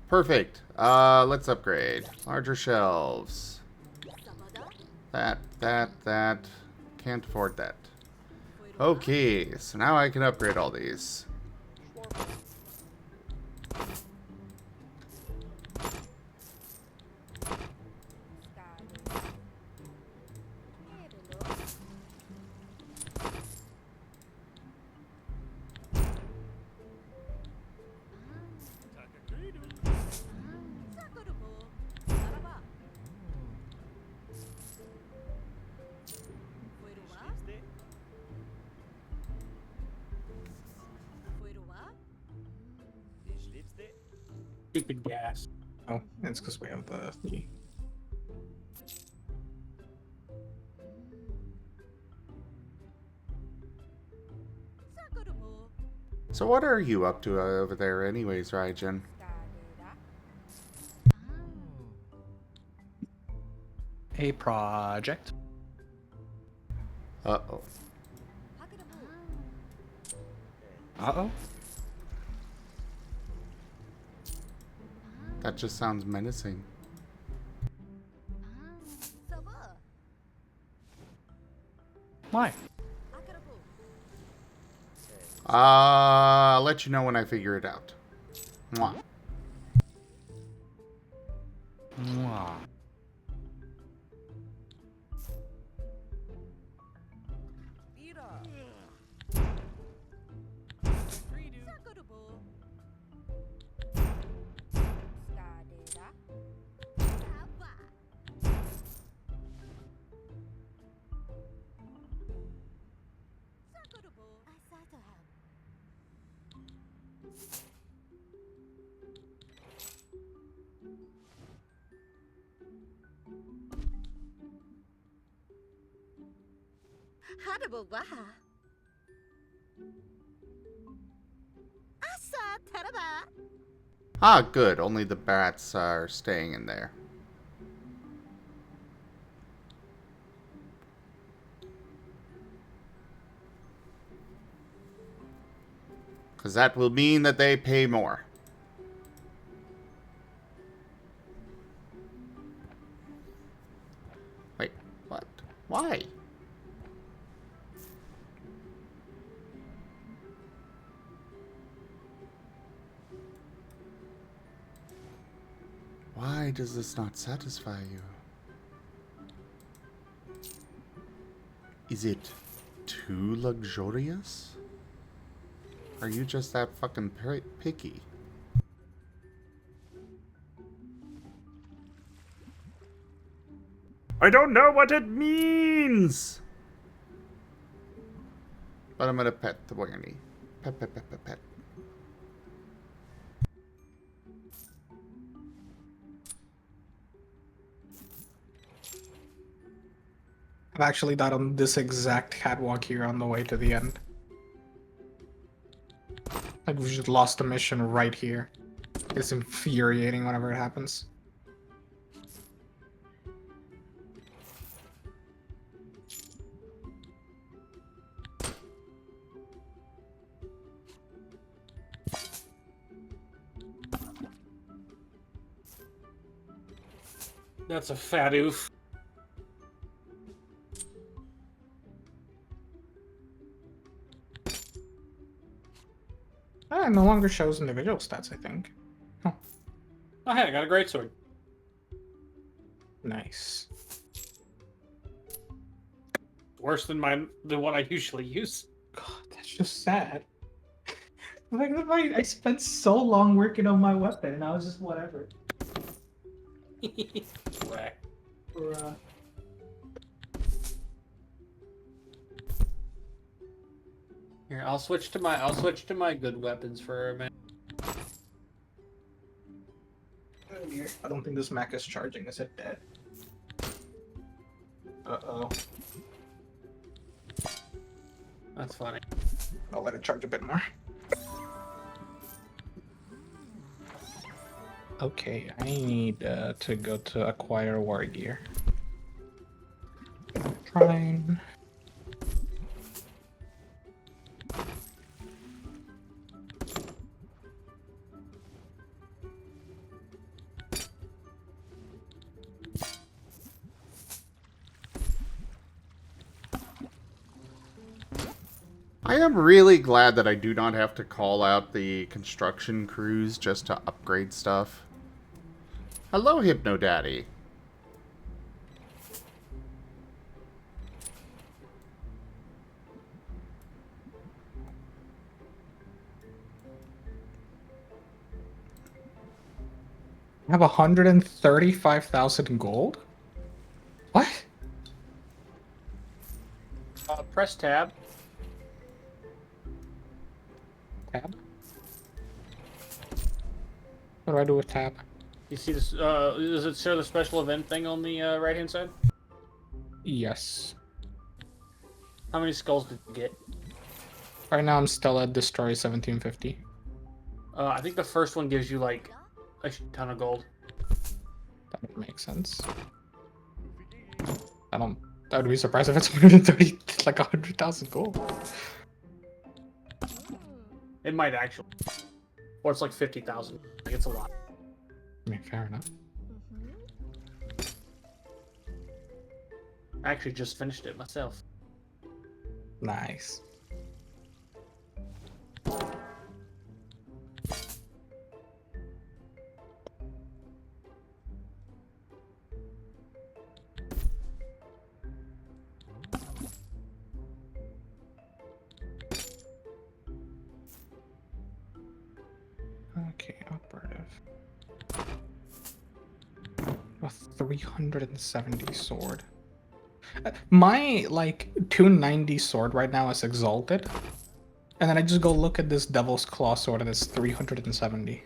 Perfect. Let's upgrade. Larger shelves. That. Can't afford that. Okay, so now I can upgrade all these. Stupid gas. Oh, it's because we have the... So what are you up to over there anyways, Raijin? A project. Uh-oh. Uh-oh. That just sounds menacing. Why? I'll let you know when I figure it out. Mwah. Ah, good. Only the bats are staying in there. Because that will mean that they pay more. Wait, what? Why? Why does this not satisfy you? Is it too luxurious? Are you just that fucking picky? I don't know what it means! But I'm gonna pet the Wingy. Pet, pet, pet, pet, pet. I've actually died on this exact catwalk here on the way to the end. Like, we just lost a mission right here. It's infuriating whenever it happens. That's a fat oof. It no longer shows individual stats, I think. Oh, hey, I got a great sword. Nice. Worse than what I usually use. God, that's just sad. Like, I spent so long working on my weapon, and I was just whatever. Right. Bruh. Here, I'll switch to my good weapons for a minute. I don't think this Mac is charging. Is it dead? Uh-oh. That's funny. I'll let it charge a bit more. Okay, I need to go to acquire war gear. Trying. I am really glad that I do not have to call out the construction crews just to upgrade stuff. Hello, Hypno Daddy. I have 135,000 gold? What? Press tab. Tab? What do I do with tab? You see this? Does it show the special event thing on the right-hand side? Yes. How many skulls did you get? Right now I'm still at Destroy 1750. I think the first one gives you like a ton of gold. That would make sense. I would be surprised if it's 130, like 100,000 gold. It might actually. Or it's like 50,000. Like it's a lot. I mean, fair enough. I actually just finished it myself. Nice. Okay, operative. A 370 sword. My, like, 290 sword right now is exalted. And then I just go look at this Devil's Claw sword and it's 370.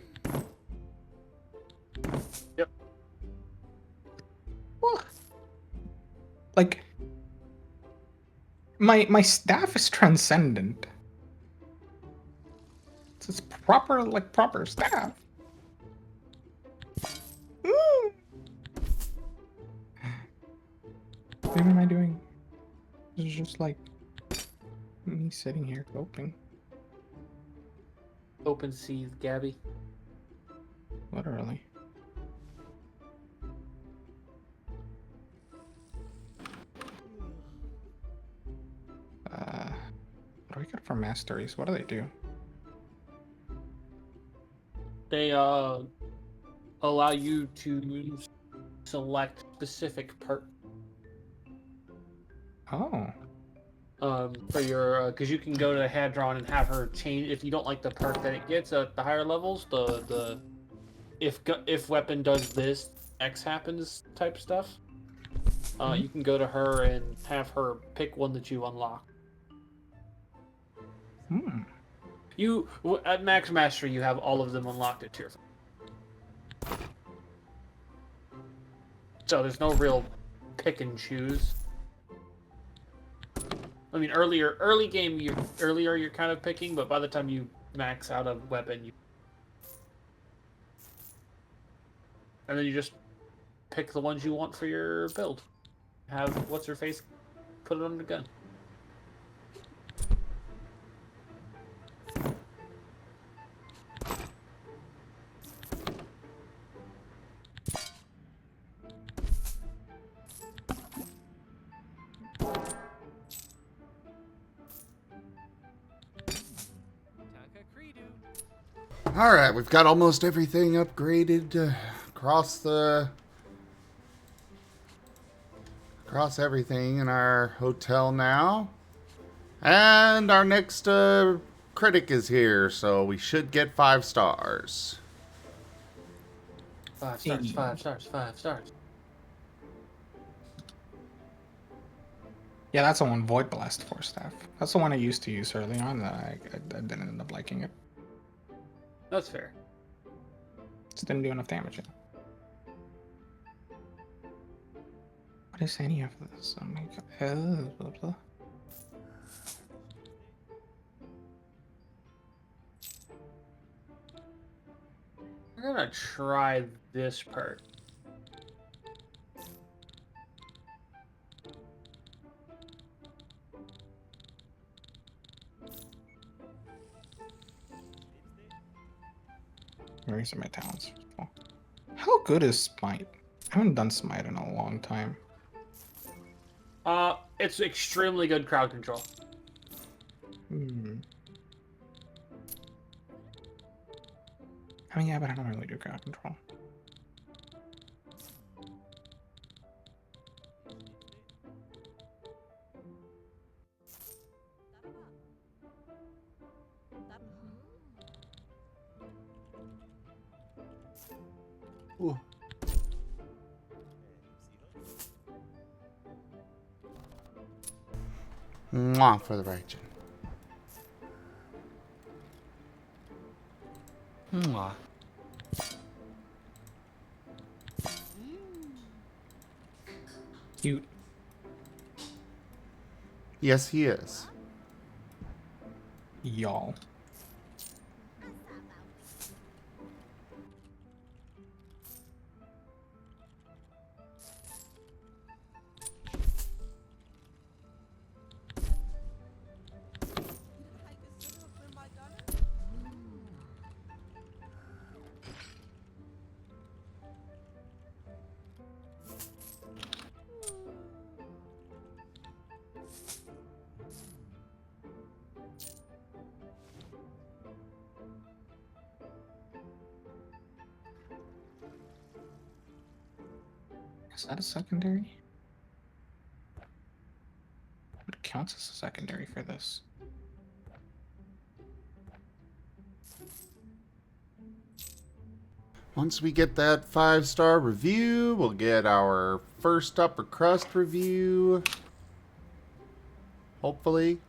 Yep. What? Like, My staff is transcendent. It's proper, like, proper staff. What am I doing? This is just like me sitting here coping. Open seas, Gabby. Literally. What do we get for masteries? What do they do? They allow you to select specific perk. Oh. For your because you can go to Hadron and have her change if you don't like the perk that it gets at the higher levels. The if weapon does this, X happens type stuff. You can go to her and have her pick one that you unlock. You at max mastery, you have all of them unlocked at tier 5. So there's no real pick and choose. I mean, early game, you're kind of picking, but by the time you max out a weapon, and then you just pick the ones you want for your build. Have what's her face put it on the gun. Alright, we've got almost everything upgraded across everything in our hotel now. And our next critic is here, so we should get 5 stars. 5 stars, 5 stars, 5 stars. Yeah, that's the one Void Blast for staff. That's the one I used to use early on. I didn't end up liking it. That's fair. Just didn't do enough damage. What is any of this? Oh my god. Blah, blah. I'm gonna try this part. Erasing my talents. How good is Smite? I haven't done Smite in a long time. It's extremely good crowd control. I mean, yeah, but I don't really do crowd control. Ooh. Mwah for the region. Mwah. Cute. Yes, he is. Y'all. Is that a secondary? What counts as a secondary for this? Once we get that 5-star review, we'll get our first upper crust review. Hopefully.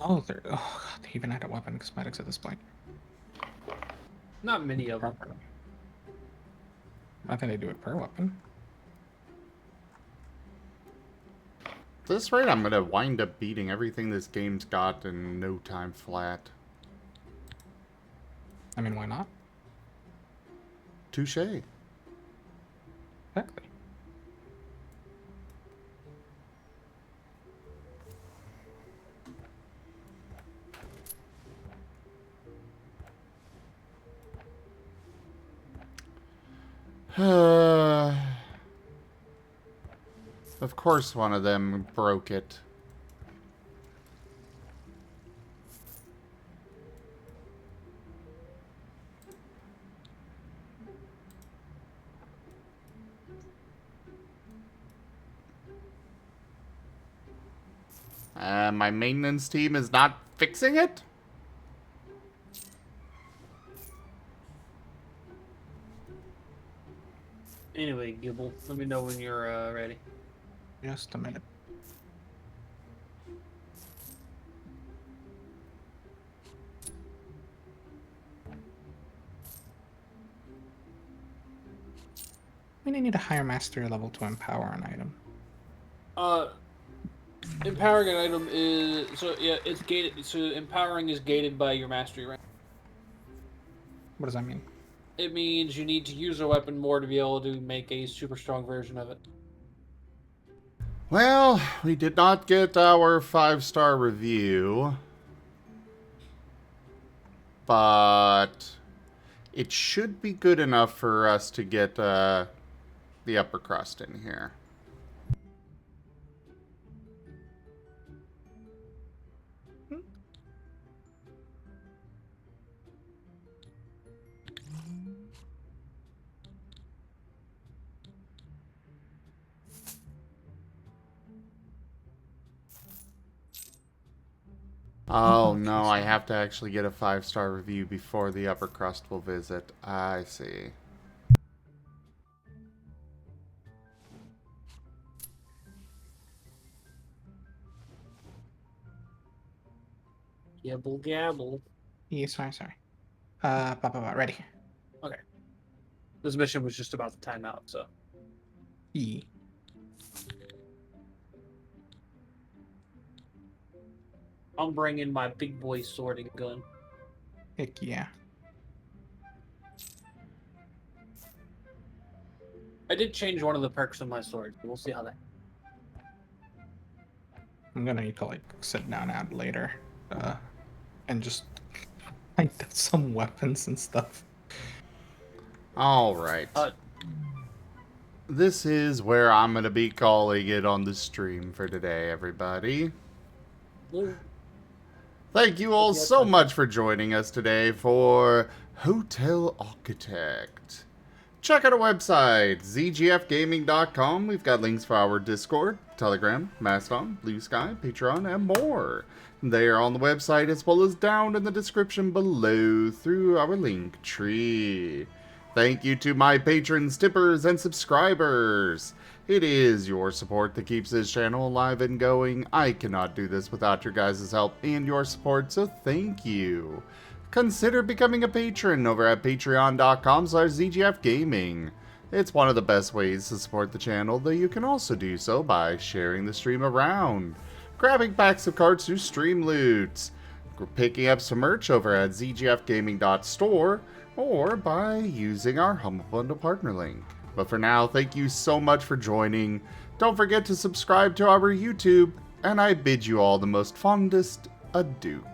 Oh, God, they even had a weapon cosmetics at this point. Not many of them. I think they do it per weapon. At this rate, I'm gonna wind up beating everything this game's got in no time flat. I mean, why not? Touche. Exactly. Of course one of them broke it. My maintenance team is not fixing it? Anyway, Gibble, let me know when you're ready. Just a minute. We need a higher mastery level to empower an item. Empowering an item is it's gated. So empowering is gated by your mastery rank. What does that mean? It means you need to use a weapon more to be able to make a super strong version of it. Well, we did not get our 5-star review, but it should be good enough for us to get the upper crust in here. Oh no, I have to actually get a 5-star review before the upper crust will visit. I see. Gabble gabble. Yeah, sorry. Ready. Okay. This mission was just about to time out, so. E. I'm bringing my big boy sword and gun. Heck yeah. I did change one of the perks of my sword. We'll see how that. I'm gonna need to like sit down out later, and just find some weapons and stuff. All right. This is where I'm gonna be calling it on the stream for today, everybody. Thank you all so much for joining us today for Hotel Architect. Check out our website, zgfgaming.com. We've got links for our Discord, Telegram, Mastodon, Blue Sky, Patreon, and more. They are on the website as well as down in the description below through our link tree. Thank you to my patrons, tippers, and subscribers. It is your support that keeps this channel alive and going. I cannot do this without your guys' help and your support, so thank you. Consider becoming a patron over at patreon.com/zgfgaming. It's one of the best ways to support the channel, though you can also do so by sharing the stream around, grabbing packs of cards through Stream Loots, picking up some merch over at zgfgaming.store, or by using our Humble Bundle partner link. But for now, thank you so much for joining. Don't forget to subscribe to our YouTube, and I bid you all the most fondest adieu.